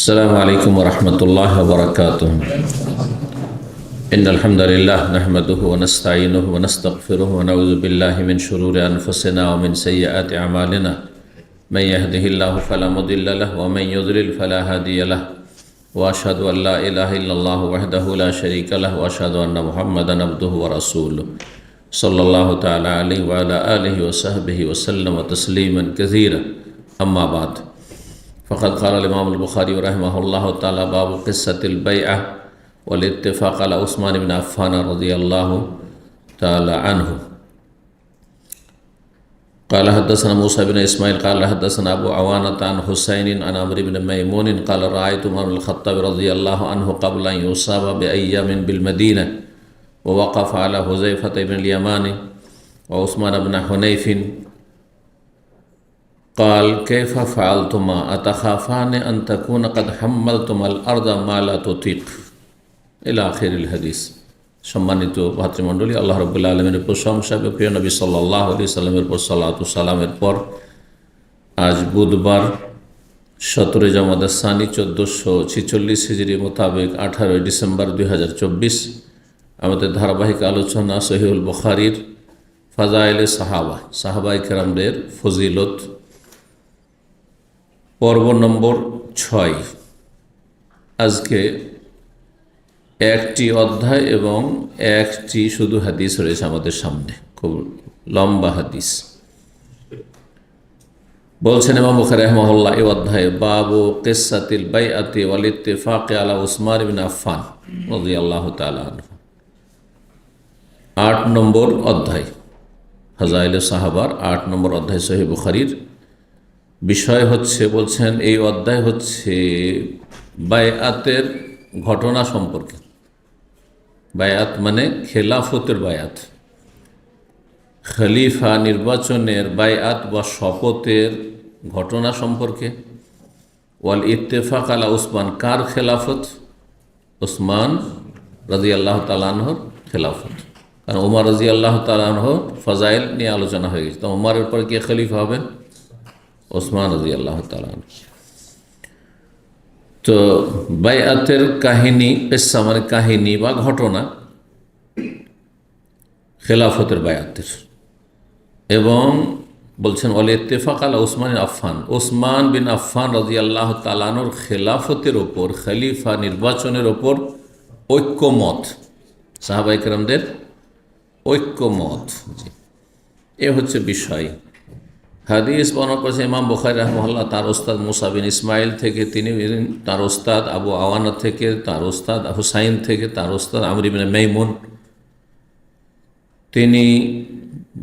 السلام عليكم ورحمة الله وبركاته. إن الحمد لله نحمده ونستعينه ونستغفره ونعوذ بالله من شرور أنفسنا ومن سيئات أعمالنا. من يهده الله فلا مضل له ومن يضلل فلا هادي له. وأشهد أن لا إله إلا الله وحده لا شريك له وأشهد أن محمدا عبده ورسوله صلى الله تعالى عليه وعلى آله وصحبه وسلم تسليما كثيرا. أما بعد، فقد قال الإمام البخاري رحمه الله تعالى: باب قصة البيعة والاتفاق على عثمان بن عفان رضي الله تعالى عنه. قال حدثنا موسى بن إسماعيل قال حدثنا أبو عوانة عن حسين عن عمرو بن ميمون قال رأيت عمر بن الخطاب رضي الله عنه قبل أن يصاب بأيام بالمدينة ووقف على حذيفة بن اليمان وعثمان بن حنيف قال: كيف فعلتما؟ أتخافان أن تكون قد حملتما الأرض ما لا تطيق إلى آخر الحديث। সম্মানিত ভাতৃমণ্ডলী, আল্লাহ রাব্বুল আলামিনের প্রশংসা এবং প্রিয় নবী সাল্লাল্লাহু আলাইহি সাল্লামের উপর সালাতু সালামের পর আজ বুধবার 17 জামাদ আস-সানি 1446 হিজরি মোতাবেক 18 ডিসেম্বর 2024 আমাদের ধারাবাহিক আলোচনা সহিহুল বুখারীর ফাজাইলে সাহাবায়ে কেরামদের ফজিলত পর্ব নম্বর 6। আজকে একটি অধ্যায় এবং একটি শুধু হাদিস রয়েছে আমাদের সামনে, খুব লম্বা হাদিস। বলছেন ইমাম বুখারী রাহিমাহুল্লাহ এই অধ্যায়ে বাবু কিসসাতিল বাইআতি ওয়াল ইত্তিফাক আলা উসমান বিন আফফান রাদিয়াল্লাহু তাআলা আনহু। 8 নম্বর অধ্যায়, ফাজাইলে সাহাবার 8 নম্বর অধ্যায় সহিহ বুখারীর। বিষয় হচ্ছে, বলছেন এই অধ্যায় হচ্ছে বায়াতের ঘটনা সম্পর্কে। বায়াত মানে খেলাফতের বায়াত, খলিফা নির্বাচনের বায়াত বা শপথের ঘটনা সম্পর্কে। ওয়াল ইত্তেফাক আলা উসমান, কার খেলাফত? উসমান রাদিয়াল্লাহু তাআলা আনহুর খেলাফত। কারণ ওমর রাদিয়াল্লাহু তাআলা আনহু ফাজাইল নিয়ে আলোচনা হয়ে গেছে, তো ওমরের পর কে খলিফা হবেন? ওসমান রাদিয়াল্লাহু তাআলা। তো বায়াতের কাহিনী, পেশা মানে কাহিনী বা ঘটনা খেলাফতের বায়াতের। এবং বলছেন ওয়াল ইত্তিফাক আলা উসমান আফফান, ওসমান বিন আফফান রাদিয়াল্লাহু তাআলা আনহুর খেলাফতের ওপর, খলিফা নির্বাচনের ওপর ঐক্যমত, সাহাবায়ে কেরামদের ঐক্যমত। এ হচ্ছে বিষয়। হাদিস বর্ণনা করেছেন ইমাম বুখারী রাহিমাহুল্লাহ তার ওস্তাদ মুসা বিন ইসমাইল থেকে, তিনি তার ওস্তাদ আবু আওয়ানা থেকে, তার ওস্তাদ হুসাইন থেকে, তার ওস্তাদ আমর ইবনে মাইমুন। তিনি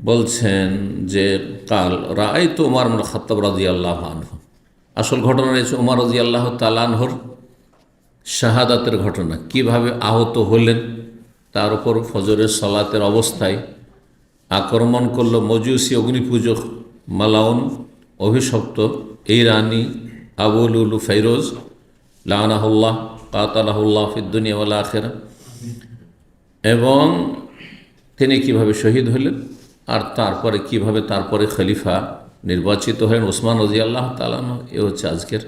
বলছেন যে কাল রাআইতু উমর ইবনুল খাত্তাব রাদিয়াল্লাহু আনহু। আসল ঘটনা রয়েছে উমর রাদিয়াল্লাহু তাআলা আনহুর শাহাদাতের ঘটনা, কিভাবে আহত হলেন। তার উপর ফজরের সালাতের অবস্থায় আক্রমণ করল মজুসি অগ্নিপূজক মালাউন অভিশপ্ত এই রানী আবু লুলু ফৈরোজ লানাহুল্লাহ কাতালাহুল্লাহ ফিদ দুনিয়া ওয়াল আখিরা। এবং তিনি কিভাবে শহীদ হলেন আর তারপরে কিভাবে তারপরে খলিফা নির্বাচিত হলেন ওসমান রাদিয়াল্লাহু তাআলা আনহু। এ হচ্ছে আজকের।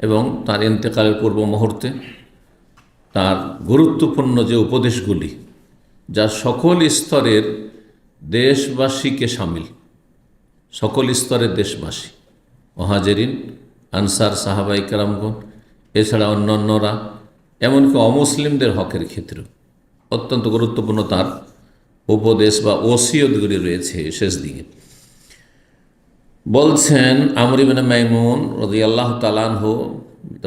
এবং তার ইন্তেকালের পূর্ব মুহূর্তে তার গুরুত্বপূর্ণ যে উপদেশগুলি, যা সকল স্তরের দেশবাসীকে শামিল, সকল স্তরের দেশবাসী, মুহাজিরিন, আনসার, সাহাবায়ে কেরামগণ, এছাড়া অন্যান্যরা, এমনকি অমুসলিমদের হকের ক্ষেত্রেও অত্যন্ত গুরুত্বপূর্ণ তার উপদেশ বা ওসিয়তগুলি রয়েছে শেষ দিকে। বলছেন আমর ইবনে মাইমুন রাদিয়াল্লাহু তাআলা আনহু,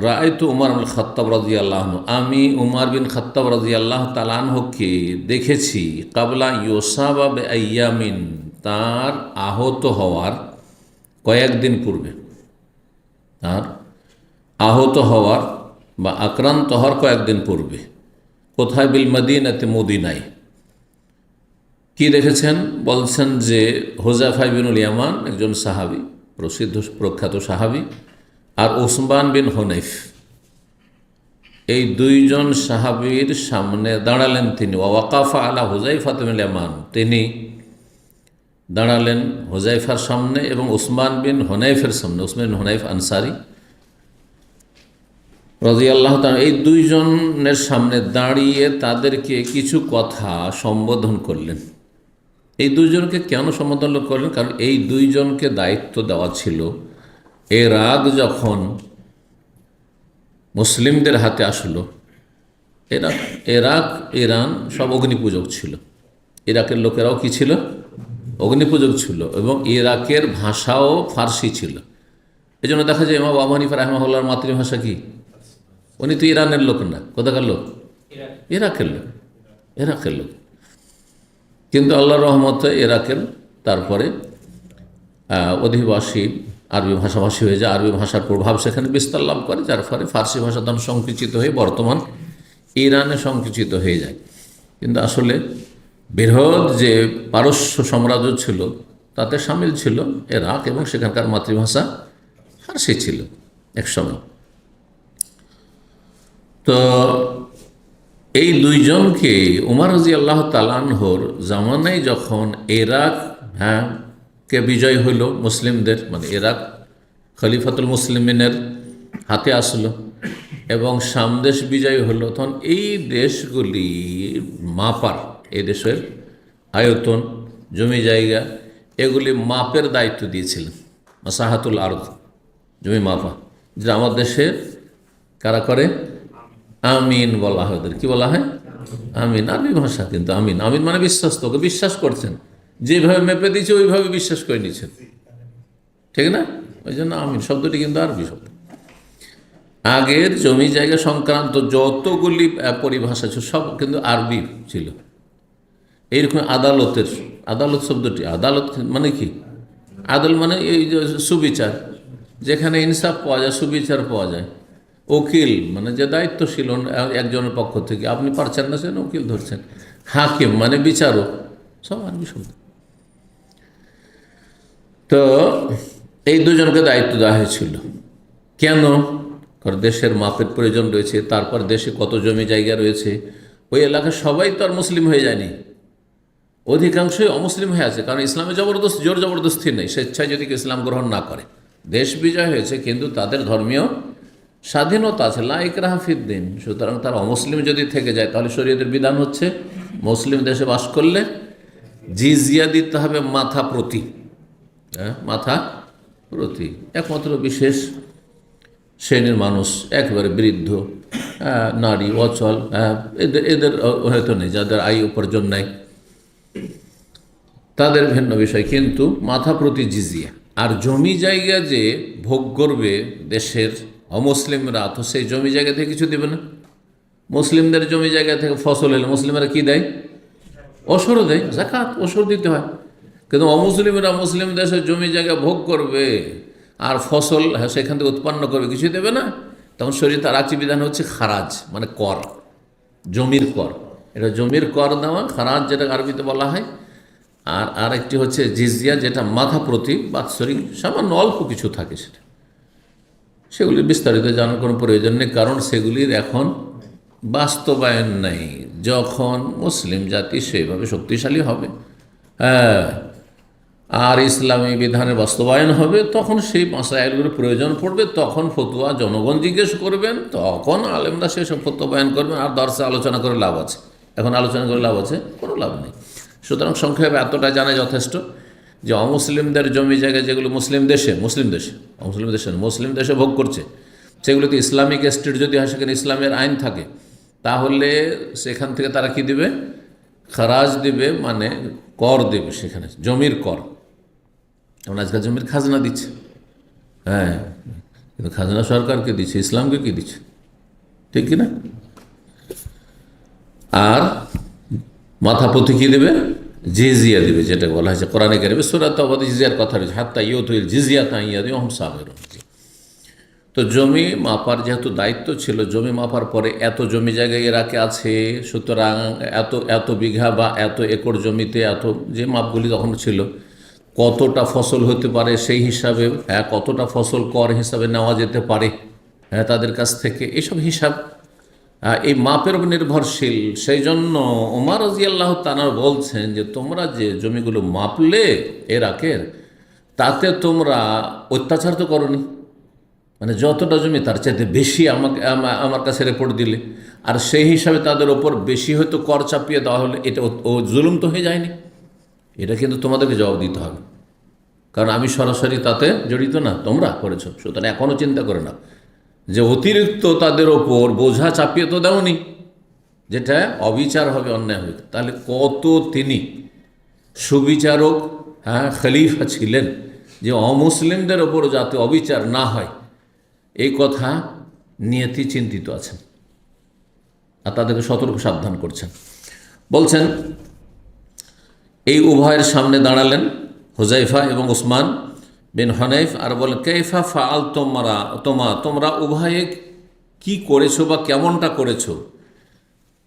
রাআইতু উমর ইবনুল খাত্তাব রাদিয়াল্লাহু আনহু, আমি উমর বিন খাত্তাব রাদিয়াল্লাহু তাআলা আনহুকে দেখেছি কাবলা ইউসাবা বিআইয়ামিন, তার আহত হওয়ার কয়েকদিন পূর্বে, তার আহত হওয়ার বা আক্রান্ত হওয়ার কয়েকদিন পূর্বে। কোথায়? বিল মদিনাতে, মদিনায়। কি দেখেছেন? বলছেন যে হুযায়ফা বিনুল ইয়ামান, একজন সাহাবী, প্রসিদ্ধ প্রখ্যাত সাহাবী, আর উসমান বিন হুনাইফ, এই দুইজন সাহাবীর সামনে দাঁড়ালেন তিনি। ওয়াকাফা আলা হুযায়ফা বিনুল ইয়ামান, তিনি দাঁড়ালেন হুযায়ফার সামনে এবং উসমান বিন হুনাইফের সামনে। উসমান বিন হুনাইফ আনসারি, রাদিয়াল্লাহু তাআলা এই দুইজনের সামনে দাঁড়িয়ে তাদেরকে কিছু কথা সম্বোধন করলেন। এই দুইজনকে কেন সম্বোধন করলেন? কারণ এই দুইজনকে দায়িত্ব দেওয়া ছিল ইরাক যখন মুসলিমদের হাতে আসলো। ইরাক ইরান সব অগ্নিপূজক ছিল। ইরাকের লোকেরাও কি ছিল? অগ্নিপূজক ছিল, এবং ইরাকের ভাষাও ফার্সি ছিল। এই জন্য দেখা যায় ইমাম আবু হানিফা রাহিমাহুল্লাহর মাতৃভাষা কি? উনি তো ইরানের লোক না, কোথাকার লোক? ইরাকের লোক, ইরাকের লোক। কিন্তু আল্লাহর রহমতে ইরাকের তারপরে অধিবাসী আরবি ভাষাভাষী হয়ে যায়। আরবি ভাষার প্রভাব সেখানে বিস্তার লাভ করে, যার ফলে ফার্সি ভাষা তখন সংকুচিত হয়ে বর্তমান ইরানে সংকুচিত হয়ে যায়। কিন্তু আসলে বৃহৎ যে পারস্য সাম্রাজ্য ছিল তাতে সামিল ছিল ইরাক, এবং সেখানকার মাতৃভাষা ফার্সি ছিল একসময়। তো এই দুইজনকে উমর রাদিয়াল্লাহু তাআলা আনহুর জামানায় যখন ইরাক কে বিজয় হইল মুসলিমদের, মানে ইরাক খলিফাতুল মুসলিমিনের হাতে আসলো এবং সামদেশ বিজয় হলো, তখন এই দেশগুলি মাপার, এই দেশের আয়তন, জমি জায়গা, এগুলি মাপের দায়িত্ব দিয়েছিলেন। মাসাহাতুল আরদ, জমি মাপা, যেটা আমার দেশে কারা করে? আমিন বলা হয়। ওদের কি বলা হয়? আমিন। আরবি ভাষা কিন্তু আমিন, আমিন মানে বিশ্বাস। তোকে বিশ্বাস করছেন, যেভাবে মেপে দিয়েছে ওইভাবে বিশ্বাস করে নিচ্ছেন, ঠিক না? ওই জন্য আমিন শব্দটি কিন্তু আরবি শব্দ। আগের জমি জায়গা সংক্রান্ত যতগুলি পরিভাষা ছিল সব কিন্তু আরবি ছিল। এইরকম আদালতের, আদালত শব্দটি, আদালত মানে কি? আদাল মানে এই যে সুবিচার, যেখানে ইনসাফ পাওয়া যায়, সুবিচার পাওয়া যায়। উকিল মানে যে দায়িত্বশীল একজনের পক্ষ থেকে, আপনি পারছেন না সেন উকিল ধরছেন। হাকিম মানে বিচারক, সব আরবি শব্দ। তো এই দুজনকে দায়িত্ব দেওয়া হয়েছিল। কেন? কারণ দেশের মাপের প্রয়োজন রয়েছে, তারপর দেশে কত জমি জায়গা রয়েছে, ওই এলাকায় সবাই তো আর মুসলিম হয়ে যায়নি, অধিকাংশই অমুসলিম হয়ে আছে। কারণ ইসলামে জোর জবরদস্তি নেই, স্বেচ্ছায় যদি ইসলাম গ্রহণ না করে। দেশ বিজয় হয়েছে কিন্তু তাদের ধর্মীয় স্বাধীনতা আছে, লা ইকরাহা ফিদ্দিন। সুতরাং তার অমুসলিম যদি থেকে যায় তাহলে শরীয়তের বিধান হচ্ছে মুসলিম দেশে বাস করলে জিজিয়া দিতে হবে মাথা প্রতি, মাথা প্রতি। একমাত্র বিশেষ শ্রেণীর মানুষ, একেবারে বৃদ্ধ, নারী, অচল, এদের হয়তো নেই, যাদের আয় উপার্জন নাই, তাদের ভিন্ন বিষয়, কিন্তু মাথা প্রতি জিজিয়া। আর জমি জায়গা যে ভোগ করবে দেশের অমুসলিমরা, তো সেই জমি জায়গা থেকে কিছু দেবে না। মুসলিমদের জমি জায়গা থেকে ফসল এলে মুসলিমরা কি দেয়? ওসরও দেয়, যাকাত, ওসর দিতে হয়। কিন্তু অমুসলিমরা মুসলিম দেশের জমি জায়গা ভোগ করবে আর ফসল সেখান থেকে উৎপন্ন করবে, কিছু দেবে না। তখন শরীয়তে আরেকটি বিধান হচ্ছে খারাজ, মানে কর, জমির কর। এটা জমির কর দেওয়া, খারাজ যেটা আরবিতে বলা হয়। আর আরেকটি হচ্ছে জিজিয়া, যেটা মাথা প্রতি বাৎসরিক সামান্য অল্প কিছু থাকে। সেগুলি বিস্তারিত জানার কোনো প্রয়োজন নেই, কারণ সেগুলির এখন বাস্তবায়ন নাই। যখন মুসলিম জাতি সেইভাবে শক্তিশালী হবে, আর ইসলামী বিধানের বাস্তবায়ন হবে, তখন সেই মাসাইলগুলোর প্রয়োজন পড়বে, তখন ফতুয়া জনগণ জিজ্ঞেস করবেন, তখন আলেমরা সেসব ফতুয়া বয়ান করবেন। আর দর্শে আলোচনা করে লাভ আছে? এখন আলোচনা করে লাভ আছে? কোনো লাভ নেই। সুতরাং সংক্ষেপে এতটা জানা যথেষ্ট যে অমুসলিমদের জমি জায়গা যেগুলো মুসলিম দেশে মুসলিম দেশে ভোগ করছে, সেগুলোতে ইসলামিক স্টেট যদি হয়, সেখানে ইসলামের আইন থাকে, তাহলে সেখান থেকে তারা কি দিবে? খারাজ দিবে, মানে কর দেবে, সেখানে জমির কর। যেমন আজকাল জমির খাজনা দিচ্ছে, কিন্তু খাজনা সরকারকে দিচ্ছে, ইসলামকে কি দিচ্ছে? ঠিক কিনা? আর মাথা প্রতি কী দেবে? জিজিয়া দেবে, যেটা বলা হয়েছে কোরআনে কারিমে সূরা তাওবাতে জিজিয়ার কথা রয়েছে, হাত্তা ইউতুল জিজিয়াতা আন ইয়াদিন ওয়া হুম সাগিরুন। তো জমি মাপার যেহেতু দায়িত্ব ছিল, জমি মাপার পরে এত জমি জায়গায় ইরাকে আছে, সুতরাং এত বিঘা বা এত একর জমিতে এত, যে মাপগুলি তখন ছিল, কতটা ফসল হতে পারে সেই হিসাবে, কতটা ফসল কর হিসাবে নেওয়া যেতে পারে তাদের কাছ থেকে, এইসব হিসাব এই মাপের উপর নির্ভরশীল। সেই জন্য ওমর রাদিয়াল্লাহু তাআলা বলছেন যে তোমরা যে জমিগুলো মাপলে ইরাকের, তাতে তোমরা অত্যাচার তো করনি, মানে যতটা জমি তার চাইতে বেশি আমাকে আমার কাছে রিপোর্ট দিলে, আর সেই হিসাবে তাদের ওপর বেশি হয়তো কর চাপিয়ে দেওয়া হলে এটা ও জুলুম তো হয়ে যায়নি? এটা কিন্তু তোমাদেরকে জবাব দিতে হবে, কারণ আমি সরাসরি তাতে জড়িত না, তোমরা করেছো। সুতরাং এখনও চিন্তা করে না যে অতিরিক্ত তাদের ওপর বোঝা চাপিয়ে তো দেওনি, যেটা অবিচার হবে, অন্যায় হবে। তাহলে কত তিনি সুবিচারক, খলিফা ছিলেন, যে অমুসলিমদের ওপর যাতে অবিচার না হয় এই কথা নিয়েই চিন্তিত আছেন, আর তাদেরকে সতর্ক সাবধান করছেন। বলছেন এই উভয়ের সামনে দাঁড়ালেন হুজাইফা এবং উসমান বিন হানিফ, আর বলেন কাইফা ফাআল তোমরা উভয়ে কি করেছো বা কেমনটা করেছো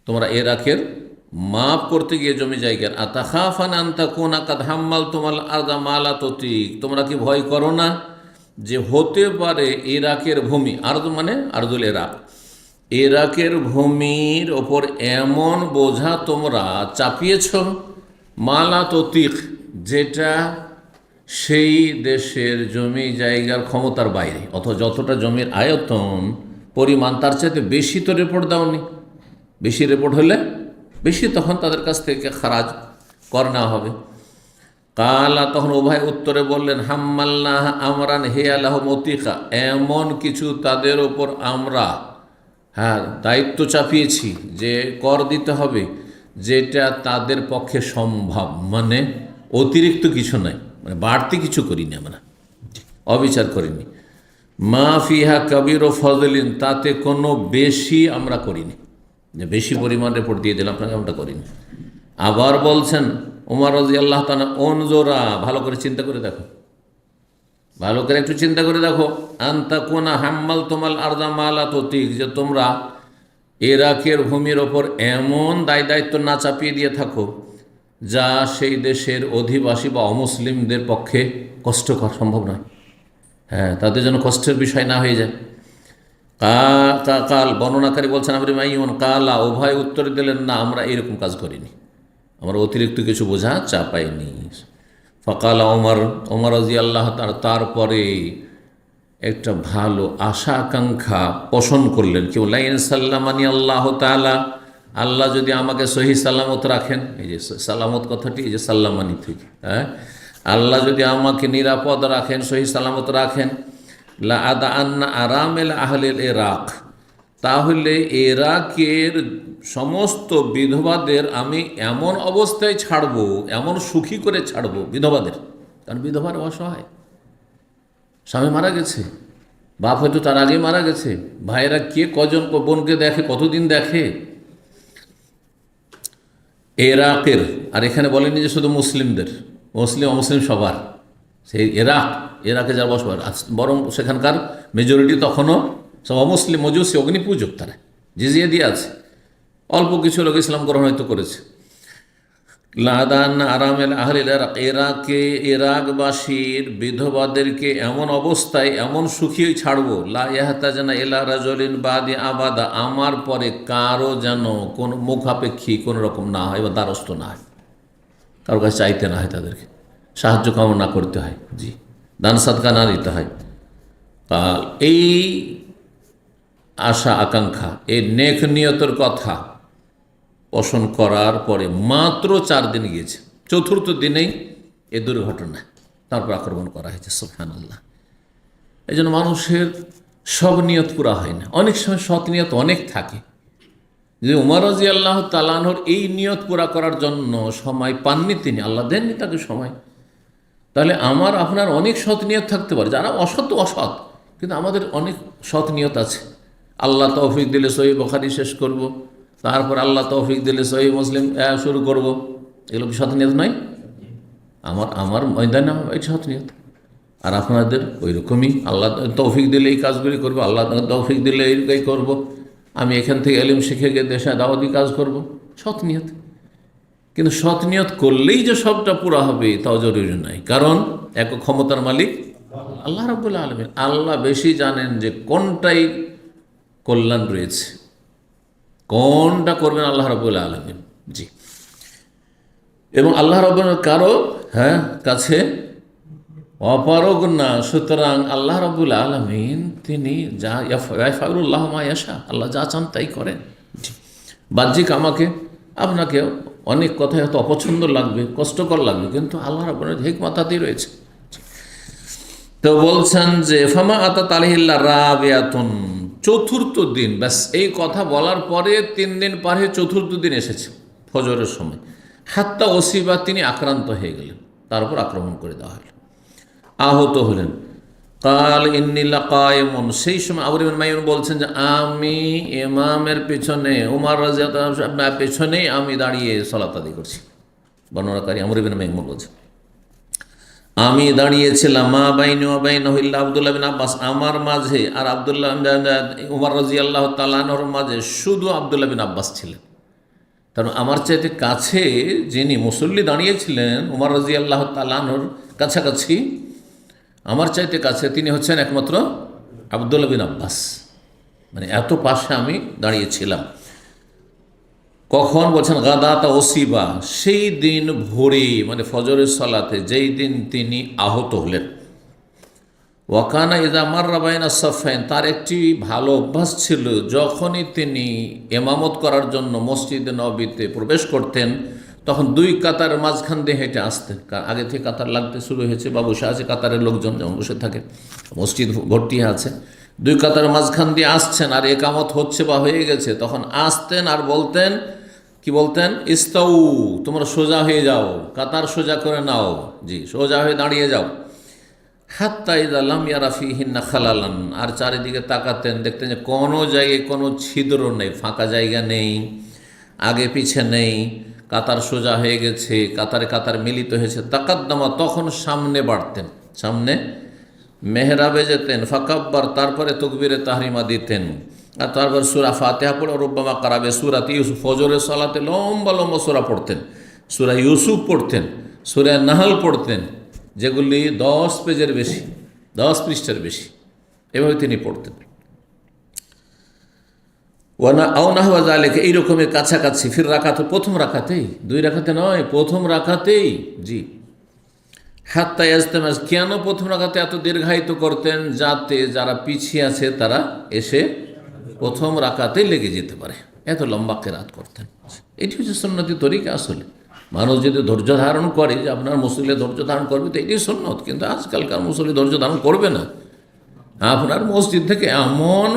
তোমরা ইরাকের মাপ করতে গিয়ে জমি জায়গার। আতাখাফান আনতা কোনা কাদ হাম্মাল তোমাল আরদা মালা ততিক, তোমরা কি ভয় করো না যে হতে পারে ইরাকের ভূমি, আরদ মানে আরদুল ইরাক, ইরাকের ভূমির ওপর এমন বোঝা তোমরা চাপিয়েছ, মালা ততিক, যেটা সেই দেশের জমি জায়গার ক্ষমতার বাইরে, অথবা যতটা জমির আয়তন পরিমাণ তার চাইতে বেশি তো রিপোর্ট দাওনি। বেশি রিপোর্ট হলে বেশি তখন তাদের কাছ থেকে খারাজ কর নেওয়া হবে। কালা, তখন উভয় উত্তরে বললেন হাম্মাল্লাহ আমরান হে আল্লাহ মতিকা, এমন কিছু তাদের ওপর আমরা দায়িত্ব চাপিয়েছি যে কর দিতে হবে, যেটা তাদের পক্ষে সম্ভব, মানে অতিরিক্ত কিছু নয়, মানে বাড়তি কিছু করিনি আমরা, অবিচার করিনি। মা ফিহা কবির ও ফজলিন, তাতে কোনো বেশি আমরা করিনি, যে বেশি পরিমাণ রিপোর্ট দিয়ে দিলাম আপনাকে, আমরা করিনি। আবার বলছেন ওমর রাদিয়াল্লাহু তাআলা অনজোরা, ভালো করে চিন্তা করে দেখো, ভালো করে একটু চিন্তা করে দেখো, আনতা কোনা হাম্মাল তোমাল আরদা মালা ততিক, যে তোমরা ইরাকের ভূমির ওপর এমন দায়িত্ব না চাপিয়ে দিয়ে থাকো যা সেই দেশের অধিবাসী বা অমুসলিমদের পক্ষে কষ্টকর, সম্ভব নয়, তাদের জন্য কষ্টের বিষয় না হয়ে যায়। কাল বর্ণনাকারী বলছেন আমরি মাইমুন কালা, উভয় উত্তর দিলেন না, আমরা এরকম কাজ করিনি, আমরা অতিরিক্ত কিছু বোঝা চাপাইনি। ফকাল ওমর রাদিয়াল্লাহু তাআলা তারপরে একটা ভালো আশা আকাঙ্ক্ষা পোষণ করলেন, কি লাইন সাল্লামানি আল্লাহ তাআলা, আল্লাহ যদি আমাকে সহি সালামত রাখেন, এই যে সালামত কথাটি এই যে সাল্লামানি থেকে, আল্লাহ যদি আমাকে নিরাপদ রাখেন, সহি সালামত রাখেন, লা আদা আন্না আরামেল আহলিল ইরাক, তাহলে ইরাকের সমস্ত বিধবাদের আমি এমন অবস্থায় ছাড়বো, এমন সুখী করে ছাড়বো বিধবাদের, কারণ বিধবার অসহায়, স্বামী মারা গেছে, বাপ হয়তো তার আগে মারা গেছে, ভাইয়েরা কে কজন বোনকে দেখে, কতদিন দেখে। ইরাকের, আর এখানে বলেনি যে শুধু মুসলিমদের, মুসলিম অমুসলিম সবার, সেই ইরাকে যারা বসবাস, বরং সেখানকার মেজরিটি তখনও সব অমুসলিম, মজুসি, অগ্নিপূজক, তারা জিজিয়া দিয়ে আছে, অল্প কিছু লোক ইসলাম গ্রহণ হয়তো করেছে। লাদান আরামেল আহলিল ইরাক, ইরাকবাসীর বিধবাদেরকে এমন অবস্থায় এমন সুখী ছাড়বো, লা ইয়াহতাজানা ইলা রাজুলিন বাদি আবাদা, আমার পরে কারো যেন কোন মুখাপেক্ষী কোনো রকম না হয় বা দ্বারস্থ না হয়, কারো কাছে চাইতে না হয়, তাদেরকে সাহায্য কামনা করতে হয়, জি, দান সাদকা না দিতে হয়। এই আশা আকাঙ্ক্ষা, এই নেক নিয়তের কথা পোষণ করার পরে মাত্র 4 দিন গিয়েছে, 4র্থ দিনেই এ দুর্ঘটনা, তারপর আক্রমণ করা হয়েছে। সুবহানাল্লাহ। এই জন্য মানুষের সব নিয়ত পুরা হয় না, অনেক সময় সৎ নিয়ত অনেক থাকে। যে উমর রাদিয়াল্লাহু তাআলা আনহুর এই নিয়ত পুরা করার জন্য সময় পাননি তিনি, আল্লাহ দেননি তাকে সময়। তাহলে আমার আপনার অনেক সৎ নিয়ত থাকতে পারে, যারা অসৎ অসৎ, কিন্তু আমাদের অনেক সৎ নিয়ত আছে। আল্লাহ তৌফিক দিলে সহিহ বুখারী শেষ করব, তারপর আল্লাহ তৌফিক দিলে সহিহ মুসলিম শুরু করব, এগুলো কি সৎ নিয়ত নয়? আমার ময়দানে এই সৎ নিয়ত, আর আপনাদের ওই রকমই, আল্লাহ তৌফিক দিলে এই কাজগুলি করবো, আল্লাহ তৌফিক দিলে এই করব, আমি এখান থেকে ইলম শিখে গিয়ে দেশে দাওয়াতি কাজ করব, সৎ নিয়ত। কিন্তু সৎ নিয়ত করলেই যে সবটা পুরা হবে তাও জরুরি নয়, কারণ এক ক্ষমতার মালিক আল্লাহ রাব্বুল আলামিন, আল্লাহ বেশি জানেন যে কোনটাই কল্যাণ রয়েছে, কোনটা করবেন আল্লাহ রাব্বুল আলামিন, জি। এবং আল্লাহ রাব্বুল কারো কাছে অপারগ না। সুতরাং আল্লাহ রাব্বুল আলামিন তিনি যা ইয়াফআলুল্লাহ মা ইয়াশা, আল্লাহ যা চান তাই করেন। বাহ্যিক আমাকে আপনাকে অনেক কথাই হয়তো অপছন্দ লাগবে, কষ্টকর লাগবে, কিন্তু আল্লাহ রাব্বুল হিকমতাতেই রয়েছে। তো বলছেন যে ফামা আতাত আলাইহিল্লা রাবিয়াতুন, চতুর্থ দিন, ব্যাস এই কথা বলার পরে 3 দিন পার হয়ে চতুর্থ দিন এসেছে ফজরের সময়। হাত্তা ওসিবা, তিনি আক্রান্ত হয়ে গেলেন, তার উপর আক্রমণ করে দেওয়া হলো, আহত হলেন। কাল ইন্নিল্লা কায়েমুন, সেই সময় আবু ইবনে মাইমুন বলছেন যে আমি ইমামের পেছনে, উমর রাদিয়াল্লাহু পেছনেই আমি দাঁড়িয়ে সালাত আদায় করছি। বর্ণনাকারী আবু ইবনে মাইমুন বলছেন আমি দাঁড়িয়েছিলাম, মা বাইনি ওয়া বাইনাহু ইল্লা আব্দুল্লাহ বিন আব্বাস, আমার মাঝে আর আব্দুল্লাহ উমর রাদিয়াল্লাহু তাআলা আনহুর মাঝে শুধু আব্দুল্লাহ বিন আব্বাস ছিলেন। কারণ আমার চাইতে কাছে যিনি মুসল্লি দাঁড়িয়েছিলেন উমর রাদিয়াল্লাহু তাআলা আনহুর কাছাকাছি, আমার চাইতে কাছে তিনি হচ্ছেন একমাত্র আব্দুল্লাহ বিন আব্বাস, মানে এত পাশে আমি দাঁড়িয়েছিলাম। কখন বলছেন গাদাতা ওসিবা, সেই দিন ভোরে, মানে ফজরের সালাতে, যেই দিন তিনি আহত হলেন। ওয়াকানা ইজা মাররা বাইনা সাফাইন, তার একটি ভালো অভ্যাস ছিল, যখনই তিনি ইমামত করার জন্য মসজিদে নববীতে প্রবেশ করতেন তখন 2 কাতারের মাঝখান দিয়ে হেঁটে আসতেন। কারণ আগে থেকে কাতার লাগতে শুরু হয়েছে বা বসে আছে কাতারের লোকজন, যেমন বসে থাকে, মসজিদ ভর্তি আছে, 2 কাতারের মাঝখান দিয়ে আসছেন আর একামত হচ্ছে বা হয়ে গেছে, তখন আসতেন আর বলতেন, কি বলতেন, ইস্তাউ, তোমরা সোজা হয়ে যাও, কাতার সোজা করে নাও, জি সোজা হয়ে দাঁড়িয়ে যাও। হাত্তা ইযা লাম ইয়ারা ফীহিন্না খালালান, আর চারিদিকে তাকাতেন, দেখতেন যে কোনো জায়গায় কোনো ছিদ্র নেই, ফাঁকা জায়গা নেই, আগে পিছে নেই, কাতার সোজা হয়ে গেছে, কাতারে কাতার মিলিত হয়েছে। তাকাদ্দামা, তখন সামনে বাড়তেন, সামনে মেহরাবে যেতেন, ফাকাব্বার, তারপরে তকবীরে তাহরিমা দিতেন, আর তারপর সূরা ফাতিহা পড়ে রুব্বামা কারাবে সূরাত ইউসুফ, ফজরের সালাতে লম্বা লম্বা সূরা পড়তেন, সূরা ইউসুফ পড়তেন, সূরা নাহল পড়তেন, যেগুলি 10 পেজের বেশি, 10 পৃষ্ঠার বেশি, এভাবে তিনি পড়তেন। ওয়ানা আও নাহওয়া যালিকা, এইরকমের কাছাকাছি, ফির রাকাত, প্রথম রাকাতেই, 2 রাকাতে নয়, প্রথম রাকাতেই, জি। হাত্তা ইয়াজতামাজ, কেন প্রথম রাকাতে এত দীর্ঘায়িত করতেন, যাতে যারা পিছিয়ে আছে তারা এসে প্রথম রাকাতেই লেগে যেতে পারে, এত লম্বা কেরাত করতেন। এটি হচ্ছে সুন্নতি তরিকা। আসলে মানুষ যদি ধৈর্য ধারণ করে, যে আপনার মুসল্লি ধৈর্য ধারণ করবে, তো এটি সুন্নত। কিন্তু আজকালকার মুসল্লি ধৈর্য ধারণ করবে না, আপনার মসজিদ থেকে এমন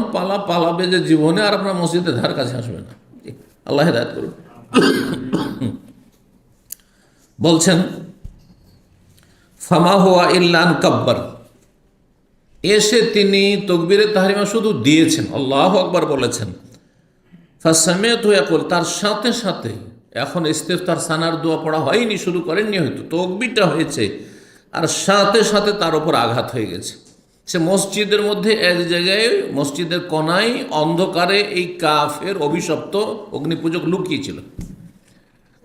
পালাবে যে জীবনে আর আপনার মসজিদের ধার কাছে আসবে না। আল্লাহ হেদায়েত করুন। বলছেন ফামা হুয়া ইল্লা আন কাব্বার, এসে তিনি তকবীরে তাহরিমা শুধু দিয়েছেন, আল্লাহু আকবার বলেছেন। ফাসামিআতু ইয়াকুল, তার সাথে সাথে, এখন ইস্তিফতার সানার দোয়া পড়া হয়নি, শুরু করেননি, হয়তো তকবীরটা হয়েছে, আর সাথে সাথে তার উপর আঘাত হয়ে গেছে। সে মসজিদের মধ্যে এক জায়গায়, মসজিদের কোনায় অন্ধকারে এই কাফের অভিশপ্ত অগ্নিপূজক লুকিয়েছিল,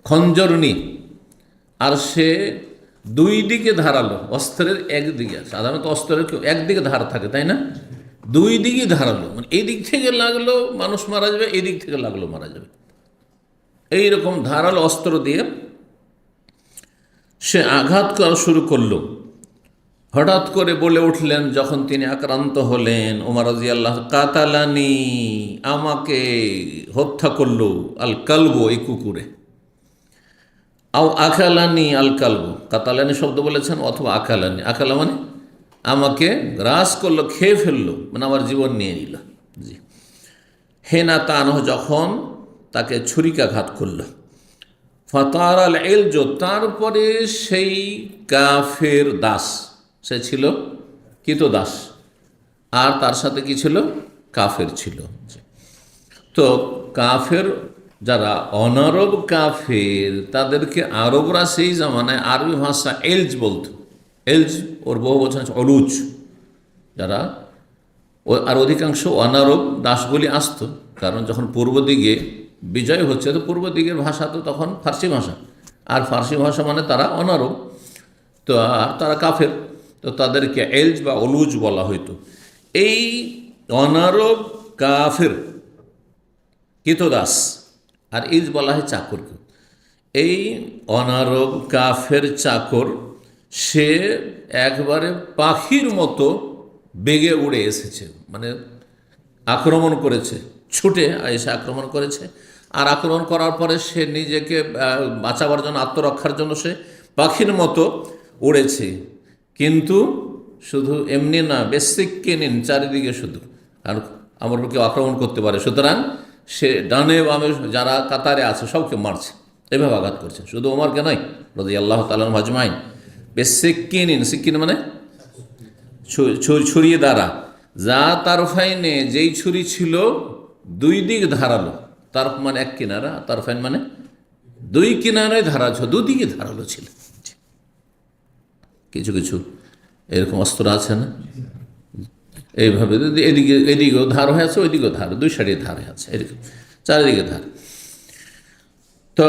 খঞ্জর নিয়ে, আর সে 2 দিকে ধারালো, অস্ত্রের একদিকে, সাধারণত অস্ত্রের একদিকে ধার থাকে, তাই না, 2 দিকে ধারালো, মানে এই দিক থেকে লাগলো মানুষ মারা যাবে, এই দিক থেকে লাগলো মারা যাবে, এইরকম ধারালো অস্ত্র দিয়ে সে আঘাত করা শুরু করলো। হঠাৎ করে বলে উঠলেন যখন তিনি আক্রান্ত হলেন, ওমর রাদিয়াল্লাহু, কাতালানি, আমাকে হত্যা করলো, আল কালবু, এই কুকুরে, আও আকালানি আল কালবু, কাতালানি শব্দ বলেছেন, অথবা আকালানি, আকালা মানে আমাকে গ্রাস করলো, খেয়ে ফেললো, মানে আমার জীবন নিয়ে নিল, জি। হেনা তানহ, যখন তাকে ছুরিকাঘাত করলো। ফাতার আল এলজো, তারপরে সেই কাফের দাস, সে ছিল কৃতদাস, আর তার সাথে কি ছিল, কাফের ছিল। তো কাফের যারা অনারব কাফের, তাদেরকে আরবরা সেই জামানায় আরবি ভাষা এলজ বলতো। এলজ ওর বহু বচন আছে অলুজ, যারা আর অধিকাংশ অনারব দাসগুলি আসতো, কারণ যখন পূর্ব দিকে বিজয় হচ্ছে, তো পূর্ব দিকের ভাষা তো তখন ফার্সি ভাষা, আর ফার্সি ভাষা মানে তারা অনারব, তো আর তারা কাফের, তো তাদেরকে এলজ বা অলুজ বলা হইতো। এই অনারব কাফের কৃতদাস, আর ইজ বলা হয় চাকরকে। এই অনারব কাফের চাকর সে একবারে পাখির মতো বেগে উড়ে এসেছে, মানে আক্রমণ করেছে, ছুটে এসে আক্রমণ করেছে। আর আক্রমণ করার পরে সে নিজেকে বাঁচাবার জন্য, আত্মরক্ষার জন্য সে পাখির মতো উড়েছে। কিন্তু শুধু এমনি না, বেসিককে নিন চারিদিকে শুধু, আর আমার কেউ আক্রমণ করতে পারে। সুতরাং সে ডানে বামে যারা কাতারে আছে সবকে মারছে, এভাবে আঘাত করছে। শুধু ওমরকে নয়, রাদিয়াল্লাহু তাআলা আজমাইন। বেসিককিন, সিকিন মানে ছুরি দ্বারা, যা তার ফাইনে, যেই ছুরি ছিল দুই দিক ধারালো, তার মানে এক কিনারা, তার ফাইন মানে দুই কিনারায় ধারা ছিল, দুদিকে ধারালো ছিল। কিছু কিছু এরকম অস্ত্র আছে না, এইভাবে এদিকে এদিকেও ধার হয়ে আছে, ওইদিকেও ধার, দুই সাইডে ধারে আছে, এরকম চারিদিকে ধার। তো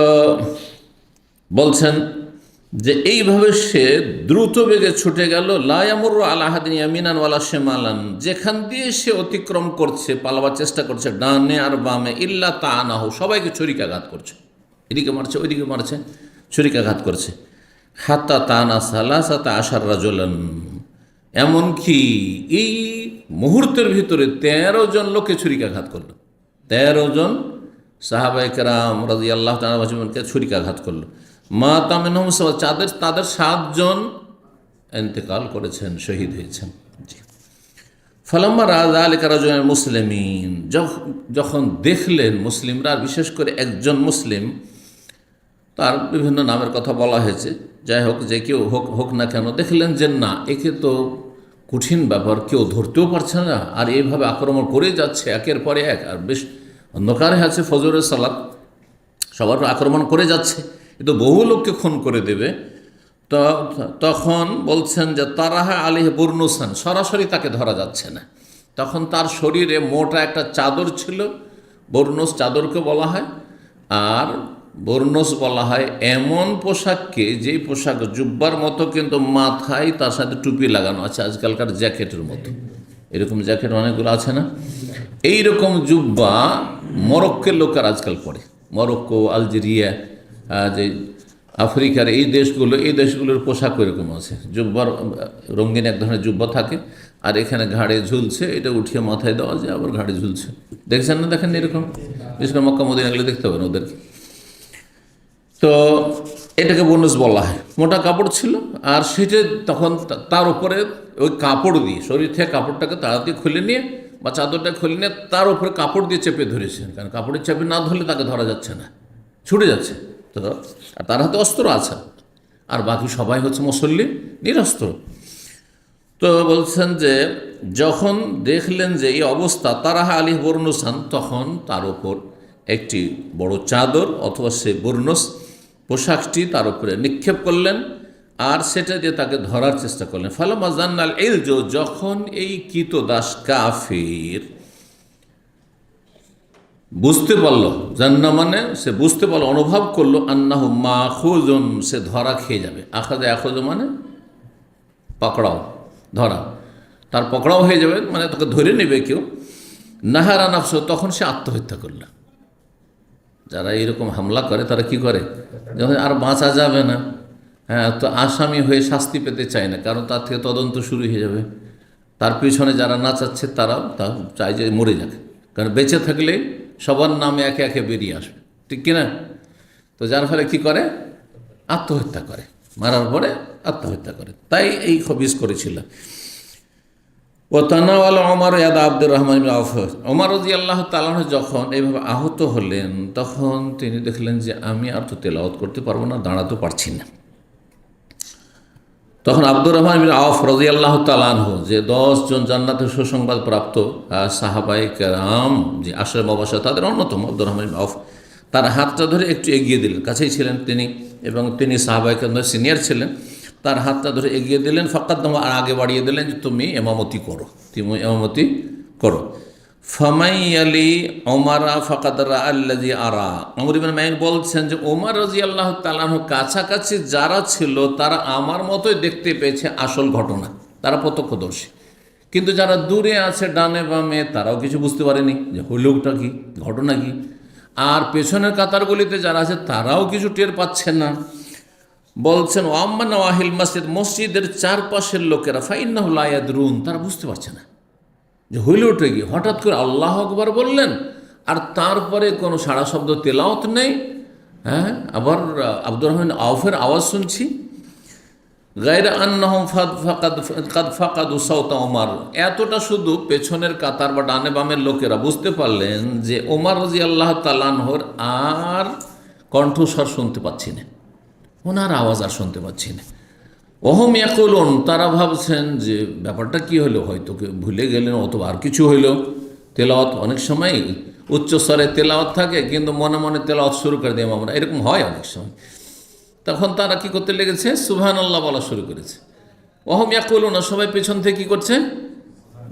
বলছেন যে এইভাবে সে দ্রুত বেগে ছুটে গেল। লা ইয়ামুরু আলা আহাদিন ইয়ামিনান ওয়ালা শিমালান, যেখান দিয়ে সে অতিক্রম করছে, পালাবার চেষ্টা করছে ডানে আর বামে, ইল্লা তাআনাহু, সবাইকে ছুরিকাঘাত করছে, এদিকে মারছে ওইদিকে মারছে, ছুরিকাঘাত করছে। হাত্তা তানা সালাসাতা আশার রাজুলান, এমনকি এই মুহূর্তের ভিতরে 13 জন লোকে ছুরিকাঘাত করলো। 13 জন সাহাবায়ে কেরাম রাদিয়াল্লাহু তাআলা আজমাইনকে ছুরিকাঘাত করলো। মা তামিনহুম, তাদের 7 জন ইন্তেকাল করেছেন, শহীদ হয়েছেন। ফালাম্মা রাজা আলিকা রাজুল মুসলিমিন, যখন দেখলেন মুসলিমরা, বিশেষ করে একজন মুসলিম, তার বিভিন্ন নামের কথা বলা হয়েছে, যাই হোক, যে কেউ হোক না কেন, দেখলেন যে না, একে তো কঠিন ব্যাপার, কেউ ধরতেও পারছে না, আর এইভাবে আক্রমণ করে যাচ্ছে একের পরে এক, আর বেশ অন্ধকারে আছে, ফজরের সালাত, সবার আক্রমণ করে যাচ্ছে, কিন্তু বহু লোককে খুন করে দেবে। তো তখন বলছেন যে তারাহা আলিহ বুরনুসান, সরাসরি তাকে ধরা যাচ্ছে না। তখন তার শরীরে মোটা একটা চাদর ছিল, বর্ণস চাদরকে বলা হয়, আর বর্ণস বলা হয় এমন পোশাককে, যেই পোশাক জুব্বার মতো কিন্তু মাথায় তার সাথে টুপি লাগানো আছে, আজকালকার জ্যাকেটের মতো, এরকম জ্যাকেট অনেকগুলো আছে না, এইরকম জুব্বা মরক্কোর লোকের আজকাল পরে, মরক্কো, আলজেরিয়া, যে আফ্রিকার এই দেশগুলোর পোশাক এরকম আছে, জুব্বার রঙিন এক ধরনের জুব্বা থাকে, আর এখানে ঘাড়ে ঝুলছে, এটা উঠিয়ে মাথায় দেওয়া যায়, আবার ঘাড়ে ঝুলছে। দেখছেন না? দেখেন এরকম, বিশেষ করে মক্কা মদিনা গেলে দেখতে পাবেন ওদেরকে। তো এটাকে বোনাস বলা হয়। মোটা কাপড় ছিল, আর সেটা তখন তার উপরে ওই কাপড় দিয়ে, শরীর থেকে কাপড়টাকে তাড়াতাড়ি খুলে নিয়ে বা চাদরটা খুলে নিয়ে তার উপরে কাপড় দিয়ে চেপে ধরেছেন, কারণ কাপড়ের চেপে না ধরলে তাকে ধরা যাচ্ছে না, ছুটে যাচ্ছে। তো আর তার হাতে অস্ত্র আছে, আর বাকি সবাই হচ্ছে মুসল্লি, নিরস্ত্র। তো বলছেন যে যখন দেখলেন যে এই অবস্থা, তারাহা আলিহ বর্ণসান, তখন তার উপর একটি বড় চাদর অথবা সে বর্ণস পোশাকটি তার উপরে নিক্ষেপ করলেন, আর সেটা দিয়ে তাকে ধরার চেষ্টা করলেন। ফালাম্মা জান্নাল ইলজু, যখন এই কৃতদাস কাফির বুঝতে পারল, জান্না মানে সে বুঝতে পারল, অনুভব করলো, আন্নাহু মাখুজুন, সে ধরা খেয়ে যাবে। আখাযা ইয়াখুযু মানে পকড়াও, ধরা, তার পকড়াও হয়ে যাবে, মানে তাকে ধরে নেবে কেউ। নাহারা নাফসু, তখন সে আত্মহত্যা করল। যারা এরকম হামলা করে তারা কি করে, যখন আর বাঁচা যাবে না, হ্যাঁ, তো আসামি হয়ে শাস্তি পেতে চায় না, কারণ তার থেকে তদন্ত শুরু হয়ে যাবে। তার পিছনে যারা নাচাচ্ছে তারাও তা চায় যে মরে যাক, কারণ বেঁচে থাকলে সবার নামে একে একে বেরিয়ে আসবে, ঠিক কিনা? তো যার ফলে কি করে, আত্মহত্যা করে, মারার পরে আত্মহত্যা করে। তাই এই খবিস করেছিল। ও তানাওয়ালা ওমর ইয়াদা আব্দুর রহমান ইবনে আওফ, ওমর রাদিয়াল্লাহু তাআলা যখন এইভাবে আহত হলেন, তখন তিনি দেখলেন যে আমি আর তো তেলাওয়াত করতে পারবো না, দাঁড়াতে পারছি না। তখন আব্দুর রহমান ইবনে আওফ রাদিয়াল্লাহু তাআলা আনহু, যে 10 জন জান্নাতের সুসংবাদ প্রাপ্ত সাহাবায়ে কেরাম, যে আশরে মুবাশশার তাদের অন্যতম আব্দুর রহমান ইবনে আওফ, তার হাতটা ধরে একটু এগিয়ে দিলেন, কাছেই ছিলেন তিনি, এবং তিনি সাহাবায়ে কেরামদের সিনিয়র ছিলেন। তার হাতটা ধরে এগিয়ে দিলেন, ফাকাদ্দাম, আর আগে বাড়িয়ে দিলেন যে তুমি ইমামতি করো, তুমি ইমামতি করো। ফামাইয়ালি ওমারা ফাকাদরা আল্লাযী আরা, ওমর ইবনে মাইন বলছেন যে ওমর রাদিয়াল্লাহু তাআলা কাছাকাছি যারা ছিল তারা আমার মতোই দেখতে পেয়েছে আসল ঘটনা, তারা প্রত্যক্ষদর্শী। কিন্তু যারা দূরে আছে ডানে বামে, তারাও কিছু বুঝতে পারেনি যে হইলটা কি, ঘটনা কি। আর পেছনের কাতারগুলিতে যারা আছে তারাও কিছু টের পাচ্ছে না। বলছেন ওয়াম্মা নওয়াহিল মসজিদ, মসজিদের চারপাশের লোকেরা ফাইন্নাহু লা ইয়াদরুন, তারা বুঝতে পারছে না যে হইল উঠে গিয়ে হঠাৎ করে আল্লাহ আকবার বললেন আর তারপরে কোনো সাড়া শব্দ তেলাওয়াত নেই। হ্যাঁ, আবার আব্দুর রহমান আউফের আওয়াজ শুনছি। গায়রা আন্নাহুম কাদ ফাকাদু সাওতা ওমর, এতটা শুধু পেছনের কাতার বা ডানে বামের লোকেরা বুঝতে পারলেন যে ওমর রাদিয়াল্লাহু তাআলা আনহুর আর কণ্ঠস্বর শুনতে পাচ্ছি না, ওনার আওয়াজ আর শুনতে পাচ্ছি না। ওহম ইয়াকুলুন, তারা ভাবছেন যে ব্যাপারটা কি হলো, হয়তো ভুলে গেলেন অথবা আর কিছু হইল। তেলাওয়াত অনেক সময় উচ্চস্বরে তেলাওয়াত থাকে কিন্তু মনে মনে তেলাওয়াত শুরু করে দিই আমরা, এরকম হয় অনেক সময়। তখন তারা কি করতে লেগেছে, সুবহানাল্লাহ বলা শুরু করেছে। ওহম ইয়াকুলুন, সবাই পেছন থেকে কি করছে,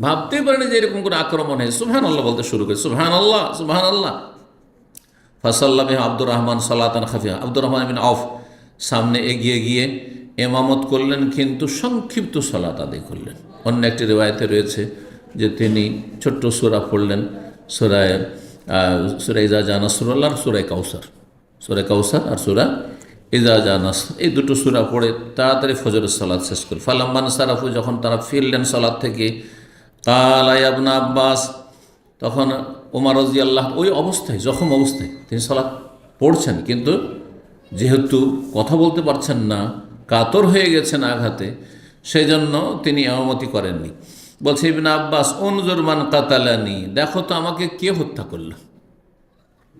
ভাবতেই পারেনি যে এরকম করে আক্রমণ হয়, সুবহানাল্লাহ বলতে শুরু করে, সুবহানাল্লাহ সুবহানাল্লাহ। ফাসাল্লা বিহা আব্দুর রহমান সালাতান খাফিয়া, আব্দুর রহমান বিন আউফ সামনে এগিয়ে গিয়ে এমামত করলেন, কিন্তু সংক্ষিপ্ত সালাত আদায় করলেন। অন্য একটি রিওয়ায়েতে রয়েছে যে তিনি ছোট্ট সূরা পড়লেন, সূরা ইজা জা নাসরুল্লাহ, সূরা কাউসার আর সূরা ইজা জা নাসর, এই দুটো সূরা পড়ে তাড়াতাড়ি ফজরের সালাত শেষ করে। ফালাম্মান সারাফু, যখন তারা ফিরলেন সালাত থেকে, কালা ইয়া ইবনে আব্বাস, তখন ওমর রাদিয়াল্লাহু ওই অবস্থায়, জখম অবস্থায় তিনি সালাত পড়ছেন, কিন্তু যেহেতু কথা বলতে পারছেন না, কাতর হয়ে গেছেন আঘাতে, সেই জন্য তিনি ইমামতি করেননি। বলছে ইবনে আব্বাস, উনজুর মান কাতালানি, দেখো তো আমাকে কে হত্যা করলো,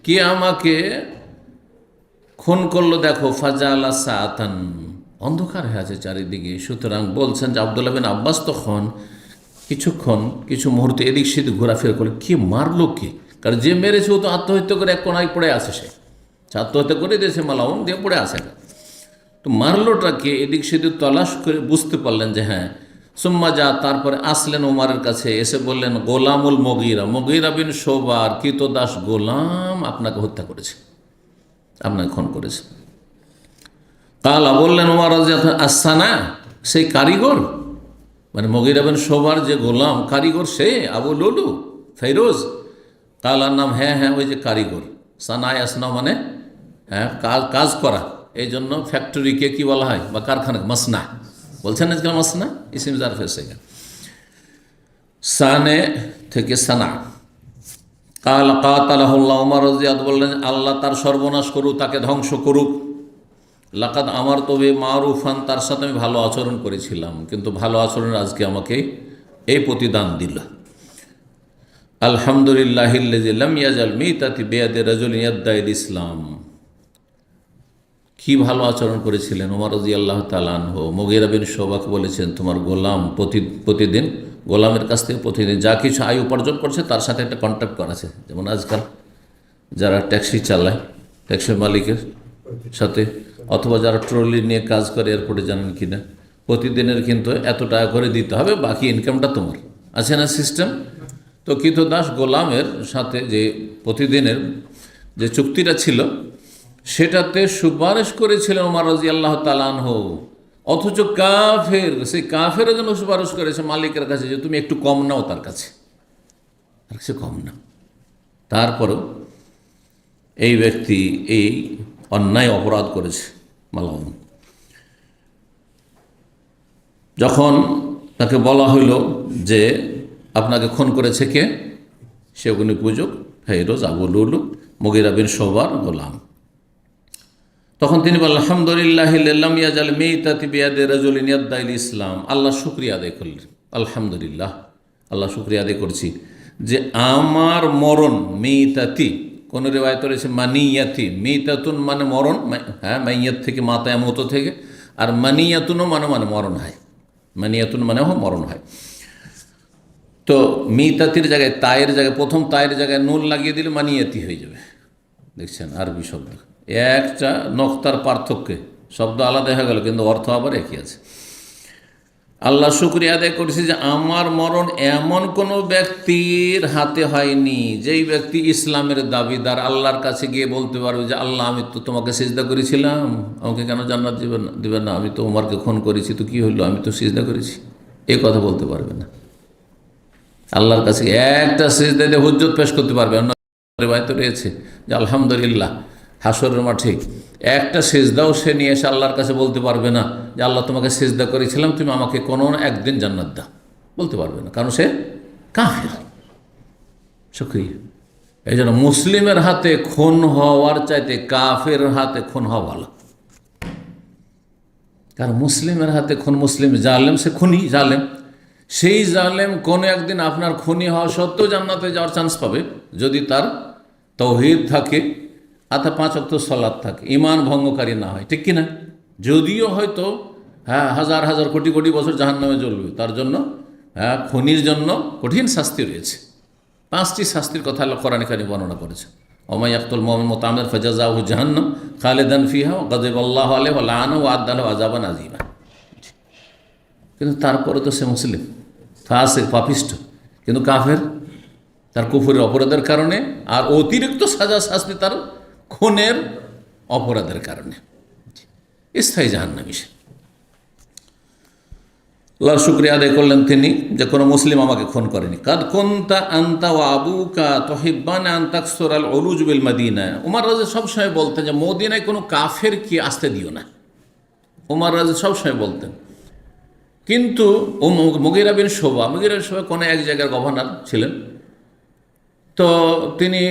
কে আমাকে খুন করলো দেখো। ফাজালা সাআতান, অন্ধকার হয়ে আছে চারিদিকে। সুতরাং বলছেন যে আব্দুল্লাহ বিন আব্বাস তখন কিছু মুহূর্তে এদিক সেদিক ঘোরাফেরা করে, কে মারলো কে, কারণ যে মেরেছে ও তো আত্মহত্যা করে এক কোনায় পড়ে আছে, সে আত্মহত্যা করে দিয়েছে, মালাউন দিয়ে পড়ে আছে, তো মারলোটাকে এদিক সেদিক তলাশ করে বুঝতে পারলেন যে হ্যাঁ। সুম্মা যা, তারপরে আসলেন ওমরের কাছে, এসে বললেন গোলামুল মুগীরা বিন শুবা, কৃতদাস গোলাম আপনাকে হত্যা করেছে, আপনাকে খুন করেছে। কালা, বললেন ওমর রাদিয়াল্লাহু আসানা, সেই কারিগর, মানে মুগীরা বিন শুবার যে গোলাম কারিগর, সে আবু লুলু ফেরোজ। কালার নাম, হ্যাঁ হ্যাঁ ওই যে কারিগর। সানায় আসনা মানে হ্যাঁ কাজ করা, এই জন্য ফ্যাক্টরিকে কি বলা হয় বা কারখানা, মাসনা বলছেন আজকাল, মাসনা ইসিম জারফ এসে গেল, সানে থেকে সানা। কাল কাতালাহুল্লাহ, ওমর রাদিয়াল্লাহু বললেন আল্লাহ তার সর্বনাশ করুক, তাকে ধ্বংস করুক। লাকাদ আমার তবে মারুফান, তার সাথে আমি ভালো আচরণ করেছিলাম, কিন্তু ভালো আচরণের আজকে আমাকে এই প্রতিদান দিল। আলহামদুলিল্লাহিল্লাযী লাম ইয়াজাল মিতাতি বিয়াদি রাজুলিন ইয়াদ্দাইল ইসলাম, কি ভালো আচরণ করেছিলেন ওমর রাদিয়াল্লাহু তাআলা আনহু। মুগীরা বিন শুবাকে বলেছেন তোমার গোলাম প্রতিদিন গোলামের কাছ থেকে প্রতিদিন যা কিছু আয় উপার্জন করছে তার সাথে একটা কন্ট্যাক্ট করেছে, যেমন আজকাল যারা ট্যাক্সি চালায় ট্যাক্সির মালিকের সাথে, অথবা যারা ট্রলি নিয়ে কাজ করে এয়ারপোর্টে, জানেন কি না, প্রতিদিনের কিন্তু এত টাকা করে দিতে হবে, বাকি ইনকামটা তোমার, আছে না সিস্টেম। তো কৃতদাস গোলামের সাথে যে প্রতিদিনের যে চুক্তিটা ছিল, সেটাতে সুপারিশ করেছিলেন ওমর রাদিয়াল্লাহু তাআলা আনহু। অথচ কাফের, সেই কাফের জন্য সুপারিশ করেছে মালিকের কাছে যে তুমি একটু কম নাও, তার কাছে আর কিছু কম নাও। তারপরেও এই ব্যক্তি এই অন্যায় অপরাধ করেছে মালাউন। যখন তাকে বলা হইল যে আপনাকে খুন করেছে কে, সে অগ্নি পূজক ফেরোজ আবু লুলু মুগীরা বিন শুবার গোলাম। তখন তিনি বললেন আলহামদুলিল্লাহিল্লাযী লাম ইয়াজাল মিতাতি বিয়াদি রাজুলিন ইয়াদ্দাইল ইসলাম, আল্লাহ শুকরিয়া আদায় করলেন। আলহামদুলিল্লাহ, আল্লাহ শুকরিয়া আদায় করছি যে আমার মরণ, মিতাতি কোন রিওয়ায়াত রয়েছে মানিয়াতি, মিতাতুন মানে মরণ, হ্যাঁ মাইয়াত থেকে মাতায় মতো থেকে, আর মানিয়াতুনও মানে মরণ হয়, মানিয়াতুন মানে মরণ হয়। তো মিতাতির জায়গায় তায়ের জায়গায়, প্রথম তায়ের জায়গায় নুন লাগিয়ে দিলে মানিয়াতি হয়ে যাবে। দেখছেন আরবি শব্দ, একটা নক্তার পার্থক্যে শব্দ আলাদা হয়ে গেল, কিন্তু অর্থ আবার একই আছে। আল্লাহ শুকরিয়া আদায় করেছি যে আমার মরণ এমন কোনো ব্যক্তির হাতে হয়নি, যেই ব্যক্তি ইসলামের দাবিদার, আল্লাহর কাছে গিয়ে বলতে পারবে যে আল্লাহ আমি তো তোমাকে সিজদা করেছিলাম, আমাকে কেন জান্নাত দিবেন না, আমি তো ওমরকে খুন করেছি, তো কি হইলো, আমি তো সিজদা করেছি, এই কথা বলতে পারবে না। আল্লাহর কাছে একটা সিজদা দিয়ে হুজ্জত পেশ করতে পারবে। অন্য রিওয়ায়াতে রয়েছে যে আলহামদুলিল্লাহ হাসরের মাঠে একটা সেজদাও সে নিয়ে এসে আল্লাহর কাছে বলতে পারবে না যে আল্লাহ তোমাকে সেজদা করেছিলাম, তুমি আমাকে কোনো একদিন জান্নাত দাও, বলতে পারবে না, কারণ সে কাফের। শুকরিয়া। এই জন্য মুসলিমের হাতে খুন হওয়ার চাইতে কাফের হাতে খুন হওয়া ভালো। কারণ মুসলিমের হাতে খুন, মুসলিম জালেম, সে খুনি জালেম, সেই জালেম কোনো একদিন আপনার খুনি হওয়া সত্ত্বেও জান্নাতে যাওয়ার চান্স পাবে যদি তার তাওহীদ থাকে, অর্থাৎ 5 ওয়াক্ত সালাত থাকে, ঈমান ভঙ্গকারী না হয়, ঠিক কিনা? যদিও হয়তো হাজার হাজার কোটি কোটি বছর জাহান্নামে জ্বলবে, তার জন্য খুনির জন্য কঠিন শাস্তি রয়েছে। 5টি শাস্তির কথা আল্লাহ কোরআনে কারিমে বর্ণনা করেছে। ওয়া ইয়াকতুল মুমিনা মুতাআম্মিদান ফাজাযাউহু জাহান্নাম খালিদান ফিহা ওয়া গাযিবাল্লাহু আলাইহি ওয়া লা'নাহু ওয়া আ'আদ্দা লাহু আযাবান আযীমা। কিন্তু তারপরে তো সে মুসলিম, ফাসিক, পাপিষ্ঠ, কিন্তু কাফের, তার কুফরের অপরাধের কারণে, আর অতিরিক্ত সাজা শাস্তি তার খুনের অপরাধের কারণে, স্থায়ী জাহান্নামী সে। আল্লাহর শুকরিয়া আদায় করলেন তিনি যে কোনো মুসলিম আমাকে খুন করেনি। কাদ কুনতা আনতা ওয়া আবুকা তুহিব্বানা আন তাকসুরাল উরুজ বিল মদিনা। উমর রাজি সবসময় বলতেন যে মদিনায় কোনো কাফের কি আসতে দিও না। উমর রাজি সবসময় বলতেন। কিন্তু মুগীরা বিন শুবা কোনো এক জায়গার গভর্নর ছিলেন, তো তিনি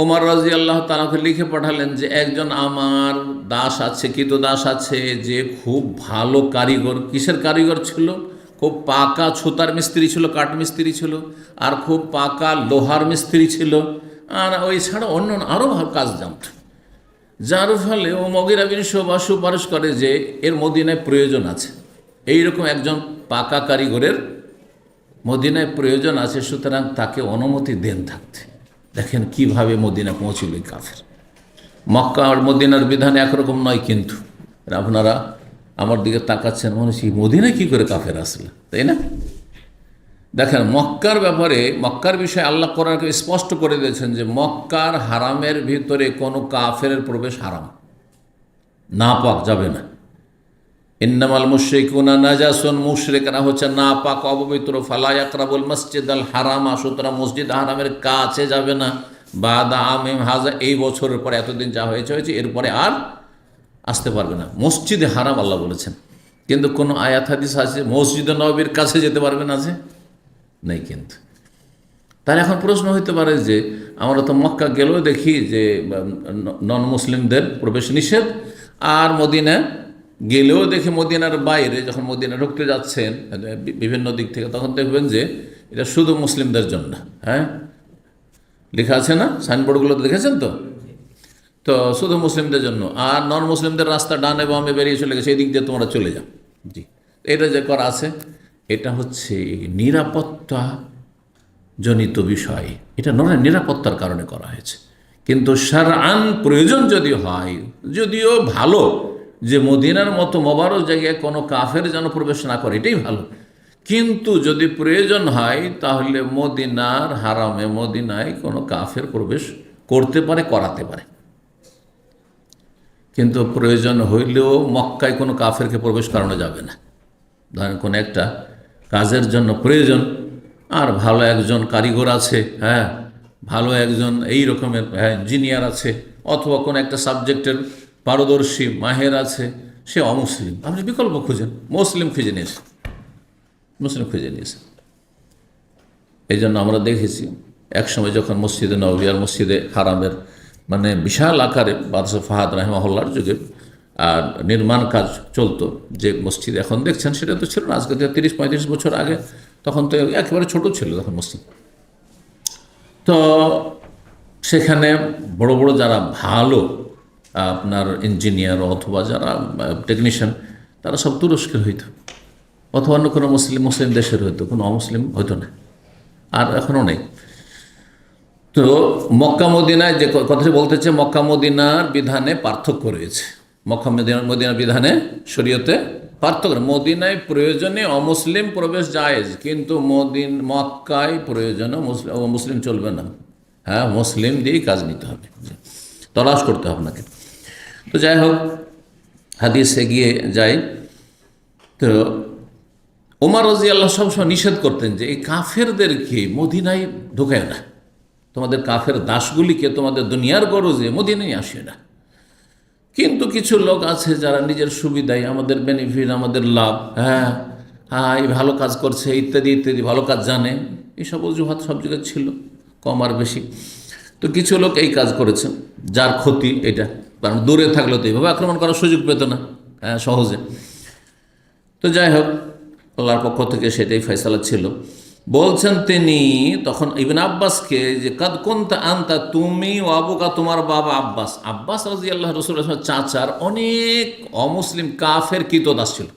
ওমর রাদিয়াল্লাহু তাআলাকে লিখে পাঠালেন যে একজন আমার দাস আছে, কৃতদাস আছে, যে খুব ভালো কারিগর। কিসের কারিগর ছিল? খুব পাকা ছুতার মিস্ত্রি ছিল, কাঠ মিস্ত্রি ছিল, আর খুব পাকা লোহার মিস্ত্রি ছিল, আর ওই ছাড়া অন্য আরও ভালো কাজ জানত। যার ফলে ও মুগীরা বিন শুবা সুপারিশ করে যে এর মদিনায় প্রয়োজন আছে, এইরকম একজন পাকা কারিগরের মদিনায় প্রয়োজন আছে, সুতরাং তাকে অনুমতি দেন থাকতে। দেখেন কিভাবে মদিনা পৌঁছিল এই কাফের। মক্কা আর মদিনার বিধান একরকম নয়, কিন্তু আপনারা আমার দিকে তাকাচ্ছেন, মনে হচ্ছে মদিনায় কী করে কাফের আসলে, তাই না? দেখেন মক্কার ব্যাপারে, মক্কার বিষয়ে আল্লাহ কোরআনকে স্পষ্ট করে দিয়েছেন যে মক্কার হারামের ভিতরে কোনো কাফের প্রবেশ হারাম, নাপাক যাবে না। ইন্নামাল মুশরিকুনা নাজাসুন, মুশরিকরা হচ্ছে নাপাক, অপবিত্র। ফালা ইয়াকরাবুল মসজিদাল হারামা, সুতরাং মসজিদ হারামের কাছে যাবে না। বাদা আমিম হাজা, এই বছরের পরে এতদিন যা হয়েছে এরপরে আর আসতে পারবে না। মসজিদে হারাম আল্লাহ বলেছেন, কিন্তু কোনো আয়াত হাদিস আছে মসজিদে নববীর কাছে যেতে পারবেন আছে? নেই। কিন্তু তার এখন প্রশ্ন হইতে পারে যে আমরা তো মক্কা গেলেও দেখি যে নন মুসলিমদের প্রবেশ নিষেধ, আর মদিনা গেলেও দেখি মদিনার বাইরে যখন মদিনা ঢুকতে যাচ্ছেন বিভিন্ন দিক থেকে, তখন দেখবেন যে এটা শুধু মুসলিমদের জন্য। হ্যাঁ, লেখা আছে না সাইনবোর্ডগুলো, দেখেছেন তো? তো শুধু মুসলিমদের জন্য, আর নন মুসলিমদের রাস্তা ডানে বামে বেরিয়ে চলে গেছে, এই দিক দিয়ে তোমরা চলে যাও। জি, এটা যে করা আছে এটা হচ্ছে নিরাপত্তা জনিত বিষয়, এটা নিরাপত্তার কারণে করা হয়েছে। কিন্তু শারআন প্রয়োজন যদি হয়, যদিও ভালো যে মদিনার মতো মোবারক জায়গায় কোনো কাফের যেন প্রবেশ না করে, এটাই ভালো। কিন্তু যদি প্রয়োজন হয় তাহলে মদিনার হারামে, মদিনায় কোনো কাফের প্রবেশ করতে পারে, করাতে পারে। কিন্তু প্রয়োজন হইলেও মক্কায় কোনো কাফেরকে প্রবেশ করানো যাবে না। ধরেন কোনো একটা কাজের জন্য প্রয়োজন, আর ভালো একজন কারিগর আছে, হ্যাঁ, ভালো একজন এই রকমের ইঞ্জিনিয়ার আছে, অথবা কোনো একটা সাবজেক্টের পারদর্শী মাহের আছে, সে অমুসলিম, আপনি বিকল্প খুঁজেন, মুসলিম খুঁজে নিয়েছেন, মুসলিম খুঁজে নিয়েছেন। এই জন্য আমরা দেখেছি একসময় যখন মসজিদে নববী আর মসজিদে হারামের মানে বিশাল আকারে বাদশাহ ফাহাদ রাহিমাহুল্লাহর যুগে নির্মাণ কাজ চলতো, যে মসজিদ এখন দেখছেন সেটা তো ছিল না, আজকে 30-35 বছর আগে, তখন তো একেবারে ছোট ছিল তখন মসজিদ। তো সেখানে বড় বড় যারা ভালো আপনার ইঞ্জিনিয়ার অথবা যারা টেকনিশিয়ান, তারা সব তুরস্কের হইতো, অথবা অন্য কোনো মুসলিম দেশের হইতো, কোনো অমুসলিম হইতো না, আর এখনও নেই। তো মক্কা মদিনায় যে কথাটি বলতেছে, মক্কা মদিনার বিধানে পার্থক্য রয়েছে। মক্কা মদিনার বিধানে শরীয়তে পার্থক্য। মদিনায় প্রয়োজনে অমুসলিম প্রবেশ জায়েজ, কিন্তু মক্কায় প্রয়োজনে মুসলিম চলবে না। হ্যাঁ, মুসলিম দিয়েই কাজ নিতে হবে, তলাশ করতে হবে নাকি। তো যাই হোক, হাদিসে গিয়ে যাই, তো ওমর রাদিয়াল্লাহু সবসময় নিষেধ করতেন যে এই কাফেরদেরকে মদিনায় ঢোকায় না, তোমাদের কাফের দাসগুলিকে তোমাদের দুনিয়ার গরজে মদিনায় আসে না। কিন্তু কিছু লোক আছে যারা নিজের সুবিধায়, আমাদের বেনিফিট, আমাদের লাভ, হ্যাঁ হ্যাঁ এই ভালো কাজ করছে ইত্যাদি ইত্যাদি, ভালো কাজ জানে, এইসব অজুহাত সব জায়গায় ছিল, কম আর বেশি। তো কিছু লোক এই কাজ করেছে, যার ক্ষতি এটা, কারণ দূরে থাকলে তো এইভাবে আক্রমণ করার সুযোগ পেত না সহজে। তো যাই হোক, আল্লাহর পক্ষ থেকে সেটাই ফয়সালা ছিল। বলছেন তিনি তখন ইবনে আব্বাসকে যে কাদ কুনতা আনতা, তুমি ও আবুকা, তোমার বাবা আব্বাস, আব্বাস রাদিয়াল্লাহু রাসূলুল্লাহ চাচার অনেক অমুসলিম কাফের কৃতদাস ছিল,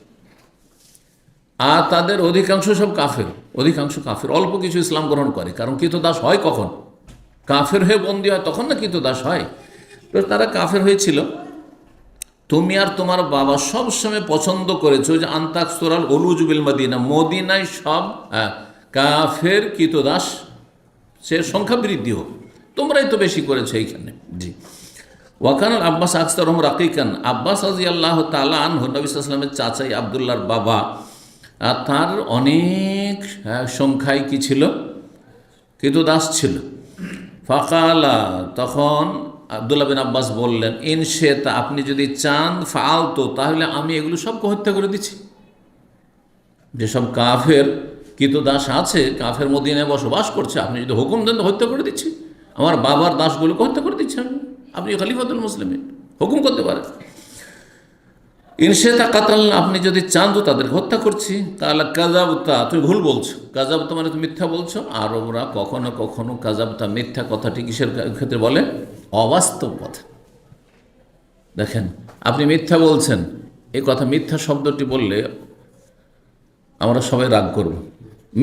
আর তাদের অধিকাংশ সব কাফের, অধিকাংশ কাফের, অল্প কিছু ইসলাম গ্রহণ করে। কারণ কৃতদাস হয় কখন? কাফের হয়ে বন্দী হয় তখন না কৃতদাস হয়। তো তারা কাফের হয়েছিল। তুমি আর তোমার বাবা সবসময় পছন্দ করেছো যে আন্তাকসুরাল উলুজ বিল মদিনা, মদিনায় সব কাফের কৃতদাস সে সংখ্যা বৃদ্ধি হোক, তোমরাই তো বেশি করেছো এইখানে। জি। ওয়াকানুল আব্বাস আকসারহুম রাকিকান, আব্বাস রাদিয়াল্লাহু তাআলা আনহু নবী সাল্লাল্লাহু আলাইহি ওয়াসাল্লামের চাচা আব্দুল্লাহর বাবা, আর তার অনেক সংখ্যায় কি ছিল? কৃতদাস ছিল। ফাকালা, তখন আব্দুল্লাহ বিন আব্বাস বললেন, ইনশেতা, আপনি যদি চান, ফালতো, তাহলে আমি এগুলো সবকে হত্যা করে দিচ্ছি। যেসব কাফের কৃতদাস আছে, কাফের মদিনায় বসবাস করছে, আপনি যদি হুকুম দেন তো হত্যা করে দিচ্ছি, আমার বাবার দাসগুলোকে হত্যা করে দিচ্ছি আমি। আপনি খলিফাতুল মুসলিমিন, হুকুম করতে পারেন। ইনশেতা কাতাল, আপনি যদি চান তো তাদেরকে হত্যা করছি। তাহলে কাজাবতা, তুমি ভুল বলছো। কাজাবতা মানে তুমি মিথ্যা বলছো। আরবরা কখনো কখনো কাজাবতা, মিথ্যা কথাটি কিসের ক্ষেত্রে বলে? অবাস্তব কথা। দেখেন, আপনি মিথ্যা বলছেন, এই কথা, মিথ্যা শব্দটি বললে আমরা সবাই রাগ করব।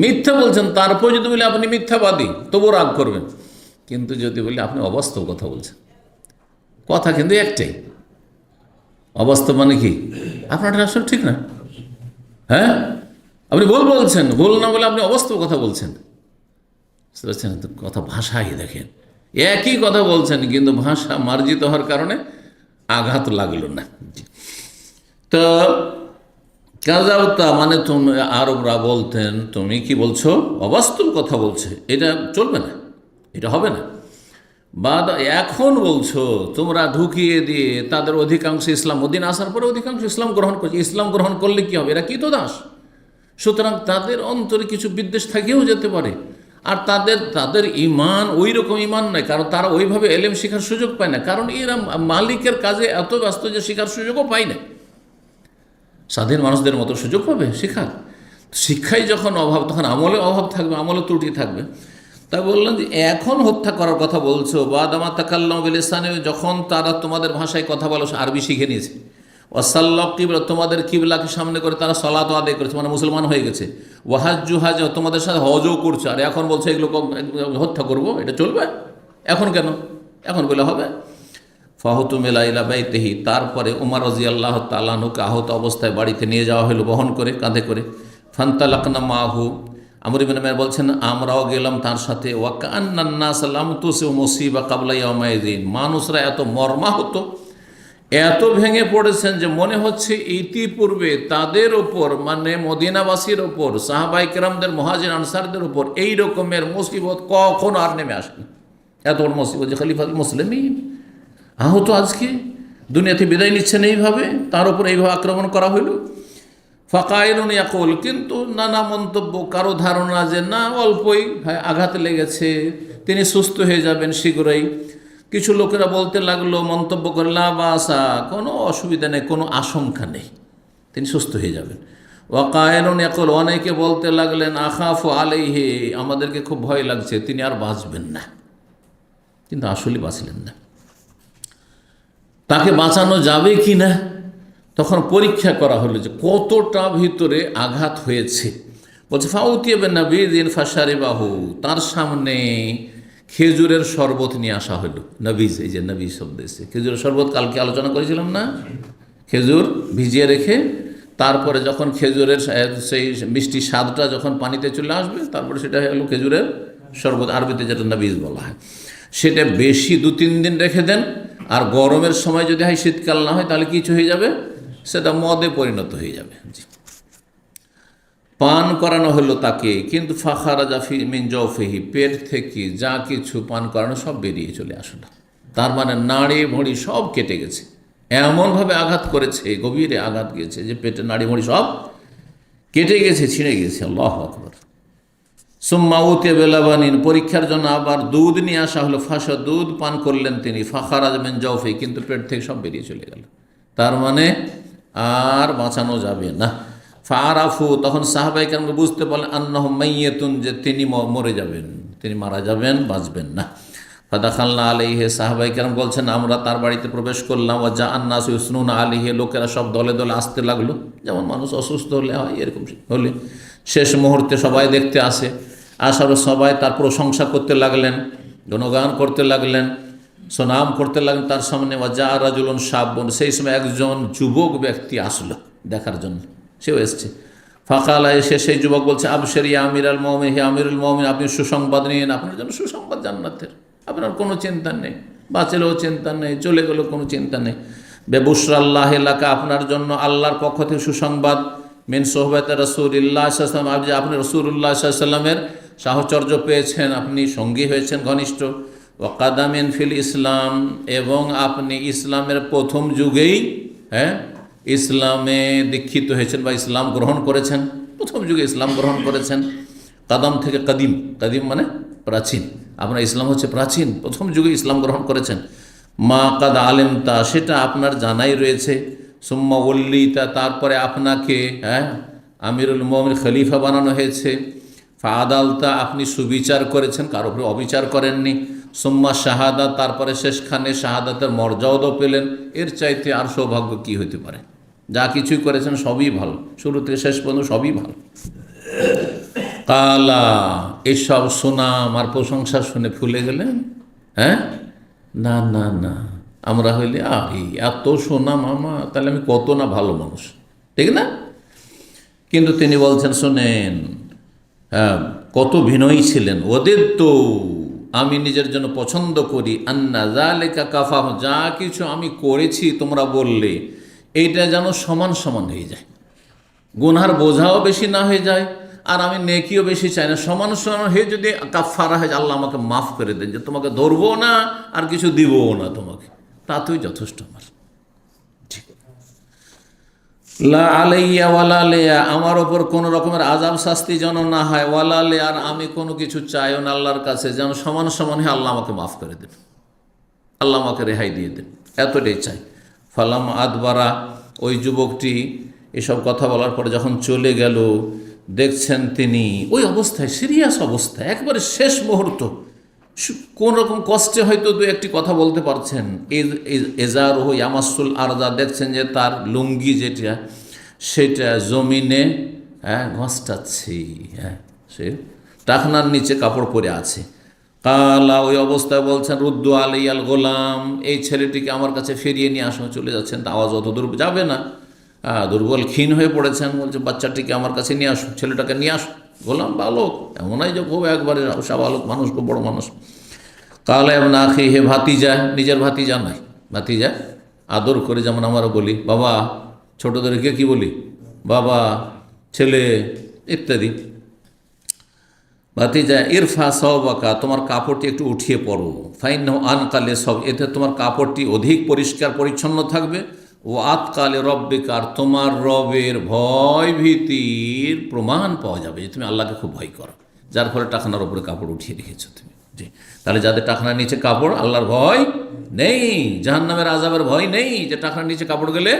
মিথ্যা বলছেন, তারপর যদি বলি আপনি মিথ্যাবাদী, তবুও রাগ করবেন। কিন্তু যদি বলি আপনি অবাস্তব কথা বলছেন, কথা কিন্তু একটাই। অবাস্তব মানে কি? আপনার আসলে ঠিক না। হ্যাঁ, আপনি ভুল বলছেন, ভুল না বলে আপনি অবাস্তব কথা বলছেন। বুঝতে পারছেন তো? কথা ভাষাই দেখেন, একই কথা বলছেন কিন্তু ভাষা মার্জিত হওয়ার কারণে আঘাত লাগলো না। তো কাজাবতা মানে তুমি, আরবরা বলতেন তুমি কি বলছো, অবাস্তব কথা বলছে, এটা চলবে না, এটা হবে না। বা এখন বলছো, তোমরা ঢুকিয়ে দিয়ে তাদের অধিকাংশ ইসলাম, মদিনা আসার পরে অধিকাংশ ইসলাম গ্রহণ করছে। ইসলাম গ্রহণ করলে কি হবে? এরা কৃতদাস, সুতরাং তাদের অন্তরে কিছু বিদ্বেষ থাকেও যেতে পারে। আর তাদের ইমান ওই রকম ইমান নয়, কারণ তারা ওইভাবে এলেম শেখার সুযোগ পায় না, কারণ এরা মালিকের কাজে এত ব্যস্ত যে শেখার সুযোগও পায় না। স্বাধীন মানুষদের মতো সুযোগ পাবে শেখার? শিক্ষায় যখন অভাব, তখন আমলে অভাব থাকবে, আমলে ত্রুটি থাকবে। তাই বললেন যে এখন হত্যা করার কথা বলছো, বাদামা তাকাল্লাম বিল লিসানি, যখন তারা তোমাদের ভাষায় কথা বলো, আরবি শিখে নিয়েছে। ওয়াসাল্লাহ কিবলা, তোমাদের কিবলাকে সামনে করে তারা সালাত আদায় করেছে, মানে মুসলমান হয়ে গেছে। ওয়াহাজ্জু হাজ, তোমাদের সাথে হজও করছে, আর এখন বলছে এগুলো হত্যা করবো, এটা চলবে? এখন কেন? এখন বলে হবে। ফাহুতু মেলাইলা বাইতেহি, তারপরে উমর রাদিয়াল্লাহু তাআলা আনহুকে আহত অবস্থায় বাড়িতে নিয়ে যাওয়া হলো, বহন করে, কাঁধে করে। ফান্তালাকনা মাহু, আমর ইবনে মের বলছেন আমরাও গেলাম তার সাথে। ওয়াকান্নান নাস লাম তুসিব মুসিবা ক্বাবলা ইয়াউমাইযিন, মানুষরা এত মর্মাহত, এত ভেঙে পড়েছেন যে মনে হচ্ছে ইতিপূর্বে তাদের ওপর, মানে মদিনাবাসীর ওপর, সাহাবায়ে কেরামদের, মুহাজির আনসারদের ওপর এই রকমের মুসিবত কখনো আর নেমে আসেনি। এত বড় মুসিবত যে খলিফাতুল মুসলিমিন আহত, আজকে দুনিয়াতে বিদায় নিচ্ছেন এইভাবে, তার উপর এইভাবে আক্রমণ করা হইল। ফাকাইলুন ইয়াকুল, কিন্তু নানা মন্তব্য, কারো ধারণা যে না অল্পই আঘাত লেগেছে, তিনি সুস্থ হয়ে যাবেন শীঘ্রই। কিছু লোকেরা বলতে লাগলো, মন্তব্য করে, লা বাসা, কোনো অসুবিধা নেই, কোনো আশঙ্কা নেই, তিনি সুস্থ হয়ে যাবেন। ওয়াকাইলুন ইয়াকুল, অনেকে বলতে লাগলেন, আখাফু আলাইহি, আমাদেরকে খুব ভয় লাগছে, তিনি আর বাঁচবেন না। কিন্তু আসলে বাঁচলেন না। তাকে বাঁচানো যাবে কি না, তখন পরীক্ষা করা হলো যে কতটা ভিতরে আঘাত হয়েছে। বলছে ফাউতিয়াবেন না বিদিন ফাশারিবাহু, তার সামনে খেজুরের শরবত নিয়ে আসা হলো। নবীজ, এই যে নবী শব্দ এসে, খেজুরের শরবত কালকে আলোচনা করেছিলাম না, খেজুর ভিজিয়ে রেখে তারপরে যখন খেজুরের সেই মিষ্টি স্বাদটা যখন পানিতে চলে আসবে, তারপরে সেটা হলো খেজুরের শরবত, আরবিতে যেটা নবীজ বলা হয়। সেটা বেশি 2-3 দিন রেখে দেন, আর গরমের সময় যদি হয়, শীতকাল না হয়, তাহলে কিছু হয়ে যাবে, সেটা মদে পরিণত হয়ে যাবে। জি, পান করানো হলো তাকে, কিন্তু ফাখারাজা মিন জাওফিহি, পেট থেকে যা কিছু পান করানো সব বেরিয়ে চলে আসলো। তার মানে নাড়ি ভড়ি সব কেটে গেছে, এমনভাবে আঘাত করেছে, গভীরে আঘাত গিয়েছে যে পেটের নাড়িমড়ি সব কেটে গেছে, ছিঁড়ে গেছে। আল্লাহু আকবার। সুম্মা উতিয়া বেলাবানিন, পরীক্ষার জন্য আবার দুধ নিয়ে আসা হলো। ফাঁসা, দুধ পান করলেন তিনি। ফাখারাজ মিন জাওফি, কিন্তু পেট থেকে সব বেরিয়ে চলে গেল। তার মানে আর বাঁচানো যাবে না। ফারাফু, তখন সাহাবায়ে কেরাম বুঝতে পারলেন আন্নাহু মাইয়াতুন, যে তিনি মরে যাবেন, তিনি মারা যাবেন, বাঁচবেন না। ফাদাখালনা আলাইহি, সাহাবায়ে কেরাম বলছেন আমরা তার বাড়িতে প্রবেশ করলাম। ওয়া জাআন নাস ইউসনুনা আলাইহি, লোকেরা সব দলে দলে আসতে লাগলো। যেমন মানুষ অসুস্থ হলে হয়, এরকম হলে শেষ মুহূর্তে সবাই দেখতে আসে। আসার সবাই তার প্রশংসা করতে লাগলেন, গুণগান করতে লাগলেন, সুনাম করতে লাগলেন তার সামনে। ওয়া জা রাজুলুন শাবুন, সেই সময় একজন যুবক ব্যক্তি আসলো দেখার জন্য, সেও এসছে। ফাকালা, এসে সেই যুবক বলছে আবশির ইয়া আমিরুল মুমিনিন, হে আমিরুল মুমিনিন, আপনি সুসংবাদ নিন, আপনার জন্য সুসংবাদ জান্নাতের, আপনার কোনো চিন্তা নেই, বাঁচলেও চিন্তা নেই, চলে গেলেও কোনো চিন্তা নেই। বেবুশরাল্লাহি লাকা, আপনার জন্য আল্লাহর পক্ষ থেকে সুসংবাদ। মিন সোহবতে রাসূলিল্লাহ সাল্লাল্লাহু আলাইহি ওয়াসাল্লাম, যে আপনি রাসূলুল্লাহ সাল্লাল্লাহু আলাইহি ওয়াসাল্লামের সাহচর্য পেয়েছেন, আপনি সঙ্গী হয়েছেন ঘনিষ্ঠ। ওয়া কাদামিন ফিল ইসলাম, এবং আপনি ইসলামের প্রথম যুগেই ইসলামে দীক্ষিত হয়েছেন বা ইসলাম গ্রহণ করেছেন, প্রথম যুগে ইসলাম গ্রহণ করেছেন। কাদাম থেকে কাদিম, কাদিম মানে প্রাচীন, আপনার ইসলাম হচ্ছে প্রাচীন, প্রথম যুগে ইসলাম গ্রহণ করেছেন। মা কাদ আলেমতা, সেটা আপনার জানাই রয়েছে। সুম্মা ওল্লিতা, তারপরে আপনাকে আমিরুল মুমিনিন, খলিফা বানানো হয়েছে। ফাআদালতা, আপনি সুবিচার করেছেন, কারো উপরে অবিচার করেননি। সুম্মা শাহাদা, তারপরে শেষখানে শাহাদাতের মর্যাদাও পেলেন। এর চাইতে আর সৌভাগ্য কি হতে পারে? যা কিছুই করেছেন সবই ভালো, শুরু থেকে শেষ পর্যন্ত সবই ভালো। কালা, এসব সুনাম আর প্রশংসা শুনে ফুলে গেলেন। না না না, আমরা হইলে এত সুনাম আমার, তাহলে আমি কত না ভালো মানুষ, ঠিক না? কিন্তু তিনি বলছেন শোনেন, কত বিনয়ী ছিলেন। ওদের তো আমি নিজের জন্য পছন্দ করি আন্না যালিকা কাফা, যা কিছু আমি করেছি তোমরা বললে এইটা যেন সমান সমান হয়ে যায়, গুনহার বোঝাও বেশি না হয়ে যায়, আর আমি নেকিও বেশি চাই না, সমান সমান হয়ে যদি কাফারা হয়, আল্লাহ আমাকে মাফ করে দেন, যে তোমাকে ধরবো না আর কিছু দিবও না তোমাকে, তাতেই যথেষ্ট আমার। ঠিক, লা আলাইয়া ওয়ালা লিয়া, আমার ওপর কোনো রকমের আযাব শাস্তি যেন না হয়, ওয়ালা লিয়া, আর আমি কোনো কিছু চাইও না আল্লাহর কাছে, যেন সমান সমান হয়ে আল্লাহ আমাকে মাফ করে দেন, আল্লাহ আমাকে রেহাই দিয়ে দেন, এতটাই চাই। ফালাম আদবারা, ওই যুবকটি এসব কথা বলার পরে যখন চলে গেল, দেখছেন তিনি ওই অবস্থায়, সিরিয়াস অবস্থায়, একবারে শেষ মুহূর্ত, কোন রকম কষ্টে হয়তো দু একটি কথা বলতে পারছেন। এজার হো ইয়ামাসুল আরদা, দেখছেন যে তার লুঙ্গি যেটা সেটা জমিনে ঘষটাচ্ছে, সে টাকনার নিচে কাপড় পরে আছে। কালা, ওই অবস্থায় বলছেন রুদ্দু আলাইয়াল গোলাম, এই ছেলেটিকে আমার কাছে ফিরিয়ে নিয়ে আসো। চলে যাচ্ছেন, আওয়াজ অত দূর যাবে না, দুর্বল ক্ষীণ হয়ে পড়েছেন, বলছে বাচ্চাটিকে আমার কাছে নিয়ে আসো, ছেলেটাকে নিয়ে আসো। গোলাম বালক, এমনই যে খুব একবারে সাবালক মানুষ, খুব বড় মানুষ। কালা না খেয়ে, হে ভাতিজা, নিজের ভাতিজা নয়, ভাতিজা আদর করে, যেমন আমরা বলি বাবা, ছোটদেরকে কি বলি, বাবা, ছেলে ইত্যাদি। ভাতিজা, ইরফা সওবাকা, তোমার কাপড়টি একটু উঠিয়ে পড়ো। ফাইন্নাহু আনকালে সব, এতে তোমার কাপড়টি অধিক পরিষ্কার পরিচ্ছন্ন থাকবে। ও আতকালে রব্বিকা, আর তোমার রবের ভয় ভীতির প্রমাণ পাওয়া যাবে, যে তুমি আল্লাহকে খুব ভয় করো, যার ফলে টাকনার ওপরে কাপড় উঠিয়ে রেখেছো তুমি। জি, তাহলে যাদের টাকনার নিচে কাপড়, আল্লাহর ভয় নেই, জাহান্নামের আযাবের ভয় নেই, যে টাকনার নিচে কাপড় গেলে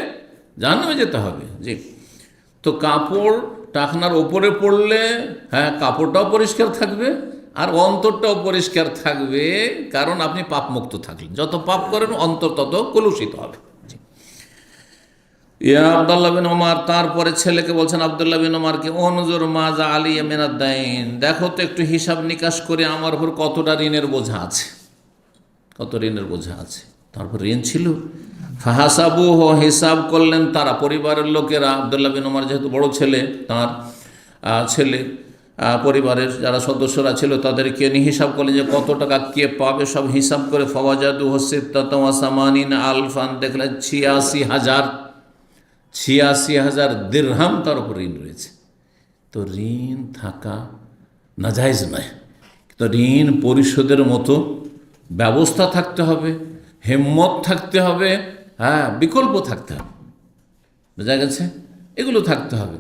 জাহান্নামে যেতে হবে। জি, তো কাপড় টাকনার ওপরে পড়লে কাপড়টাও পরিষ্কার থাকবে আর অন্তরটাও পরিষ্কার থাকবে, কারণ আপনি পাপমুক্ত থাকলেন। যত পাপ করেন অন্তর তত কলুষিত হবে। ইয়া আব্দুল্লাহ বিন ওমর, তারপরে ছেলেকে বলছেন আব্দুল্লাহ বিন ওমরকে, অনুজুর মাজা আলিয়া মিনাদ-দাইন, দেখো তো একটু হিসাব নিকাশ করে আমার উপর কতটা ঋণের বোঝা আছে, কত ঋণের বোঝা আছে। তারপর ঋণ ছিল। ফাহাসাবু, হিসাব করলেন তারা, পরিবারের লোকেরা। আব্দুল্লাহ বিন ওমর যেহেতু বড় ছেলে, তার ছেলে পরিবারের যারা সদস্যরা ছিল তাদেরকে নিয়ে হিসাব করলেন যে কত টাকা কে পাবে, সব হিসাব করে ফাওয়াজাদু সিত্তাতাওয়াসামানিন আলফান, দেখলেন 86,000 দিরহাম তার উপর ঋণ রয়েছে। তো ঋণ থাকা নাজায়েজ নয়, তো ঋণ পরিশোধের মতো ব্যবস্থা থাকতে হবে, হিম্মত থাকতে হবে, হ্যাঁ, বিকল্প থাকতে হবে, বোঝা গেছে? এগুলো থাকতে হবে।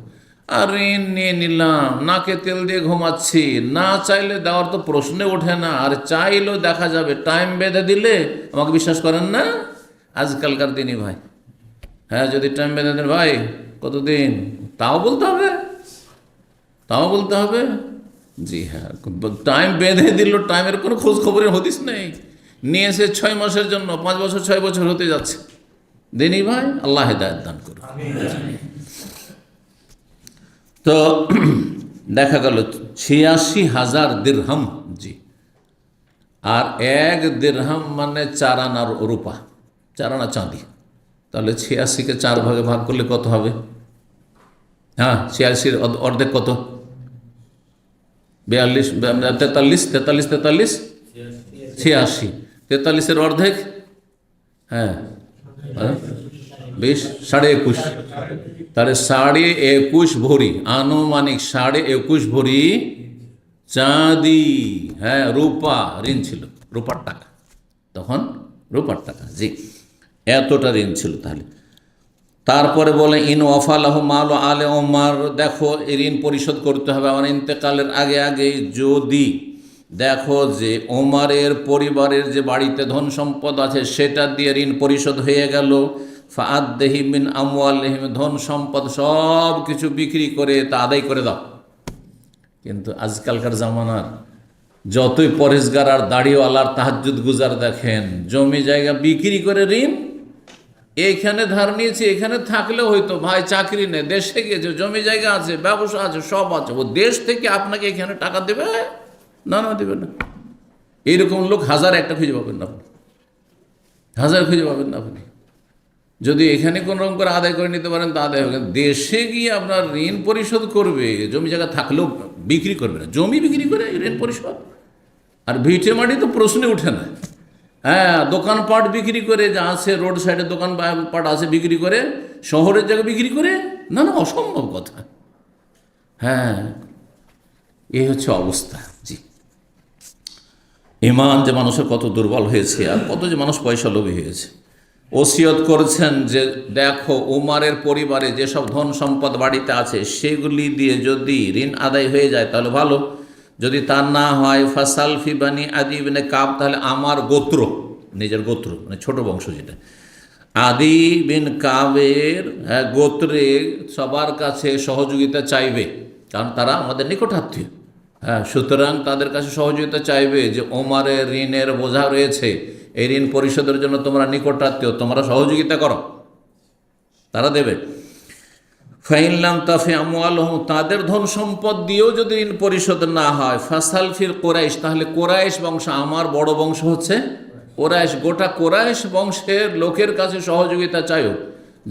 আর ঋণ নিয়ে নিলাম, নাকে তেল দিয়ে ঘুমাচ্ছি, না চাইলে দেওয়ার তো প্রশ্নে ওঠে না, আর চাইলেও দেখা যাবে টাইম বেঁধে দিলে, আমাকে বিশ্বাস করেন না আজকালকার দিনই ভাই, হ্যাঁ যদি টাইম বেঁধে দেন ভাই কতদিন, তাও বলতে হবে, তাও বলতে হবে। জি হ্যাঁ, টাইম বেঁধে দিল, টাইমের কোনো খোঁজ খবরের হদিস নেই, নিয়ে এসে 6 মাসের জন্য 5 বছর 6 বছর হতে যাচ্ছে। দিনই ভাই, আল্লাহ হেদায়েত দান করুন। তো দেখা গেল 86,000 দিরহাম। জি, আর 1 দিরহাম মানে 4 আনা রূপা, 4 আনা চাঁদি। তাহলে 86কে 4 ভাগে ভাগ করলে কত হবে? হ্যাঁ, 86-র অর্ধেক কত? 42, 43, 43, 43, 86, 43-এর অর্ধেক, হ্যাঁ 20, 21.5, তাহলে 21.5 ভরি, আনুমানিক 21.5 ভরি চাঁদি, হ্যাঁ রূপা ঋণ ছিল, রূপার টাকা, তখন রূপার টাকা। জি, এতটা ঋণ ছিল। তাহলে তারপরে বলে ইন ওয়াফালাহ মাল আলে ওমর, দেখো এই ঋণ পরিশোধ করতে হবে আমার ইন্তেকালের আগে আগেই। যদি দেখো যে ওমরের পরিবারের যে বাড়িতে ধন সম্পদ আছে সেটা দিয়ে ঋণ পরিশোধ হয়ে গেল, ফাআদ্দেহি মিন আমওয়ালিহিম, ধন সম্পদ সব কিছু বিক্রি করে তা আদায় করে দাও। কিন্তু আজকালকার জামানার যতই পরেশগার আর দাড়িওয়ালার তাহাজ্জুদ গুজার দেখেন, জমি জায়গা বিক্রি করে ঋণ, এইখানে ধার নিয়েছি, এখানে থাকলেও হয়তো ভাই চাকরি নেই, দেশে গিয়েছে, জমি জায়গা আছে, ব্যবসা আছে, সব আছে, ও দেশ থেকে আপনাকে এখানে টাকা দেবে না, না দেবে না। এইরকম লোক 1000 একটা খুঁজে পাবেন না আপনি, 1000 খুঁজে পাবেন না আপনি। যদি এখানে কোনো রকম করে আদায় করে নিতে পারেন তা আদায় হবে, দেশে গিয়ে আপনার ঋণ পরিশোধ করবে, জমি জায়গা থাকলেও বিক্রি করবে না, জমি বিক্রি করে ঋণ পরিশোধ। আর ভিটে মাটি তো প্রশ্নে উঠে না। হ্যাঁ, দোকানপাট বিক্রি করে, যা আছে রোড সাইডে দোকানপাট আছে বিক্রি করে, শহরের জায়গা বিক্রি করে, না না অসম্ভব কথা। হ্যাঁ, এই হচ্ছে অবস্থা। জি, ইমান যে মানুষের কত দুর্বল হয়েছে, আর কত যে মানুষ পয়সা লোভী হয়েছে। ওসিয়ত করেছেন যে দেখো ওমরের পরিবারে যেসব ধন সম্পদ বাড়িতে আছে সেগুলি দিয়ে যদি ঋণ আদায় হয়ে যায় তাহলে ভালো, যদি তা না হয় ফাসাল ফি বানি আদি ইবনে কাব, তাহলে আমার গোত্র, নিজের গোত্র মানে ছোট বংশ যেটা, আদি বিন কাবের গোত্রে সবার কাছে সহযোগিতা চাইবে, কারণ তারা আমাদের নিকটাত্মীয়। হ্যাঁ, সুতরাং তাদের কাছে সহযোগিতা চাইবে যে ওমরের ঋণের বোঝা রয়েছে, এই ঋণ পরিশোধের জন্য তোমরা নিকটাত্মীয়, তোমরা সহযোগিতা করো, তারা দেবে। ফাইনলাম তাফি আমওয়ালহুম, তাদের ধন সম্পদ দিয়েও যদি ঋণ পরিশোধ না হয়, ফাসাল ফিল কোরাইশ, তাহলে কোরাইশ বংশ, আমার বড় বংশ হচ্ছে কোরাইশ, গোটা কোরাইশ বংশের লোকের কাছে সহযোগিতা চাইও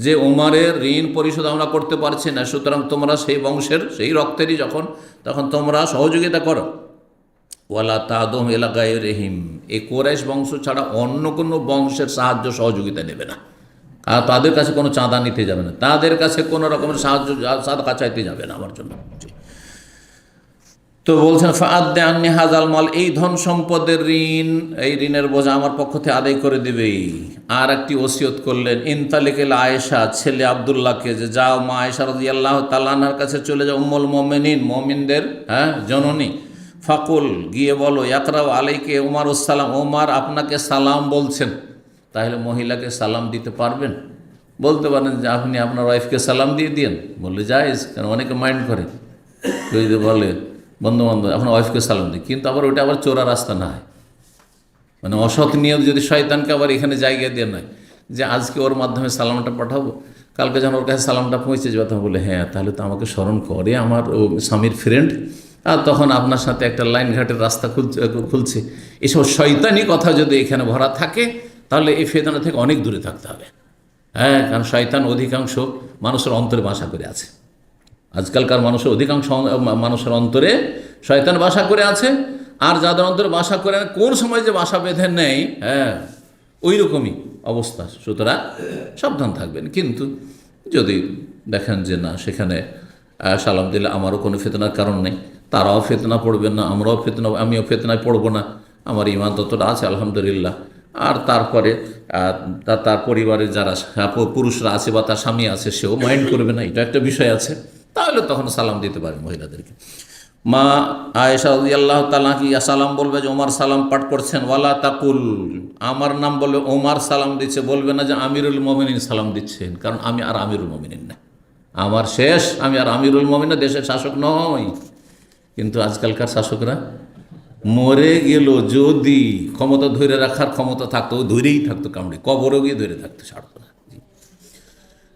যে ওমরের ঋণ পরিশোধ আমরা করতে পারছি না, সুতরাং তোমরা সেই বংশের সেই রক্তেরই যখন, তখন তোমরা সহযোগিতা করো। ওয়ালা তাদম এলাকায় রেহিম, এই কোরাইশ বংশ ছাড়া অন্য কোনো বংশের সাহায্য সহযোগিতা নেবে না, আর তাদের কাছে কোনো চাঁদা নিতে যাবে না, তাদের কাছে কোনো রকমের সাহায্য সাদকা চাইতে যাবে না আমার জন্য। তো বলছেন ফাআদ্দে আন্নি হাজাল মাল, এই ধন সম্পদের ঋণ, এই ঋণের বোঝা আমার পক্ষ থেকে আদায় করে দিবেই। আর একটি ওসিয়ত করলেন ইনতালিকেল আয়েশা, ছেলে আবদুল্লাহকে, যে যাও মা আয়েশা রাদিয়াল্লাহু তাআলা আনহার কাছে চলে যাও, উম্মুল মুমিনিন, মুমিনদের জননী, ফাকুল গিয়ে বলো ইয়াকরাউ আলাইকে উমারুস সালাম, ওমর আপনাকে সালাম বলছেন। তাহলে মহিলাকে সালাম দিতে পারবেন? বলতে পারেন যে আপনি আপনার ওয়াইফকে সালাম দিয়ে দিন, বললে জায়েজ, কারণ অনেকে মাইন্ড করে, কেউ যদি বলে বন্ধু বান্ধব আপনার ওয়াইফকে সালাম দিই, কিন্তু আবার ওইটা আবার চোরা রাস্তা না হয়, মানে অসৎ নিয়ত, যদি শয়তানকে আবার এখানে জায়গা দিয়ে নয় যে আজকে ওর মাধ্যমে সালামটা পাঠাবো, কালকে যখন ওর কাছে সালামটা পৌঁছে যাবে তখন বলে হ্যাঁ তাহলে তো আমাকে স্মরণ করে আমার ও স্বামীর ফ্রেন্ড, আর তখন আপনার সাথে একটা লাইন ঘাটের রাস্তা খুলছে। এসব শয়তানি কথা যদি এখানে ভরা থাকে তাহলে এই ফেতনা থেকে অনেক দূরে থাকতে হবে। হ্যাঁ, কারণ শয়তান অধিকাংশ মানুষের অন্তরে বাসা করে আছে, আজকালকার মানুষের অধিকাংশ মানুষের অন্তরে শয়তান বাসা করে আছে, আর যাদের অন্তরে বাসা করে কোন সময় যে বাসা বেঁধে নেয়, হ্যাঁ ওই রকমই অবস্থা। সুতরাং সাবধান থাকবেন। কিন্তু যদি দেখেন যে না সেখানে সালাম দিলে আমারও কোনো ফেতনার কারণ নেই, তারাও ফেতনা পড়বেন না, আমিও ফেতনায় পড়বো না, আমার ইমান ততটা আছে আলহামদুলিল্লাহ, আর তারপরে তার পরিবারের যারা পুরুষরা আছে বা তার স্বামী আছে সেও মাইন্ড করবে না, এটা একটা বিষয় আছে, তাহলে তখন সালাম দিতে পারে মহিলাদেরকে। মা আয়েশা রাদিয়াল্লাহু তাআলা কি সালাম বলবে যে ওমর সালাম পাঠ করছেন, ওয়ালা তাকুল, আমার নাম বলবে ওমর সালাম দিচ্ছে, বলবে না যে আমিরুল মোমিনিন সালাম দিচ্ছেন, কারণ আমি আর আমিরুল মোমিনিন না, আমার শেষ, আমি আর আমিরুল মোমিন না, দেশের শাসক নই। কিন্তু আজকালকার শাসকরা মরে গেল, যদি ক্ষমতা ধরে রাখার ক্ষমতা থাকতো ধরেই থাকতো, কামড়ে কবরও গিয়ে ধরে থাকতো, ছাড়তো না।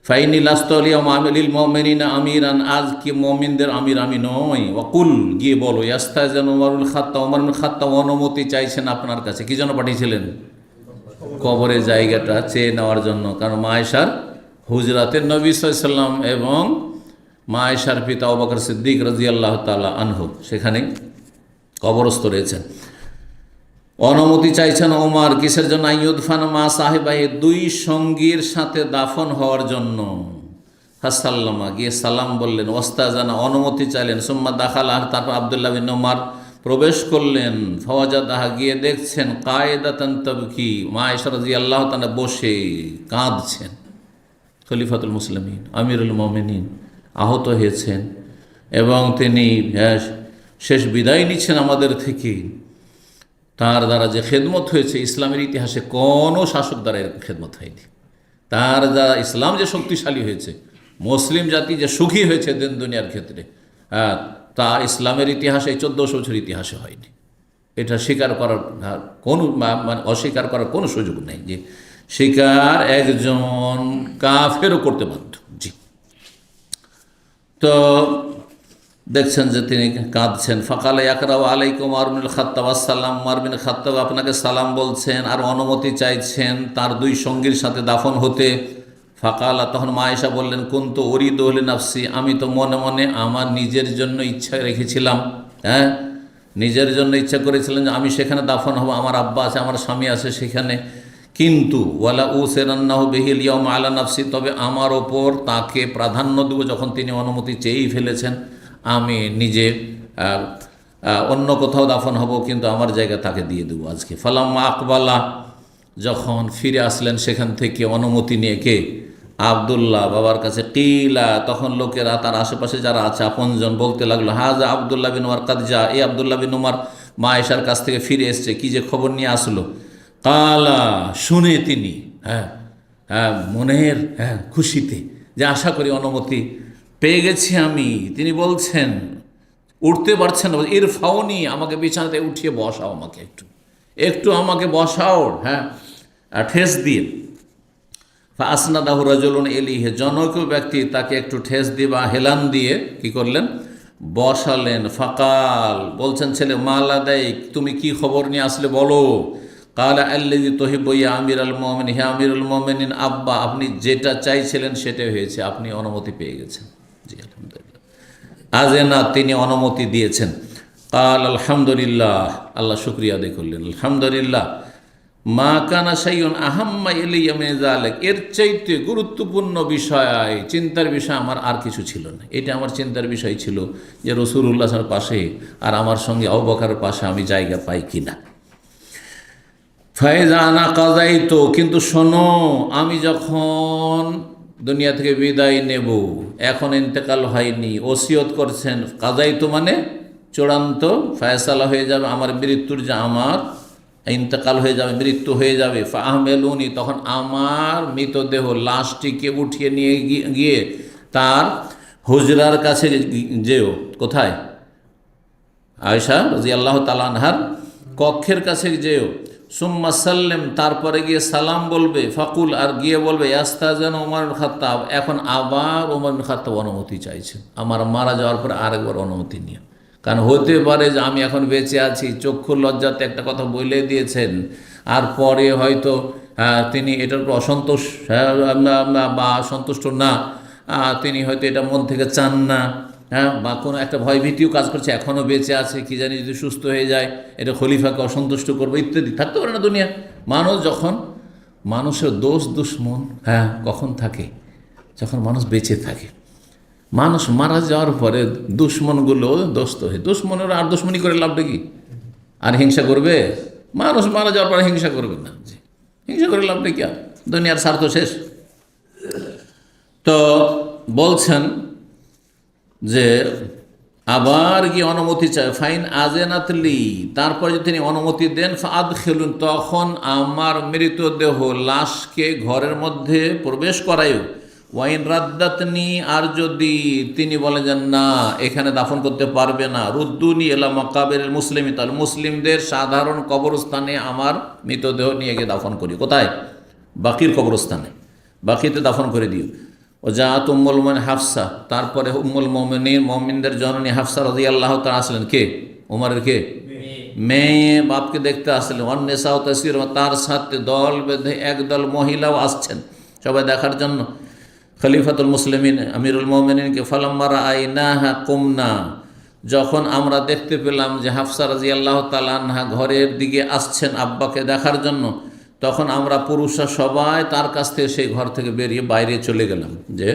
ফাইনি লাস্তলিয়া মামিলিল মুমিনিনা আমিরান, আজ কি মুমিনদের আমির আমি নই। ওয়াকুল, গিয়ে বলো, ইয়াস্তাযান ওমরুল খাত্তাব, ওমর ইবনে খাত্তাব অনুমতি চাইছেন আপনার কাছে, কি জন্য পাঠিয়েছিলেন? কবরের জায়গাটা চেয়ে নেওয়ার জন্য, কারণ মা আয়েশার হুজরাতে নবী সাল্লাল্লাহু আলাইহি ওয়াসাল্লাম এবং মা আয়েশার পিতা আবু বকর সিদ্দিক রাদিয়াল্লাহু তাআলা আনহু সেখানে কবরস্থ রয়েছেন। অনুমতি চাইছেন ওমর, কিসের জন্য? আইয়ুদফান মা সাহেবাই, দুই সঙ্গীর সাথে দাফন হওয়ার জন্য। ফাসাল্লামা, গিয়ে সালাম বললেন, ওয়াস্তাজানা, অনুমতি চাইলেন। সুম্মা দাখালা, তারপর আব্দুল্লাহ বিন ওমর প্রবেশ করলেন। ফাওয়াজাদাহা, গিয়ে দেখছেন কায়েদাতান তাবকি, মা আয়েশা রাদিয়াল্লাহু তাআলা বসে কাঁদছেন। খলিফাতুল মুসলিমিন, আমিরুল মুমিনিন আহত হয়েছেন এবং তিনি শেষ বিদায় নিচ্ছেন আমাদের থেকে। তার দ্বারা যে খেদমত হয়েছে, ইসলামের ইতিহাসে কোনো শাসক দ্বারা এরকম খেদমত হয়নি। তার দ্বারা ইসলাম যে শক্তিশালী হয়েছে, মুসলিম জাতি যে সুখী হয়েছে দিন দুনিয়ার ক্ষেত্রে, তা ইসলামের ইতিহাসে, 1400 বছর ইতিহাসে হয়নি। এটা স্বীকার করার কোনো মানে অস্বীকার করার কোনো সুযোগ নেই, যে স্বীকার একজন কাফেরও করতে বাধ্য। জি, তো দেখছেন যে তিনি কাঁদছেন। ফাকালে ইয়াকরাউ আলাইকুম ওমর ইবনুল খাত্তাব আসসালাম, ওমর বিন খাত্তাব আপনাকে সালাম বলছেন আর অনুমতি চাইছেন তার দুই সঙ্গীর সাথে দাফন হতে। ফাকালা, তখন মা আয়েশা বললেন, কুনতু উরিদু লিনাফসি, আমি তো মনে মনে আমার নিজের জন্য ইচ্ছা রেখেছিলাম, নিজের জন্য ইচ্ছা করেছিলেন যে আমি সেখানে দাফন হব, আমার আব্বা আছে, আমার স্বামী আছে সেখানে। কিন্তু ওয়ালা উসিরান্নাহু বিহিল ইয়াউম আলা নাফসি, তবে আমার ওপর তাকে প্রাধান্য দেব, যখন তিনি অনুমতি চেয়েই ফেলেছেন, আমি নিজে অন্য কোথাও দাফন হব, কিন্তু আমার জায়গা তাকে দিয়ে দেবো আজকে। ফালাম্মা আকবালা, যখন ফিরে আসলেন সেখান থেকে অনুমতি নিয়ে, কে? আবদুল্লাহ বাবার কাছে। কিলা, তখন লোকেরা, তার আশেপাশে যারা আছে আপনজন, বলতে লাগলো, হাজা আবদুল্লাহ বিন ওমর কাদজা, এই আবদুল্লাহ বিন ওমর মা আয়েশার কাছ থেকে ফিরে এসছে, কি যে খবর নিয়ে আসলো। কালা, শুনে তিনি মনের খুশিতে, যে আশা করি অনুমতি পেয়ে গেছি আমি, তিনি বলছেন, উঠতে পারছেন না, ইরফাউনি, আমাকে বিছানাতে উঠিয়ে বসাও, আমাকে একটু একটু আমাকে বসাও, ঠেস দিয়ে। আসনাদাহু রাজুলুন ইলাইহি, জনৈক ব্যক্তি তাকে একটু ঠেস দিয়ে বা হেলান দিয়ে কি করলেন? বসালেন। ফাকাল, বলছেন ছেলে, মালাদাইক, তুমি কি খবর নিয়ে আসলে বলো। কালা আল্লাযী তুহিব্বু ইয়া আমিরুল মুমিনিন, হে আমিরুল মুমিনিন, আব্বা আপনি যেটা চাইছিলেন সেটাই হয়েছে, আপনি অনুমতি পেয়ে গেছেন। জি আলহামদুলিল্লাহ, আজেনা, তিনি অনুমতি দিয়েছেন। কাল আলহামদুলিল্লাহ, আল্লাহ শুকরিয়া আদায় করলেন, আলহামদুলিল্লাহ। মা কানা শাইউন আহাম্মা ইলাইয়া মিন যালিক, এর চাইতে গুরুত্বপূর্ণ বিষয়, চিন্তার বিষয় আমার আর কিছু ছিল না। এটা আমার চিন্তার বিষয় ছিল যে রাসূলুল্লাহ সাল্লাল্লাহু আলাইহি ওয়াসাল্লামের পাশে আর আমার সঙ্গে আবু বকরের পাশে আমি জায়গা পাই কিনা। ফাইজা আনা কাযাইতু, কিন্তু শোনো, আমি যখন দুনিয়া থেকে বিদায় নেব, এখন ইন্তেকাল হয়নি, ওসিয়ত করছেন। কাযাইতু মানে চূড়ান্ত ফয়সালা হয়ে যাবে আমার মৃত্যুর, যে আমার ইন্তেকাল হয়ে যাবে, মৃত্যু হয়ে যাবে। ফাহমেলুনি, তখন আমার মৃতদেহ, লাশটিকে উঠিয়ে নিয়ে গিয়ে তার হুজরার কাছে যেও। কোথায়? আয়েশা রাদিয়াল্লাহু তাআলা আনহার কক্ষের কাছে যেও। সুম্মা সাল্লেম, তারপরে গিয়ে সালাম বলবে। ফাকুল, আর গিয়ে বলবে, ইয়াস্তাজান ওমর বিন খাত্তাব, এখন আবার ওমর বিন খাত্তাব অনুমতি চাইছেন, আমার মারা যাওয়ার পরে আরেকবার অনুমতি নিয়ে। কারণ হতে পারে যে আমি এখন বেঁচে আছি, চক্ষুর লজ্জাতে একটা কথা বলে দিয়েছেন, আর পরে হয়তো তিনি এটার উপর অসন্তোষ বা সন্তুষ্ট না, তিনি হয়তো এটা মন থেকে চান না, বা কোনো একটা ভয়ভীতিও কাজ করছে, এখনও বেঁচে আছে, কি জানি যদি সুস্থ হয়ে যায় এটা খলিফাকে অসন্তুষ্ট করবে ইত্যাদি, থাকতে পারে না দুনিয়া। মানুষ যখন, মানুষের দোষ দুশ্মন কখন থাকে? যখন মানুষ বেঁচে থাকে। মানুষ মারা যাওয়ার পরে দুশ্মনগুলো দোস্ত হয়ে, দুশ্মনেরা আর দুশ্মনী করে লাভটা কি? আর হিংসা করবে? মানুষ মারা যাওয়ার পরে হিংসা করবে না। জি, হিংসা করে লাভ নেই, কি আর, দুনিয়ার স্বার্থ শেষ। তো বলছেন যে আবার কি অনুমতি চাই, ফাইন আজেনাতলি, তারপর যদি তিনি অনুমতি দেন, ফাদ খেলুন, তখন আমার মৃতদেহ লাশকে ঘরের মধ্যে প্রবেশ করাইও। ওয়াইন রাদ্দাতনি, আর যদি তিনি বলেন যে না এখানে দাফন করতে পারবে না, রুদ্দুনি এলা মাকাবির মুসলিমি, তাহলে মুসলিমদের সাধারণ কবরস্থানে আমার মৃতদেহ নিয়ে গিয়ে দাফন করি। কোথায়? বাকির কবরস্থানে, বাকিতে দাফন করে দিও। ও জাত উম্মুল মুমিনিন হাফসা, তারপরে উম্মুল মুমিনিন মুমিনদের জননী হাফসা রাদিয়াল্লাহু তাআলা আসলেন। কে? উমরের কে? মেয়ে, বাপকে দেখতে আসলেন। অন্নেসাও তাসির, তার সাথে দল বেঁধে একদল মহিলাও আসছেন সবাই দেখার জন্য খলিফাতুল মুসলিমিন আমিরুল মুমিনিনকে। ফালাম্মা রাআইনাহা কুমনা, যখন আমরা দেখতে পেলাম যে হাফসা রাদিয়াল্লাহু তাআলা আনহা ঘরের দিকে আসছেন আব্বাকে দেখার জন্য, তখন আমরা পুরুষরা সবাই তার কাছ থেকে সেই ঘর থেকে বেরিয়ে বাইরে চলে গেলাম যে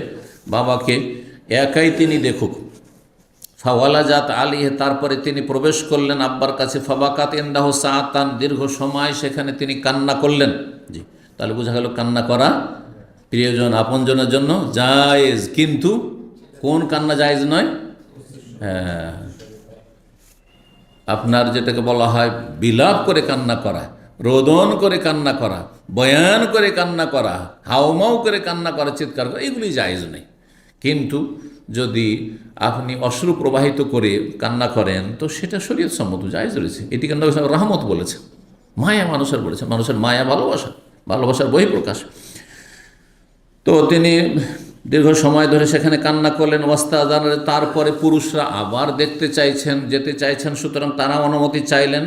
বাবাকে একাই তিনি দেখুক। ফাওয়ালা জাত আলিহে, তারপরে তিনি প্রবেশ করলেন আব্বার কাছে। ফাবাকাত ইনদাহু সাআতান, দীর্ঘ সময় সেখানে তিনি কান্না করলেন। জি, তাহলে বোঝা গেল কান্না করা প্রিয়জন আপনজনের জন্য জায়েজ, কিন্তু কোন কান্না জায়েজ নয়? হ্যাঁ, আপনার যেটাকে বলা হয় বিলাপ করে কান্না করা, রোদন করে কান্না করা, বয়ান করে কান্না করা, হাউমাউ করে কান্না করা, চিৎকার করা, এগুলি জায়েজ নেই। কিন্তু যদি আপনি অশ্রু প্রবাহিত করে কান্না করেন তো সেটা শরীয়ত সম্মত, জায়েজ রয়েছে। এটি কেন রহমত বলেছে, মায়া মানুষের বলেছে, মানুষের মায়া ভালোবাসা, ভালোবাসার বহিঃপ্রকাশ। তো তিনি দীর্ঘ সময় ধরে সেখানে কান্না করলেন। ওয়াস্তাজানের, তারপরে পুরুষরা আবার দেখতে চাইছেন, যেতে চাইছেন, সুতরাং তারা অনুমতি চাইলেন।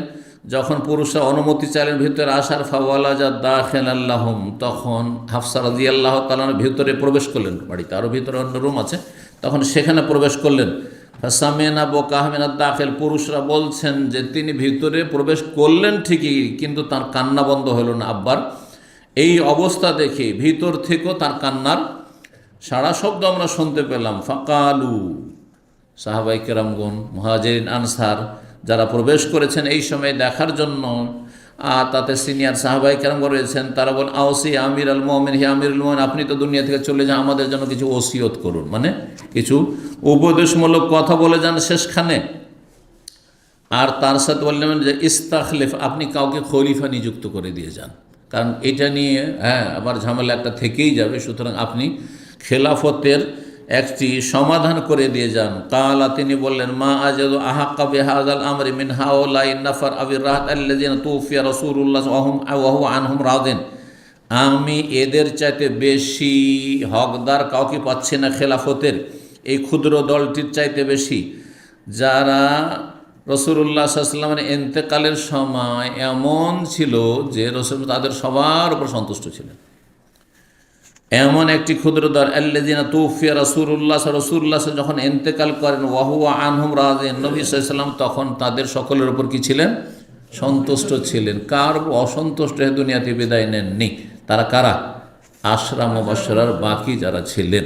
যখন পুরুষরা অনুমতি চাইলেন ভিতরে আসার, ফাওয়ালা যা দাখিল আল্লাহম, তখন হাফসা রাদিয়াল্লাহু তাআলা ভিতরে প্রবেশ করলেন। বাড়িতে আরও ভিতরে অন্য রুম আছে, তখন সেখানে প্রবেশ করলেন। ফাসামিনা বোকাহমিনা দাখিল, পুরুষরা বলছেন যে তিনি ভিতরে প্রবেশ করলেন ঠিকই, কিন্তু তার কান্না বন্ধ হলো না আব্বার। এই অবস্থা দেখে ভিতর থেকেও তার কান্নার সারা শব্দ আমরা শুনতে পেলাম। ফাকালু, সাহাবাই কেরামগণ, মুহাজিরিন আনসার যারা প্রবেশ করেছেন এই সময় দেখার জন্য, আর তাতে সিনিয়র সাহাবাই কেরামগণ রয়েছেন, তারা বলেন আওসি আমির আল মুমিনিন, হে আমিরুল মুমিনিন, আপনি তো দুনিয়া থেকে চলে যান, আমাদের জন্য কিছু ওসিয়ত করুন, মানে কিছু উপদেশমূলক কথা বলে যান শেষখানে। আর তার সাথে বললেন যে ইস্তাখলিফ, আপনি কাউকে খলিফা নিযুক্ত করে দিয়ে যান, কারণ এটা নিয়ে আবার ঝামেলা একটা থেকেই যাবে, সুতরাং আপনি খেলাফতের একটি সমাধান করে দিয়ে যান। কালা, তিনি বললেন, মা আজাদু আহাক্কা বিহাযাল আমরি মিন হাউলাই নাফার আবির রাহাত আল্লাযিনা তুফিয়া রাসূলুল্লাহ ওয়া হুয়া আনহুম রাদিন, আমি এদের চাইতে বেশি হকদার কাউকে পাচ্ছি না খেলাফতের, এই ক্ষুদ্র দলটির চাইতে বেশি, যারা রাসূলুল্লাহ সাল্লাল্লাহু আলাইহি ওয়াসাল্লামের ইন্তেকালের সময় এমন ছিল যে রাসূল তাদের সবার উপর সন্তুষ্ট ছিলেন। এমন একটি ক্ষুদ্র দল, আল্লাযিনা তুফিয়া রাসূলুল্লাহ যখন ইন্তেকাল করেন, ওয়া হুয়া আনহুম রাদিন, নবী সাল্লাল্লাহু আলাইহি ওয়াসাল্লাম তখন তাদের সকলের উপর কি ছিলেন? সন্তুষ্ট ছিলেন। কার অসন্তুষ্ট হয়ে দুনিয়াতে বিদায় নেননি। তারা কারা? আশরা মুবাশশারার বাকি যারা ছিলেন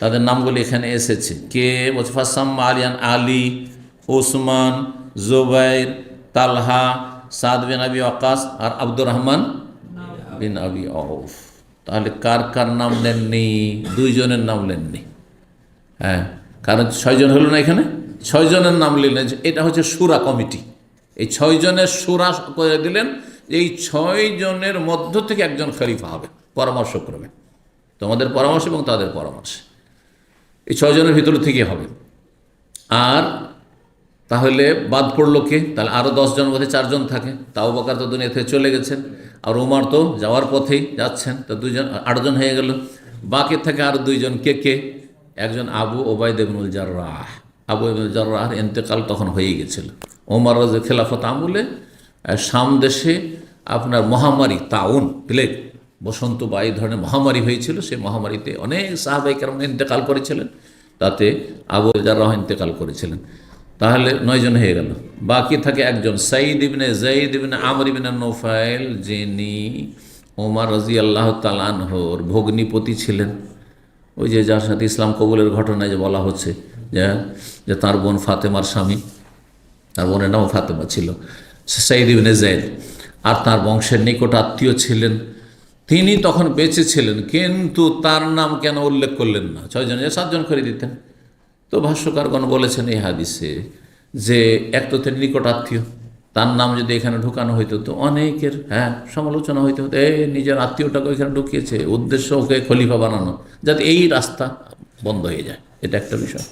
তাদের নামগুলি এখানে এসেছে। কে? ফাসাম্মা আলিয়ান, আলী, ওসমান, জুবাইর, তালহা, সাদ বিন আবি ওয়াক্কাস আর আব্দুর রহমান বিন আবি আউফ। তাহলে কার কার নাম নেননি? দুইজনের নাম নেননি। হ্যাঁ, কারণ 6 জন হলো না এখানে, 6 জনের নাম নিলেন। এটা হচ্ছে শুরা কমিটি, এই 6 জনের শুরা করে দিলেন। এই 6 জনের মধ্য থেকে একজন খলিফা হবে পরামর্শক্রমে, তোমাদের পরামর্শ এবং তাদের পরামর্শ, এই 6 জনের ভিতর থেকে হবে। আর তাহলে বাদ পড়লো কে? তাহলে আরও 10 জনের মধ্যে 4 জন থাকে। তাও আবু বকর তো দুনিয়া থেকে চলে গেছেন, আর উমর তো যাওয়ার পথেই যাচ্ছেন, তো 2 জন, 8 জন হয়ে গেল। বাকি থাকে আর 2 জন। কে কে? একজন আবু ওবায়দা ইবনুল জাররাহ। আবু ইবনুল জাররাহর ইন্তেকাল তখন হয়ে গেছিল ওমর রাজের খেলাফত আমলে। শাম দেশে আপনার মহামারী, তাউন, প্লেগ, বসন্ত বা এই ধরনের মহামারী হয়েছিল। সেই মহামারীতে অনেক সাহাবায়ে কেরাম ইন্তেকাল করেছিলেন, তাতে আবু জাররাহ ইন্তেকাল করেছিলেন। তাহলে 9 জন হয়ে গেল। বাকি থাকে একজন, সাঈদ ইবনে যায়েদ ইবনে আমর ইবনে নুফাইল, যিনি ওমর রাদিয়াল্লাহু তাআলা আনহুর ভগ্নিপতি ছিলেন। ওই যে যার সাথে ইসলাম কবুলের ঘটনায় যে বলা হচ্ছে যে তার বোন ফাতেমার স্বামী, তার বোনের নাম ফাতেমা ছিল, সাঈদ ইবনে যায়েদ। আর তার বংশের নিকট আত্মীয় ছিলেন তিনি তখন বেঁচে ছিলেন, কিন্তু তার নাম কেন উল্লেখ করলেন না? 6 জন 7 জন করে দিতেন। তো ভাষ্যকারগণ বলেছেন এই হাদিসে যে এক তো তিনি নিকট আত্মীয়, তার নাম যদি এখানে ঢুকানো হইতো তো অনেকের সমালোচনা হইতে হতো, নিজের আত্মীয়টাকে এখানে ঢুকিয়েছে, উদ্দেশ্য ওকে খলিফা বানানো, যাতে এই রাস্তা বন্ধ হয়ে যায়। এটা একটা বিষয়।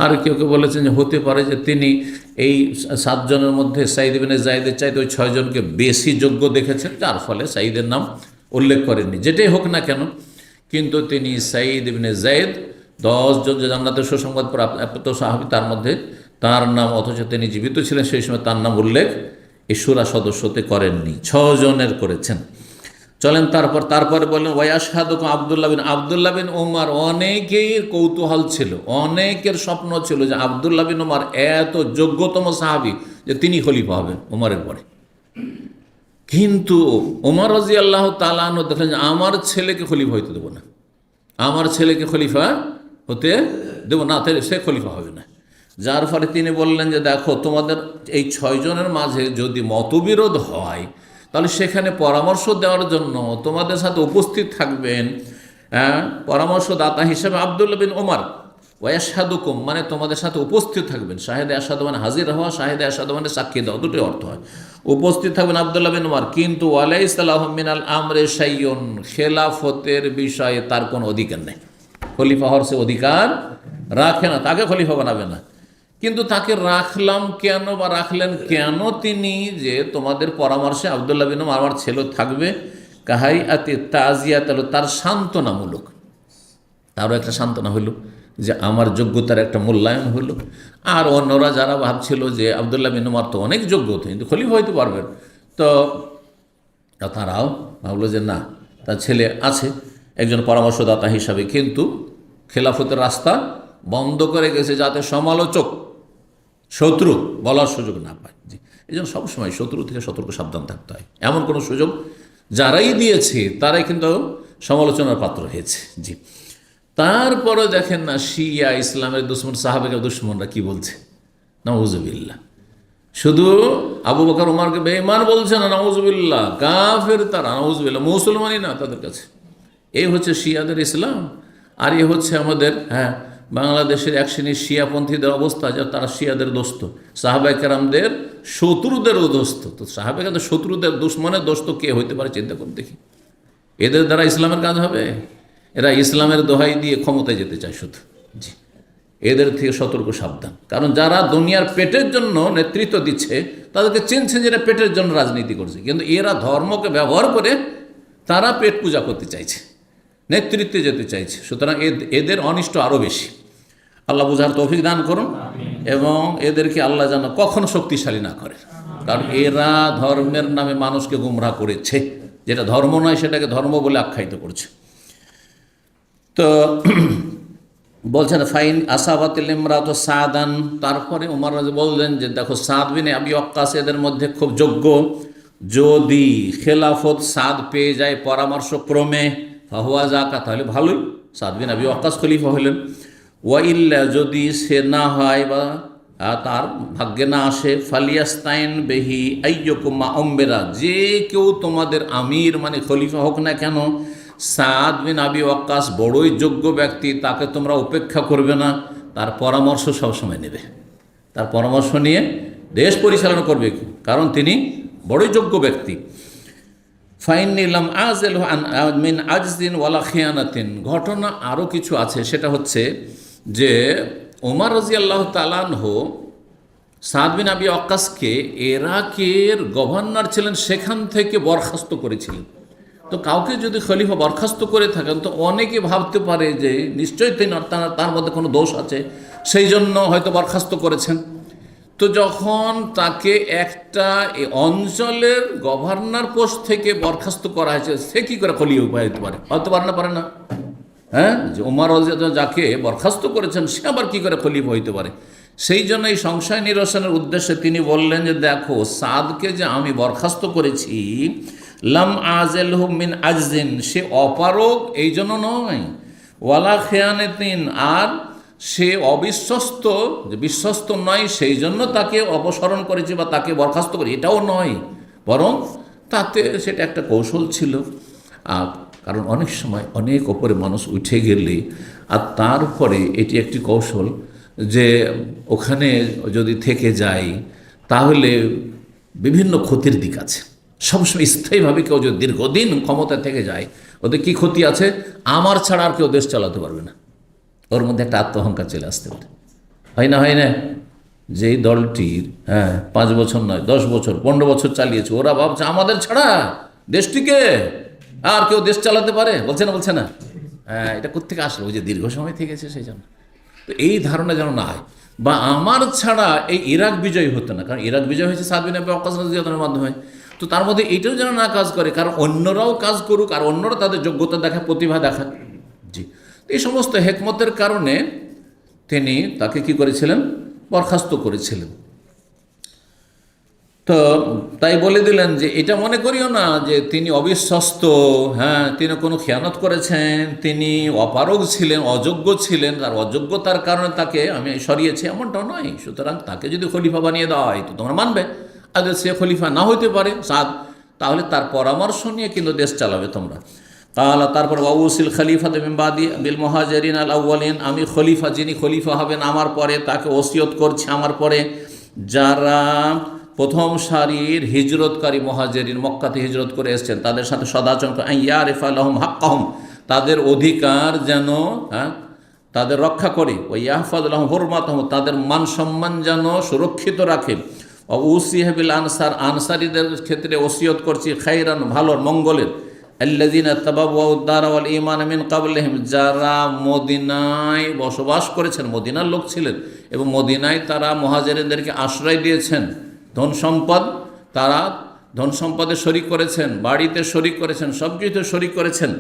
আর কেউ কেউ বলেছেন যে হতে পারে যে তিনি এই 7 জনের মধ্যে সাঈদ ইবনে যায়েদের চাইতে ওই 6 জনকে বেশি যোগ্য দেখেছেন, যার ফলে সাঈদের নাম উল্লেখ করেননি। যেটাই হোক না কেন, কিন্তু তিনি সাঈদ ইবনে যায়েদ 10 জন যে জান্নাতের সুসংবাদ প্রাপ্ত সাহাবী, তার মধ্যে তার নাম, অথচ তিনি জীবিত ছিলেন সেই সময়, তার নাম উল্লেখ এই শূরা সদস্যতে করেননি, 6 জনের করেছেন। চলেন তারপরে বললেন ওয়াশহাদুকুম আব্দুল্লাহ বিন ওমর। অনেকের কৌতূহল ছিল, অনেকের স্বপ্ন ছিল যে আব্দুল্লাহ বিন ওমর এত যোগ্যতম সাহাবী যে তিনি খলিফা হবেন ওমরের পরে। কিন্তু ওমর রাদিয়াল্লাহু তাআলা আনহু দেখলেন যে আমার ছেলেকে খলিফা হইতে দেবো না, আমার ছেলেকে খলিফা হতে দেবো না, সে খলিফা হবে না। যার ফলে তিনি বললেন যে দেখো, তোমাদের এই 6 জনের মাঝে যদি মতবিরোধ হয়, তাহলে সেখানে পরামর্শ দেওয়ার জন্য তোমাদের সাথে উপস্থিত থাকবেন পরামর্শদাতা হিসেবে আব্দুল্লাহ বিন ওমর। ওয়াশহাদুকুম মানে তোমাদের সাথে উপস্থিত থাকবেন, শাহেদে আশহাদু মানে হাজির হওয়া, শাহেদে আশহাদু মানে সাক্ষী দেওয়া, দুটোই অর্থ হয়। উপস্থিত থাকবেন আব্দুল্লাহ বিন ওমর, কিন্তু ওয়ালাইসা লাহু মিনাল আমরি শাইউন, খেলাফতের বিষয়ে তার কোনো অধিকার নেই, খলিফা হওয়ার সে অধিকার রাখে না, তাকে খলিফা বানাবে না। কিন্তু তাকে রাখলাম কেন বা রাখলেন কেন তিনি? যে তোমাদের পরামর্শে আব্দুল্লাহ বিন ওমর আমার ছেলে থাকবে, কাহাই আতি তাজিয়াত, তার সান্ত্বনামূলক, তারও একটা সান্ত্বনা হইল যে আমার যোগ্যতার একটা মূল্যায়ন হলো। আর অন্যরা যারা ভাবছিল যে আব্দুল্লাহ বিন ওমর তো অনেক যোগ্য, কিন্তু খলিফা হইতে পারবেন, তো তারাও ভাবলো যে না, তার ছেলে আছে একজন পরামর্শদাতা হিসাবে, কিন্তু খেলাফতের রাস্তা বন্ধ করে গেছে যাতে সমালোচক, শত্রু বলার সুযোগ না পায়। জি, এই জন্য সবসময় শত্রু থেকে সতর্ক সাবধান থাকতে হয়। এমন কোনো সুযোগ যারাই দিয়েছে তারাই কিন্তু সমালোচনার পাত্র হয়েছে। জি, তারপরে দেখেন না শিয়া ইসলামের দুশ্মন, সাহাবেকে দুশ্মনরা কি বলছে, নাউজুবিল্লাহ। শুধু আবু বকর ওমরকে বেঈমান বলছে না, নাউজুবিল্লাহ, কাফের তারা, নাউজুবিল্লাহ, মুসলমানই না তাদের কাছে। এই হচ্ছে শিয়াদের ইসলাম। আর এ হচ্ছে আমাদের বাংলাদেশের এক শ্রেণীর শিয়াপন্থীদের অবস্থা, যা তারা শিয়াদের দোস্ত, সাহাবায়ে কেরামদের শত্রুদেরও দোস্ত। তো সাহাবায়ে কেরামদের শত্রুদের দুশ্মনের দোস্ত কে হইতে পারে চিন্তা করে দেখি। এদের দ্বারা ইসলামের কাজ হবে? এরা ইসলামের দোহাই দিয়ে ক্ষমতায় যেতে চায় শুধু। জি, এদের থেকে সতর্ক সাবধান। কারণ যারা দুনিয়ার পেটের জন্য নেতৃত্ব দিচ্ছে তাদেরকে চিনছে যে এরা পেটের জন্য রাজনীতি করছে, কিন্তু এরা ধর্মকে ব্যবহার করে তারা পেট পূজা করতে চাইছে, নেতৃত্বে যেতে চাইছে। সুতরাং এদের অনিষ্ট আরও বেশি। আল্লাহ বুঝার তৌফিক দান করুন, এবং এদেরকে আল্লাহ যেন কখনো শক্তিশালী না করে। কারণ এরা ধর্মের নামে মানুষকে গুমরাহ করেছে, যেটা ধর্ম নয় সেটাকে ধর্ম বলে আখ্যায়িত করছে। তো বলছেন ফাইন আসাবাতিল ইমরাতু সাদান, তারপরে ওমর বললেন যে দেখো, সাদ বিন আবি ওয়াক্কাস এদের মধ্যে খুব যোগ্য, যদি খেলাফত সাদ পেয়ে যায় পরামর্শক্রমে, ফাহুয়া জাকা, তাহলে ভালোই, সাদ বিন আবি ওয়াক্কাস খলিফা হলেন। ওয়াইল্লা, যদি সে না হয় বা তার ভাগ্যে না আসে, ফালিয়াস্তাইন বেহি আইয়ুকুমা উমরা, যে কেউ তোমাদের আমির মানে খলিফা হোক না কেন, সাদ বিন আবি ওয়াক্কাস বড়ই যোগ্য ব্যক্তি, তাকে তোমরা উপেক্ষা করবে না, তার পরামর্শ সবসময় নেবে, তার পরামর্শ নিয়ে দেশ পরিচালনা করবে, কারণ তিনি বড়ই যোগ্য ব্যক্তি। ফাইন নিলাম আজেল মিন আজদিন ওয়ালা খিয়ানাতিন, ঘটনা আরও কিছু আছে। সেটা হচ্ছে যে ওমর রাদিয়াল্লাহু তাআলা আনহু সাদ বিন আবি ওয়াক্কাসকে ইরাকের গভর্নর ছিলেন, সেখান থেকে বরখাস্ত করেছিলেন। তো কাউকে যদি খলিফা বরখাস্ত করে থাকেন তো অনেকে ভাবতে পারে যে নিশ্চয়ই তার মধ্যে কোনো দোষ আছে, সেই জন্য হয়তো বরখাস্ত করেছেন। তো যখন তাকে একটা অঞ্চলের গভর্নর পোস্ট থেকে বরখাস্ত করা হয়েছে, সে কী করে খলিফা হতে পারে? হতে পারে না, পারে না। যে ওমর রাদিয়াল্লাহু যাকে বরখাস্ত করেছেন সে আবার কী করে খলিফা হইতে পারে? সেই জন্য এই সংশয় নিরসনের উদ্দেশ্যে তিনি বললেন যে দেখো, সাদকে যে আমি বরখাস্ত করেছি, লাম আজেলহু মিন আজদিন, সে অপারগ এই জন্য নয়, ওয়ালা খেয়ানাতিন, আর সে অবিশ্বস্ত, যে বিশ্বস্ত নয় সেই জন্য তাকে অপসারণ করেছি বা তাকে বরখাস্ত করি, এটাও নয়, বরং তাতে সেটা একটা কৌশল ছিল। কারণ অনেক সময় অনেক ওপরে মানুষ উঠে গেলে আর তারপরে এটি একটি কৌশল যে ওখানে যদি থেকে যায় তাহলে বিভিন্ন ক্ষতির দিক আছে। সবসময় স্থায়ীভাবে কেউ যদি দীর্ঘদিন ক্ষমতা থেকে যায়, ওদের কি ক্ষতি আছে? আমার ছাড়া আর কেউ দেশ চালাতে পারবে না। ওর মধ্যে একটা আত্মহংকার চলে আসতে পারে। হয় না যেই দলটির 5 বছর নয় 10 বছর 15 বছর চালিয়েছে, ওরা ভাবছে আমাদের ছাড়া দেশটিকে আর কেউ দেশ চালাতে পারে, বলছে না। এটা কোত্থেকে আসলো? ওই যে দীর্ঘ সময় থেকেছে সেই জন্য। তো এই ধারণা যেন না হয়। বা আমার ছাড়া এই ইরাক বিজয় হতো না, কারণ ইরাক বিজয় হয়েছে সাদ বিন আবি ওয়াক্কাস রাদিয়াল্লাহু আনহুর মাধ্যমে। তো তার মধ্যে এইটাও যেন না কাজ করে, কারণ অন্যরাও কাজ করুক আর অন্যরা তাদের যোগ্যতা দেখা, প্রতিভা দেখা। জি, এই সমস্ত হেকমতের কারণে তিনি তাকে কি করেছিলেন? বরখাস্ত করেছিলেন। তো তাই বলে দিলেন যে এটা মনে করিও না যে তিনি অবিশ্বস্ত, তিনি কোনো খেয়ানত করেছেন, তিনি অপারগ ছিলেন, অযোগ্য ছিলেন, তার অযোগ্যতার কারণে তাকে আমি সরিয়েছি, এমনটাও নয়। সুতরাং তাকে যদি খলিফা বানিয়ে দেওয়া হয় তো তোমরা মানবে, আর সে খলিফা না হইতে পারে সাদ, তাহলে তার পরামর্শ নিয়ে কিন্তু দেশ চালাবে তোমরা। তারপর ওয়াউসিল খলিফা মিন বাদি বিল মুহাজিরিন আল আউয়ালিন, আমি খলিফা, যিনি খলিফা হবেন আমার পরে তাকে ওসিয়ত করছি আমার পরে যারা প্রথম সারির হিজরতকারী মুহাজিরিন, মক্কাতে হিজরত করে এসেছেন, তাদের সাথে সদাচরণ করে, ইয়ারিফা লাহুম হাক্কাহুম, তাদের অধিকার যেন তাদের রক্ষা করে, ওয়া ইয়াহফাজ লাহুম হুরমাতাহুম, তাদের মান সম্মান যেন সুরক্ষিত রাখে। ওউসিহা বিল আনসার, আনসারীদের ক্ষেত্রে ওসিয়ত করছি খাইরান, ভালোর, মঙ্গলের, আল্লাযীনা তাবাওয়াউদ দারা ওয়াল ঈমান মিন ক্বাবলিহিম, যারা মদিনায় বসবাস করেছেন, মদিনার লোক ছিলেন এবং মদিনায় তারা মুহাজিরদেরকে আশ্রয় দিয়েছেন। ধন সম্পদ, তারা ধন সম্পদে শরিক করেছেন, বাড়িতে শরিক করেছেন, সব কিছুতে শরিক করেছেন।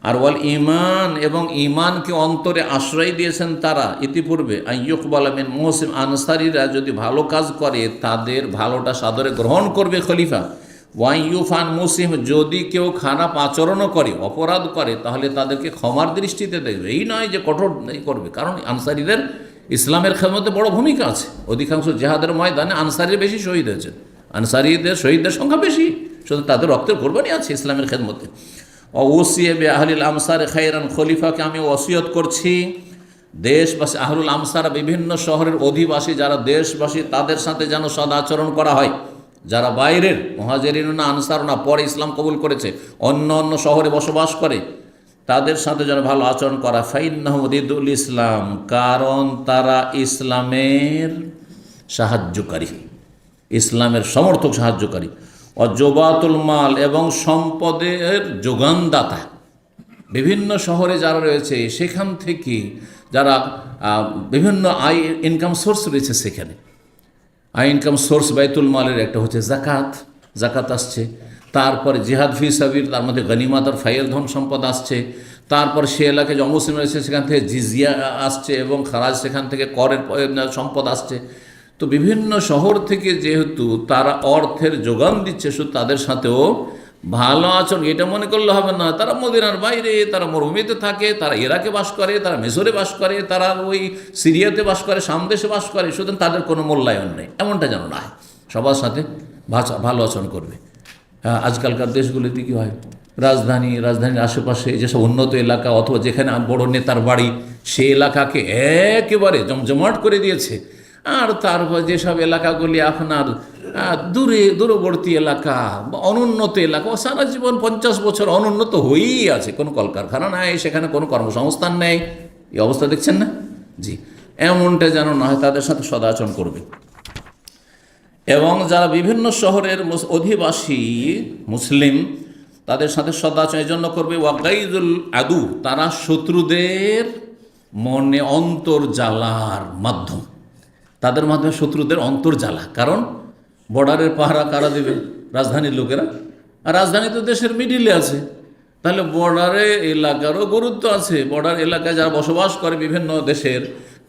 আর ওয়াল ঈমান, এবং ঈমানকে অন্তরে আশ্রয় দিয়েছেন তারা ইতিপূর্বে। আইয়ুকবালা মিন মুহসিন, আনসারীরা যদি ভালো কাজ করে তাদের ভালোটা সাদরে গ্রহণ করবে খলিফা। ওয়াইয়ুফান মুসিম, যদি কেউ খারাপ আচরণও করে, অপরাধ করে, তাহলে তাদেরকে ক্ষমার দৃষ্টিতে দেখবে। এই নয় যে কঠোর করবে, কারণ আনসারীদের ইসলামের খেদমতে বড় ভূমিকা আছে। অধিকাংশ জেহাদের ময়দানে আনসারীর বেশি শহীদ হয়েছে, শহীদদের সংখ্যা বেশি, শুধু তাদের রক্তের কোরবানি আছে ইসলামের খেদমতে। ওসিয়ে বে আহলিল আমসার খায়রান, খলিফাকে আমি ওসিয়ত করছি দেশবাসী, আহলুল আমসার, বিভিন্ন শহরের অধিবাসী যারা দেশবাসী, তাদের সাথে যেন সদাচরণ করা হয়। যারা বাইরের মুহাজিরিন না, আনসার না, পরে ইসলাম কবুল করেছে, অন্য অন্য শহরে বসবাস করে, তাদের সাথে যেন ভালো আচরণ করা। ফাইন্নাহুম রিদুল ইসলাম, কারণ তারা ইসলামের সাহায্যকারী, ইসলামের সমর্থক, সাহায্যকারী। অজবাতুল মাল, এবং সম্পদের যোগানদাতা। বিভিন্ন শহরে যারা রয়েছে সেখান থেকে যারা বিভিন্ন ইনকাম সোর্স রয়েছে, সেখানে ইনকাম সোর্স বাইতুল মালের একটা হচ্ছে জাকাত আসছে, তারপরে জিহাদ ফি সাবিল, তার মধ্যে গনিমাত আর ফাইল ধন সম্পদ আসছে, তারপর সে এলাকায় যে অমুসলিম রয়েছে সেখান থেকে জিজিয়া আসছে, এবং খারাজ, সেখান থেকে করের সম্পদ আসছে। তো বিভিন্ন শহর থেকে যেহেতু তারা অর্থের যোগান দিচ্ছে, শুধু তাদের সাথেও ভালো আচরণ, এটা মনে করলে হবে না তারা মদিনার বাইরে, তারা মরুভূমিতে থাকে, তারা ইরাকে বাস করে, তারা মিশরে বাস করে, তারা ওই সিরিয়াতে বাস করে, সামদেশে বাস করে, সুতরাং তাদের কোনো মূল্যায়ন নেই, এমনটা যেন না হয়। সবার সাথে ভালো আচরণ করবে। আজকালকার দেশগুলিতে কী হয়, রাজধানীর আশেপাশে যেসব উন্নত এলাকা অথবা যেখানে বড় নেতার বাড়ি, সেই এলাকাকে একেবারে জমজমাট করে দিয়েছে। আর তারপর যেসব এলাকাগুলি আপনার দূরবর্তী এলাকা বা অনুন্নত এলাকা, ও সারা জীবন 50 বছর অনুন্নত হয়েই আছে, কোনো কলকারখানা নাই, সেখানে কোনো কর্মসংস্থান নেই, এই অবস্থা দেখছেন না? জি, এমনটা যেন না হয়, তাদের সাথে সদাচরণ করবে। এবং যারা বিভিন্ন শহরের অধিবাসী মুসলিম, তাদের সাথে সদাচরণের জন্য করবে। ওয়াগাইজুল আদু, তারা শত্রুদের মনে অন্তর্জালার মাধ্যম, তাদের মাধ্যমে শত্রুদের অন্তর্জালা। কারণ বর্ডারের পাহারা কারা দেবে? রাজধানীর লোকেরা। আর রাজধানী তো দেশের মিডিলে আছে, তাহলে বর্ডারে এলাকারও গুরুত্ব আছে। বর্ডার এলাকায় যারা বসবাস করে বিভিন্ন দেশের,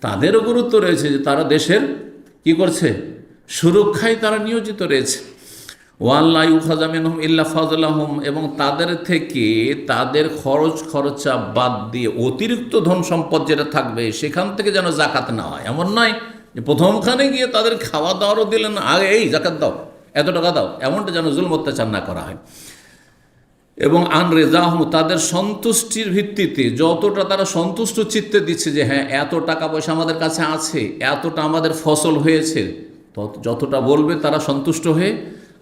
তাদেরও গুরুত্ব রয়েছে যে তারা দেশের কি করছে, সুরক্ষায় তারা নিয়োজিত রয়েছে। ওয়াল্লা ইউখাযা মিনহুম ইল্লা ফাযলাহুম, এবং তাদের থেকে তাদের খরচা বাদ দিয়ে অতিরিক্ত ধন সম্পদ যেটা থাকবে সেখান থেকে যেন জাকাত না হয়। এমন নয় যে প্রথমখানে গিয়ে তাদের খাওয়া দাওয়ারও দিলেন, আগে এই জাকাত দাও, এত টাকা দাও, এমনটা যেন জুলম অত্যাচার না করা হয়। এবং আন রেজাহম তাদের সন্তুষ্টির ভিত্তিতে, যতটা তারা সন্তুষ্ট চিত্তে দিচ্ছে যে হ্যাঁ এত টাকা পয়সা আমাদের কাছে আছে, এতটা আমাদের ফসল হয়েছে, যতটা বলবে তারা সন্তুষ্ট হয়ে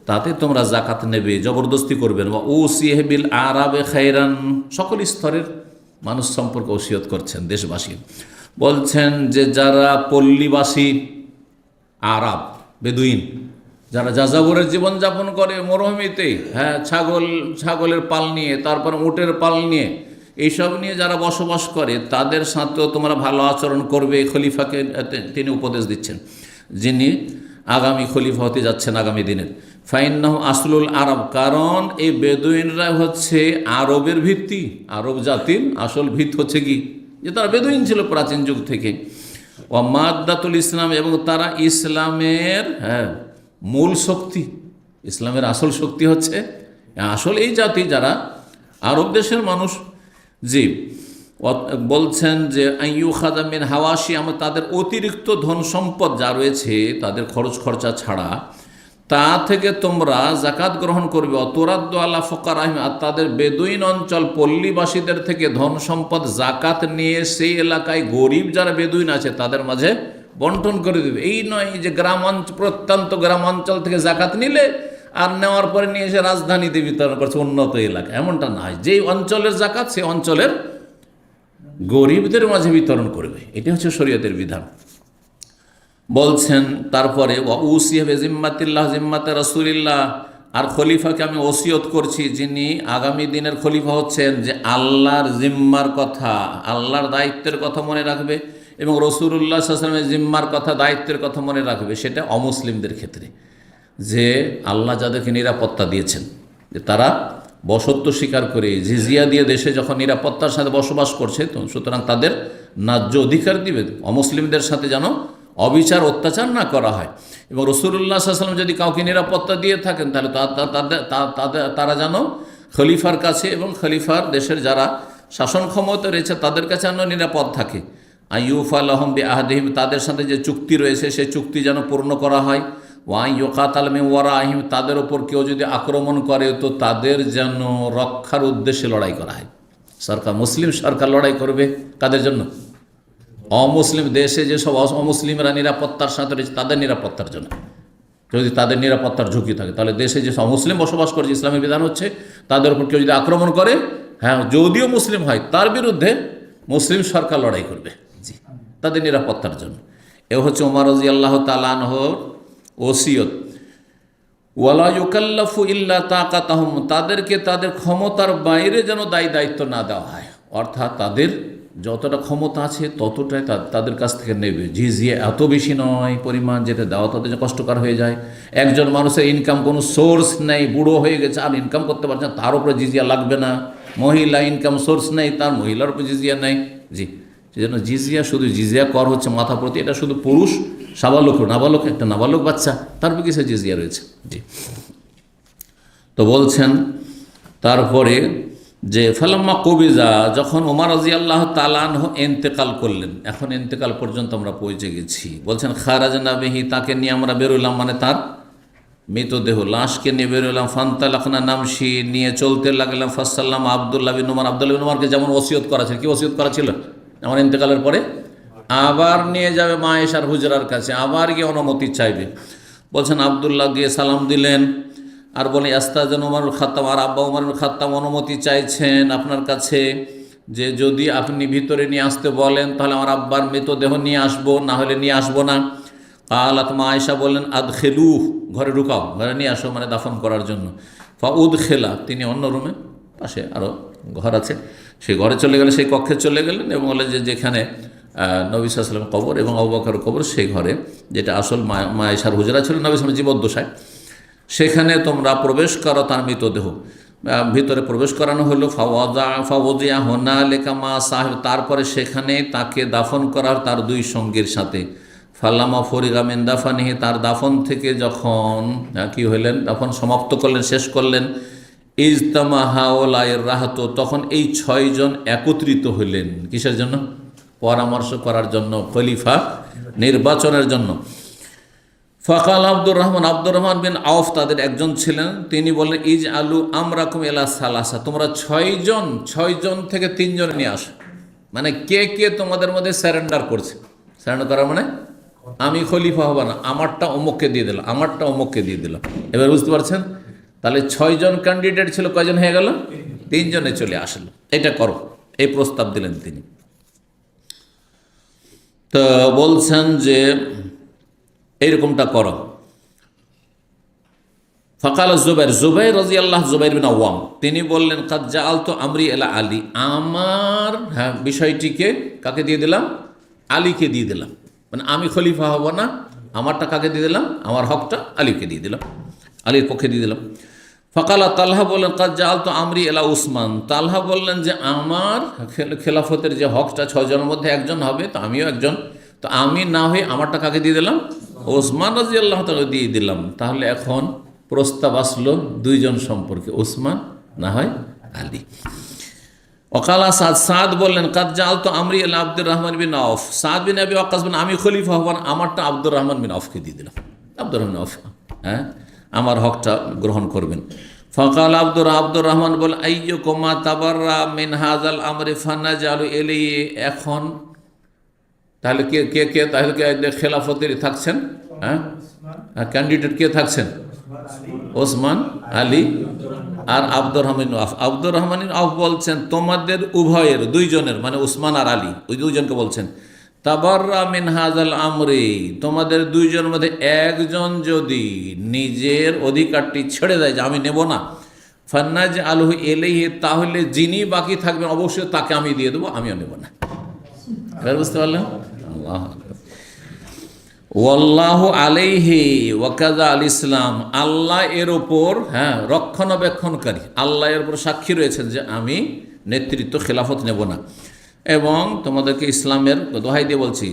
তাতে তোমরা জাকাত নেবে, জবরদস্তি করবেন। বা ও সিহেবিল আরাবে খায়রান, সকল স্তরের মানুষ সম্পর্কে ওসিয়ত করছেন দেশবাসী। বলছেন যে যারা পল্লীবাসী আরব বেদুইন, যারা যাযাবরের জীবনযাপন করে মরুভূমিতে, হ্যাঁ ছাগলের পাল নিয়ে, তারপর উটের পাল নিয়ে, এইসব নিয়ে যারা বসবাস করে তাদের সাথেও তোমরা ভালো আচরণ করবে। খলিফাকে তিনি উপদেশ দিচ্ছেন, যিনি আগামী খলিফা হতে যাচ্ছেন আগামী দিনের। ফাইন্নাহু আসলুল আরব, কারণ এই বেদুইনরা হচ্ছে আরবের ভিত্তি, আরব জাতির আসল ভিত হচ্ছে কি যে তারা বেদুইন ছিল প্রাচীন যুগ থেকে। ও মাদ্দাতুল ইসলাম, এবং তারা ইসলামের মূল শক্তি, ইসলামের আসল শক্তি হচ্ছে আসল এই জাতি যারা আরব দেশের মানুষ। জি, বলছেন যে আইয়ু খাদামিন হাওয়াশি, আমরা তাদের অতিরিক্ত ধন সম্পদ যা রয়েছে তাদের খরচ খরচা ছাড়া, তা থেকে তোমরা জাকাত গ্রহণ করবে। অতরাদ্দ আল্লাহ ফকারাহিম, আর তাদের বেদুইন অঞ্চল পল্লীবাসীদের থেকে ধন সম্পদ জাকাত নিয়ে সেই এলাকায় গরিব যারা বেদুইন আছে তাদের মাঝে বন্টন করে দেবে। এই নয় যে প্রত্যন্ত গ্রাম অঞ্চল থেকে জাকাত নিলে আর নেওয়ার পরে নিয়ে এসে রাজধানীতে বিতরণ করছে উন্নত এলাকা, এমনটা নয়। যেই অঞ্চলের জাকাত সেই অঞ্চলের গরিবদের মাঝে বিতরণ করবে, এটি হচ্ছে শরীয়তের বিধান। বলছেন তারপরে ওয়াউসিয়া জিম্মাতিল্লাহ, জিম্মাতে রাসূলিল্লাহ, আর খলিফাকে আমি ওসিয়ত করছি, যিনি আগামী দিনের খলিফা হচ্ছেন, যে আল্লাহর জিম্মার কথা, আল্লাহর দায়িত্বের কথা মনে রাখবে এবং রাসূলুল্লাহ সাল্লাল্লাহু আলাইহি ওয়াসাল্লামের জিম্মার কথা, দায়িত্বের কথা মনে রাখবে। সেটা অমুসলিমদের ক্ষেত্রে, যে আল্লাহ যাদেরকে নিরাপত্তা দিয়েছেন, যে তারা বসত্ব স্বীকার করে জিজিয়া দিয়ে দেশে যখন নিরাপত্তার সাথে বসবাস করছে, তো সুতরাং তাদের ন্যায্য অধিকার দিবে। অমুসলিমদের সাথে যেন অবিচার অত্যাচার না করা হয়। এবং রাসূলুল্লাহ সাল্লাল্লাহু আলাইহি ওয়াসাল্লাম যদি কাউকে নিরাপত্তা দিয়ে থাকেন, তাহলে তারা যেন খলিফার কাছে এবং খলিফার দেশের যারা শাসন ক্ষমতা রয়েছে তাদের কাছে যেন নিরাপদ থাকে। আইয়ুফা লাহুম বিআহদিহিম, তাদের সাথে যে চুক্তি রয়েছে সেই চুক্তি যেন পূর্ণ করা হয়। ওয়া ইউকাতাল মিন ওয়ারাইহিম, তাদের ওপর কেউ যদি আক্রমণ করে তো তাদের যেন রক্ষার উদ্দেশ্যে লড়াই করা হয়। সরকার, মুসলিম সরকার লড়াই করবে কাদের জন্য? অমুসলিম দেশে যেসব অমুসলিমরা নিরাপত্তার সাথে রয়েছে তাদের নিরাপত্তার জন্য। যদি তাদের নিরাপত্তার ঝুঁকি থাকে, তাহলে দেশে যে অমুসলিম বসবাস করছে, ইসলামের বিধান হচ্ছে তাদের উপর কেউ যদি আক্রমণ করে, হ্যাঁ যদিও মুসলিম হয়, তার বিরুদ্ধে মুসলিম সরকার লড়াই করবে, জি, তাদের নিরাপত্তার জন্য। এ হচ্ছে ওমর রাদিয়াল্লাহু তাআলা আনহুর ওসিয়ত। ওয়ালা ইউকাল্লাফু ইল্লা তাকাতাহুম, তাদেরকে তাদের ক্ষমতার বাইরে যেন দায়িত্ব না দেওয়া হয়, অর্থাৎ তাদের যতটা ক্ষমতা আছে ততটাই তাদের কাছ থেকে নেবে। জিজিয়া এত বেশি নয় পরিমাণ, যেটা দেওয়া তাদের কষ্টকর হয়ে যায়। একজন মানুষের ইনকাম কোনো সোর্স নেই, বুড়ো হয়ে গেছে আর ইনকাম করতে পারছে না, তার উপরে জিজিয়া লাগবে না। মহিলা ইনকাম সোর্স নেই, তার মহিলার উপরে জিজিয়া নেই। জি, সেজন্য জিজিয়া, শুধু জিজিয়া কর হচ্ছে মাথা প্রতি, এটা শুধু পুরুষ, সাবালক, নাবালক, একটা নাবালক বাচ্চা তার উপর কিছু জিজিয়া রয়েছে। জি, তো বলছেন তারপরে যে ফালাম্মা কবিজা, যখন ওমর রাদিয়াল্লাহু তাআলা আনহু ইন্তেকাল করলেন, এখন ইন্তেকাল পর্যন্ত আমরা পৌঁছে গেছি। বলছেন খারাজনা বিহি, তাকে নিয়ে আমরা বেরোলাম, মানে তার মৃতদেহ লাশকে নিয়ে বেরোলাম। ফান্তালাকনা নামশি, নিয়ে চলতে লাগলাম। ফাসাল্লাম আব্দুল্লাহ বিন উমর, আব্দুল্লাহ বিন উমরকে যেমন ওসিয়ত করা ছিল, কি ওসিয়ত করা ছিল? আমার ইন্তেকালের পরে আবার নিয়ে যাবে মা আয়েশার হুজরার কাছে, আবার গিয়ে অনুমতি চাইবে। বলছেন আব্দুল্লাহ গিয়ে সালাম দিলেন আর বলে আস্তাজান উমরুল খাত্তাব, আর আব্বা উমরুল খাত্তাব অনুমতি চাইছেন আপনার কাছে, যে যদি আপনি ভিতরে নিয়ে আসতে বলেন তাহলে আমার আব্বার মৃতদেহ নিয়ে আসবো, না হলে নিয়ে আসবো না। কালাত, মা আয়েশা বললেন আদখেলু, ঘরে ঢুকাও, ঘরে নিয়ে আসো, মানে দাফন করার জন্য। ফা উদখেলা, তিনি অন্য রুমে, পাশে আরও ঘর আছে, সেই ঘরে চলে গেলেন, সেই কক্ষে চলে গেলেন এবং বলে যে যেখানে নবী সাল্লাল্লাহু আলাইহি ওয়াসাল্লাম কবর এবং আবু বকর কবর, সেই ঘরে, যেটা আসল মা আয়েশার হুজরা ছিল নবী সাল্লাল্লাহু আলাইহি ওয়াসাল্লাম জীবদ্দশায়, সেখানে তোমরা প্রবেশ করো তার মৃতদেহ। ভিতরে প্রবেশ করানো হলো। ফাওয়াদিয়া হোনা লেখা মা সাহেব, তারপরে সেখানে তাকে দাফন করার তার দুই সঙ্গীর সাথে। ফাল্লামা ফরিগা মিন দাফানিহি, তার দাফন থেকে যখন কি হইলেন, দাফন সমাপ্ত করলেন, শেষ করলেন। ইজতামা হাওলাইর রাহাত, তখন এই 6 জন একত্রিত হইলেন, কিসের জন্য? পরামর্শ করার জন্য, খলিফা নির্বাচনের জন্য। ফাকাল আব্দুর রহমান বিন আউফ তাদের একজন ছিলেন, তিনি বললেন ইজ আলু আমরাকুম এলা সালাসা, তোমরা ছয়জন থেকে 3 জনে নিয়ে আসো। মানে কে কে তোমাদের মধ্যে স্যারেন্ডার করছে? স্যারেন্ডার করা মানে আমি খলিফা হব না, আমারটা অমুককে দিয়ে দিলাম, আমারটা অমুককে দিয়ে দিলাম। এবার বুঝতে পারছেন? তাহলে 6 জন ক্যান্ডিডেট ছিল, কয়জন হয়ে গেল? 3 জনে চলে আসলো। এটা করো, এই প্রস্তাব দিলেন তিনি। তো বলছেন যে এইরকমটা করো। ফাকাল জুবাইর রাদিয়াল্লাহু জুবাইর বিন আওয়াম, তিনি বললেন কাদ জাআলতু আমরি ইলা আলী, আমার বিষয়টিকে কাকে দিয়ে দিলাম? আলীকে দিয়ে দিলাম। মানে আমি খলিফা হব না, আমারটা কাকে দিয়ে দিলাম? আমার হকটা আলীকে দিয়ে দিলাম, আলীর পক্ষে দিয়ে দিলাম। ফাকালা তালহা বললেন কাদ জাআলতু আমরি ইলা উসমান, তালহা বললেন যে আমার খেলাফতের যে হকটা 6 জনের মধ্যে একজন হবে, তো আমিও একজন, তো আমি না হয়ে আমারটা কাকে দিয়ে দিলাম? ওসমান রাদিয়াল্লাহু তাআলা দিয়ে দিলাম। তাহলে এখন প্রস্তাব আসলো 2 জন সম্পর্কে, ওসমান না হয় আলী। ওকালা সাদ বললেন কাদ জাআলতু আমরি ইলা আব্দুর রহমান বিন আউফ, সাদ বিন আবি ওয়াক্কাস বলেন আমি খলিফা হব না, আমারটা আব্দুর রহমান বিন আউফকে দিয়ে দিলাম। আব্দুর রহমান আউফ আমার হকটা গ্রহণ করবেন। ফকাল আব্দুর রহমান বলেন আইয়ুকুমা তাবাররা মিন হাযাল আমরি ফানাজালু ইলাইহি, এখন তাহলে কে কে কে তাহলে খেলাফতের থাকছেন? ক্যান্ডিডেট কে থাকছেন? ওসমান, আলী আর আব্দুর রহমান আউফ। আব্দুর রহমান আউফ বলছেন তোমাদের উভয়ের 2 জনের, মানে ওসমান আর আলী, ওই 2 জনকে বলছেন তাবাররা মিন হাযাল আমরি, তোমাদের 2 জনের মধ্যে একজন যদি নিজের অধিকারটি ছেড়ে দেয় যে আমি নেব না, ফান্নাজ আলহু ইলাইহি, তাহলে যিনি বাকি থাকবেন অবশ্যই তাকে আমি দিয়ে দেবো, আমিও নেব না। এবার বুঝতে পারলেন? আল্লাহ ওয়াল্লাহু আলাইহি ওয়াকাযা আল ইসলাম, আল্লাহ এর ওপর রক্ষণাবেক্ষণকারী, আল্লাহ এর ওপর সাক্ষী রয়েছেন যে আমি নেতৃত্ব খেলাফত নেব না। এবং তোমাদেরকে ইসলামের দোহাই দিয়ে বলছি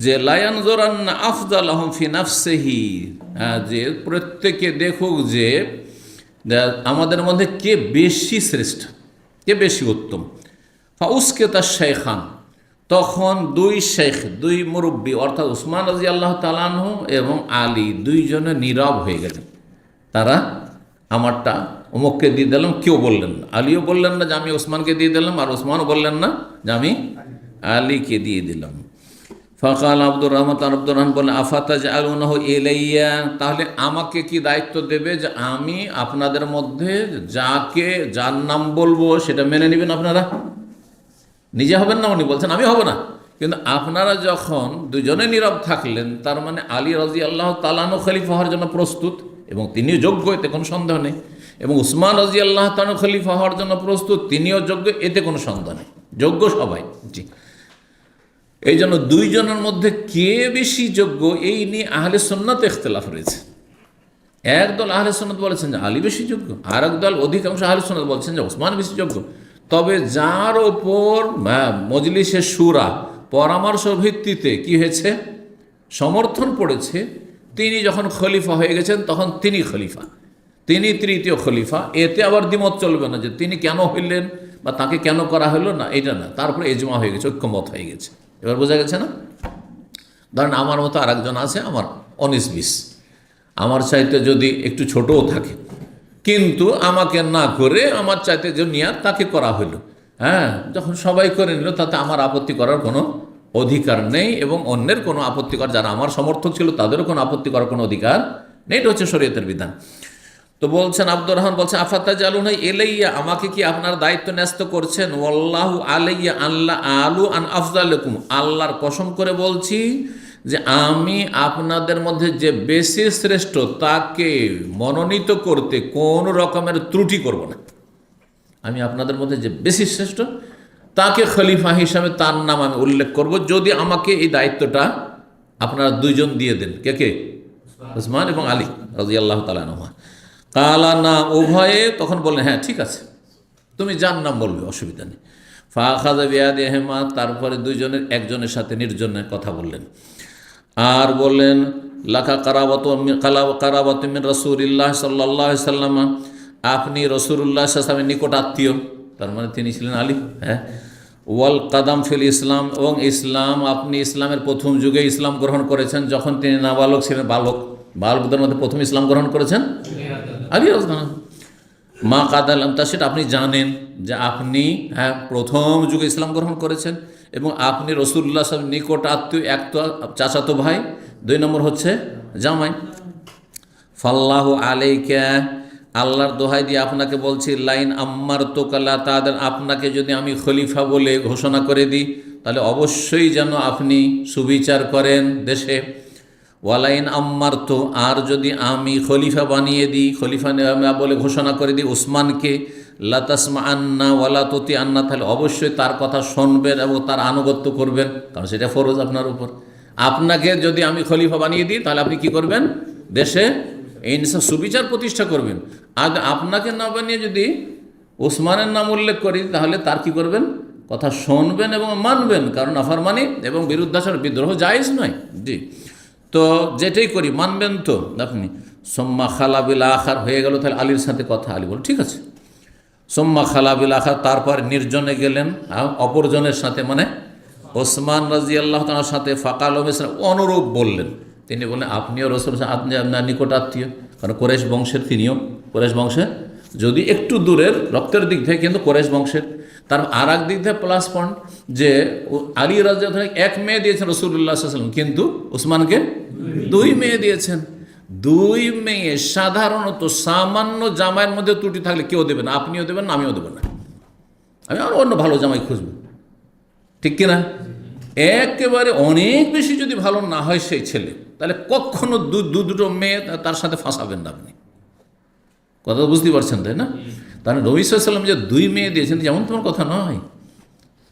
যে লা ইয়ানজুরান্না আফদালাহুম ফি নাফসিহি, যে প্রত্যেকে দেখুক যে আমাদের মধ্যে কে বেশি শ্রেষ্ঠ, কে বেশি উত্তম। ফাউসকেতা শাইখান, তখন 2 শেখ, 2 মুরব্বী অর্থাৎ উসমান রাদিয়াল্লাহু তাআলা আনহু এবং আলী 2 জনে নীরব হয়ে গেলেন। তারা আমারটা অমুককে দিয়ে দিলাম, কেউ বললেন না। আলীও বললেন না যে আমি ওসমানকে দিয়ে দিলাম, আর ওসমানও বললেন না যে আমি আলীকে দিয়ে দিলাম। ফাকাল আব্দুর রহমান বললেন আফাতাজআলুনাহু ইলাইয়া, তাহলে আমাকে কি দায়িত্ব দেবে যে আমি আপনাদের মধ্যে যার নাম বলবো সেটা মেনে নেবেন আপনারা? নিজে হবেন না, উনি বলছেন আমি হব না, কিন্তু আপনারা যখন 2 জনে নীরব থাকলেন, তার মানে আলী রাদিয়াল্লাহু তাআলা আনহু খলিফা হওয়ার জন্য প্রস্তুত এবং তিনিও যোগ্য, এতে কোনো সন্দেহ নেই। এবং উসমান রাদিয়াল্লাহু তাআলা খলিফা হওয়ার জন্য প্রস্তুত, তিনিও যোগ্য, এতে কোনো সন্দেহ নেই, যোগ্য সবাই। জি, এই জন্য 2 জনের মধ্যে কে বেশি যোগ্য এই নিয়ে আহলে সুন্নাত ইখতিলাফ রয়েছে। একদল আহলে সুন্নাত বলেছেন যে আলী বেশি যোগ্য, আর একদল অধিকাংশ আহলে সুন্নাত বলছেন যে ওসমান বেশি যোগ্য। তবে যার ওপর মজলিসে শুরা পরামর্শ ভিত্তিতে কি হয়েছে, সমর্থন পড়েছে, তিনি যখন খলিফা হয়ে গেছেন তখন তিনি খলিফা, তিনি তৃতীয় খলিফা। এতে আবার দ্বিমত চলবে না যে তিনি কেন হইলেন বা তাকে কেন করা হলো না, এটা না। তারপরে এজমা হয়ে গেছে, ঐক্যমত হয়ে গেছে। এবার বোঝা গেছে না? ধরেন আমার মতো আরেকজন আছে, আমার 19-20, আমার চাইতে যদি একটু ছোটও থাকে, কিন্তু আমাকে না করে আমার চাইতে যে নিয়াত তাকে করা হইল, যখন সবাই করে নিল, তাতে আমার আপত্তি করার কোনো অধিকার নেই, এবং অন্যের কোনো আপত্তি করার, যারা আমার সমর্থক ছিল তাদেরও কোনো আপত্তি করার কোনো অধিকার নেই। এটা হচ্ছে শরীয়তের বিধান। তো বলছেন আব্দুর রহমান বলছেন আফাতাজআলুনা ইলাইয়া, আমাকে কি আপনার দায়িত্ব ন্যস্ত করছেন? ওয়াল্লাহু আলাইয়া আল্লাহ আলু আন আফজালুকুম, আল্লাহর কসম করে বলছি যে আমি আপনাদের মধ্যে যে বেশি শ্রেষ্ঠ তাকে মনোনীত করতে কোন রকমের ত্রুটি করব না। আমি আপনাদের মধ্যে যে বেশি শ্রেষ্ঠ তাকে খলিফা হিসাবে তার নাম আমি উল্লেখ করব, যদি আমাকে এই দায়িত্বটা আপনারা 2 জন দিয়ে দেন। কে কে? উসমান এবং আলী রাদিয়াল্লাহু তাআলা আনহুমা। কালা না, উভয়ে তখন বললেন হ্যাঁ ঠিক আছে, তুমি যার নাম বলবে, অসুবিধা নেই। ফাখাযা বিয়াদিহিমা, তারপরে 2 জনের একজনের সাথে নির্জনে কথা বললেন আর বললেন লাকা কারাবাতু মিন রাসূলিল্লাহ সাল্লাল্লাহু আলাইহি ওয়াসাল্লাম, আপনি রাসূলুল্লাহ সাল্লাল্লাহু আলাইহি ওয়াসাল্লামের নিকট আত্মীয়, তার মানে তিনি ছিলেন আলী। ওয়াল কাদাম ফিল ইসলাম, এবং ইসলাম, আপনি ইসলামের প্রথম যুগে ইসলাম গ্রহণ করেছেন যখন তিনি নাবালক ছিলেন, বালক বালকদের মধ্যে প্রথম ইসলাম গ্রহণ করেছেন আলী রাদিয়াল্লাহু আনহু। মা কাদালাম, তা সেটা আপনি জানেন যে আপনি প্রথম যুগে ইসলাম গ্রহণ করেছেন এবং আপনি রাসূলুল্লাহ সাল্লাল্লাহু আলাইহি ওয়াসাল্লাম নিকট আত্মীয়, এক তো চাচাতো ভাই, 2 নম্বর হচ্ছে জামাই। ফাল্লাহু আলাইকা, আল্লাহর দোহাই দিয়ে আপনাকে বলছি, লাইন আম্মার তোকালা তাদের, আপনাকে যদি আমি খলিফা বলে ঘোষণা করে দিই তাহলে অবশ্যই যেন আপনি সুবিচার করেন দেশে। ওয়ালাইন আম্মার তো, আর যদি আমি খলিফা বানিয়ে দিই, খলিফা বলে ঘোষণা করে দিই উসমানকে, লাতাসমা আন্না ওয়ালা ততি আন্না, তাহলে অবশ্যই তার কথা শুনবেন এবং তার আনুগত্য করবেন, কারণ সেটা ফরজ আপনার উপর। আপনাকে যদি আমি খলিফা বানিয়ে দিই তাহলে আপনি কি করবেন? দেশে ইনসাফ সুবিচার প্রতিষ্ঠা করবেন। আর আপনাকে না বানিয়ে যদি ওসমানের নাম উল্লেখ করি তাহলে তার কি করবেন? কথা শুনবেন এবং মানবেন, কারণ নাফরমানি এবং বিরুদ্ধাচরণ বিদ্রোহ জায়েজ নয়। জি, তো যেটাই করি মানবেন তো আপনি। সোম্মা খালাবিল আখার হয়ে গেল, তাহলে আলীর সাথে কথা। আলী বল ঠিক আছে। সোম্মা খালাবিল আখার, তারপর নির্জনে গেলেন অপরজনের সাথে, মানে ওসমান রাদিয়াল্লাহু তাআলার সাথে। ফাকাল অনুরূপ বললেন, তিনি বললেন আপনিও রাসূল আপনার নিকট আত্মীয়, কারণ কোরেশ বংশের, তিনিও কোরেশ বংশের, যদি একটু দূরের রক্তের দিক থেকে কিন্তু কোরেশ বংশের। তার আর এক দিক থেকে প্লাস পয়েন্ট যে আলী রাদিয়াল্লাহু তাআলা 1 মেয়ে দিয়েছেন রাসূলুল্লাহ সাল্লাল্লাহু আলাইহি ওয়াসাল্লাম, কিন্তু ওসমানকে 2 মেয়ে দিয়েছেন। 2 মেয়ে সাধারণত সামান্য জামাইয়ের মধ্যে ত্রুটি থাকলে কেউ দেবে না, আপনিও দেবেন না, আমিও দেবো না, আমি আর অন্য ভালো জামাই খুঁজবো, ঠিক কিনা? একেবারে অনেক বেশি যদি ভালো না হয় সেই ছেলে, তাহলে কখনো দুটো মেয়ে তার সাথে ফাঁসাবেন না আপনি। কথা বুঝতে পারছেন তাই না? তাহলে নবী সাল্লাল্লাহু আলাইহি ওয়াসাল্লাম যে 2 মেয়ে দিয়েছেন, যেমন তোমার কথা নয়,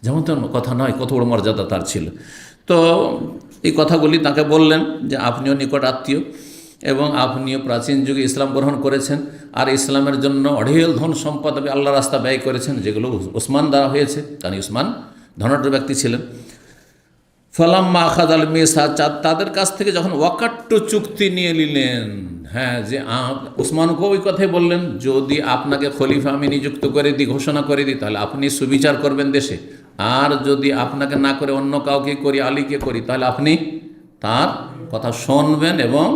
যেমন তোমার কথা নয়, কত বড় মর্যাদা তার ছিল। তো এই কথাগুলি তাকে বললেন যে আপনিও নিকট আত্মীয় এবং আপনিও প্রাচীন যুগে ইসলাম গ্রহণ করেছেন, আর ইসলামের জন্য অঢেল ধন সম্পদ আপনি আল্লাহর রাস্তা ব্যয় করেছেন, যেগুলো ওসমান দ্বারা হয়েছে, কারণ ওসমান ধনাঢ্য ব্যক্তি ছিলেন। ফালাম্মা আখাদ আল মিসা, তাদের কাছ থেকে যখন ওয়াকাট্ট চুক্তি নিয়ে নিলেন, হ্যাঁ, যে উসমানকেও ওই কথাই বললেন, যদি আপনাকে খলিফা আমি নিযুক্ত করে দিই, ঘোষণা করে দিই, তাহলে আপনি সুবিচার করবেন দেশে, আর যদি আপনাকে না করে অন্য কাউকে করি, আলীকে করি, তাহলে আপনি তার কথা শুনবেন এবং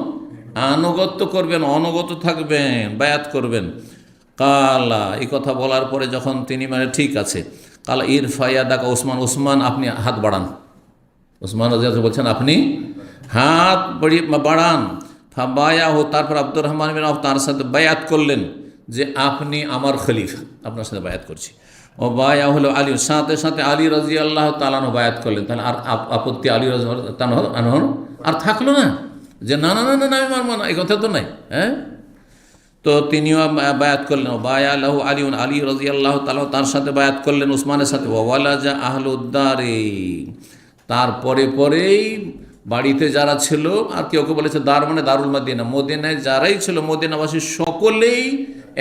আনুগত্য করবেন, অনুগত থাকবেন, বায়াত করবেন। কালা, এই কথা বলার পরে যখন তিনি মানে ঠিক আছে, কালা ইরফাইয়া দাকা ওসমান, ওসমান আপনি হাত বাড়ান। ওসমান রাদিয়াল্লাহু বলছেন আপনি হাত বাড়ান। ফাবায়া হো, তারপর আব্দুর রহমান বিন আওফ তার সাথে বায়াত করলেন যে আপনি আমার খলিফা, আপনার সাথে বায়াত করছি। ও বায়া হলো আলী, সাথে সাথে আলী রাদিয়াল্লাহু তাআলা বায়াত করলেন। তাহলে আর আপত্তি আলী রাদিয়াল্লাহু তাআলা আর থাকলো না, যে না না না না আমি মানব না, এই কথা তো নাই। হ্যাঁ, তো তিনিও বায়াত করলেন। বায়া লাহু আলী, আলী রাদিয়াল্লাহু তাআলা তার সাথে বায়াত করলেন উসমানের সাথে। ওয়ালাজা আহলুদ্দারি, তারপরে পরেই বাড়িতে যারা ছিল, আর কেউ কেউ বলেছে দার মানে দারুল মদিনা, মদিনায় যারাই ছিল মদিনাবাসী সকলেই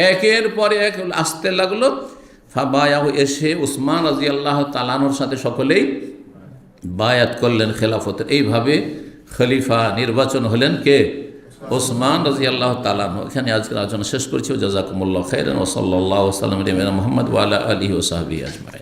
একের পরে এক আসতে লাগলো। ফাবায়াহু, এসে উসমান রাদিয়াল্লাহু তাআলা আনহুর সাথে সকলেই বায়াত করলেন খেলাফতের। এইভাবে খলিফা নির্বাচন হলেন কে? ওসমান রাদিয়াল্লাহু তাআলা আনহু। এখানে আজকের আলোচনা শেষ করছি। জাযাকুমুল্লাহু খাইরান ওয়া সাল্লাল্লাহু ওয়া সাল্লাম আলা মুহাম্মদ ওয়া আলা আলিহি ওয়া সাহবিহি আজমাইন।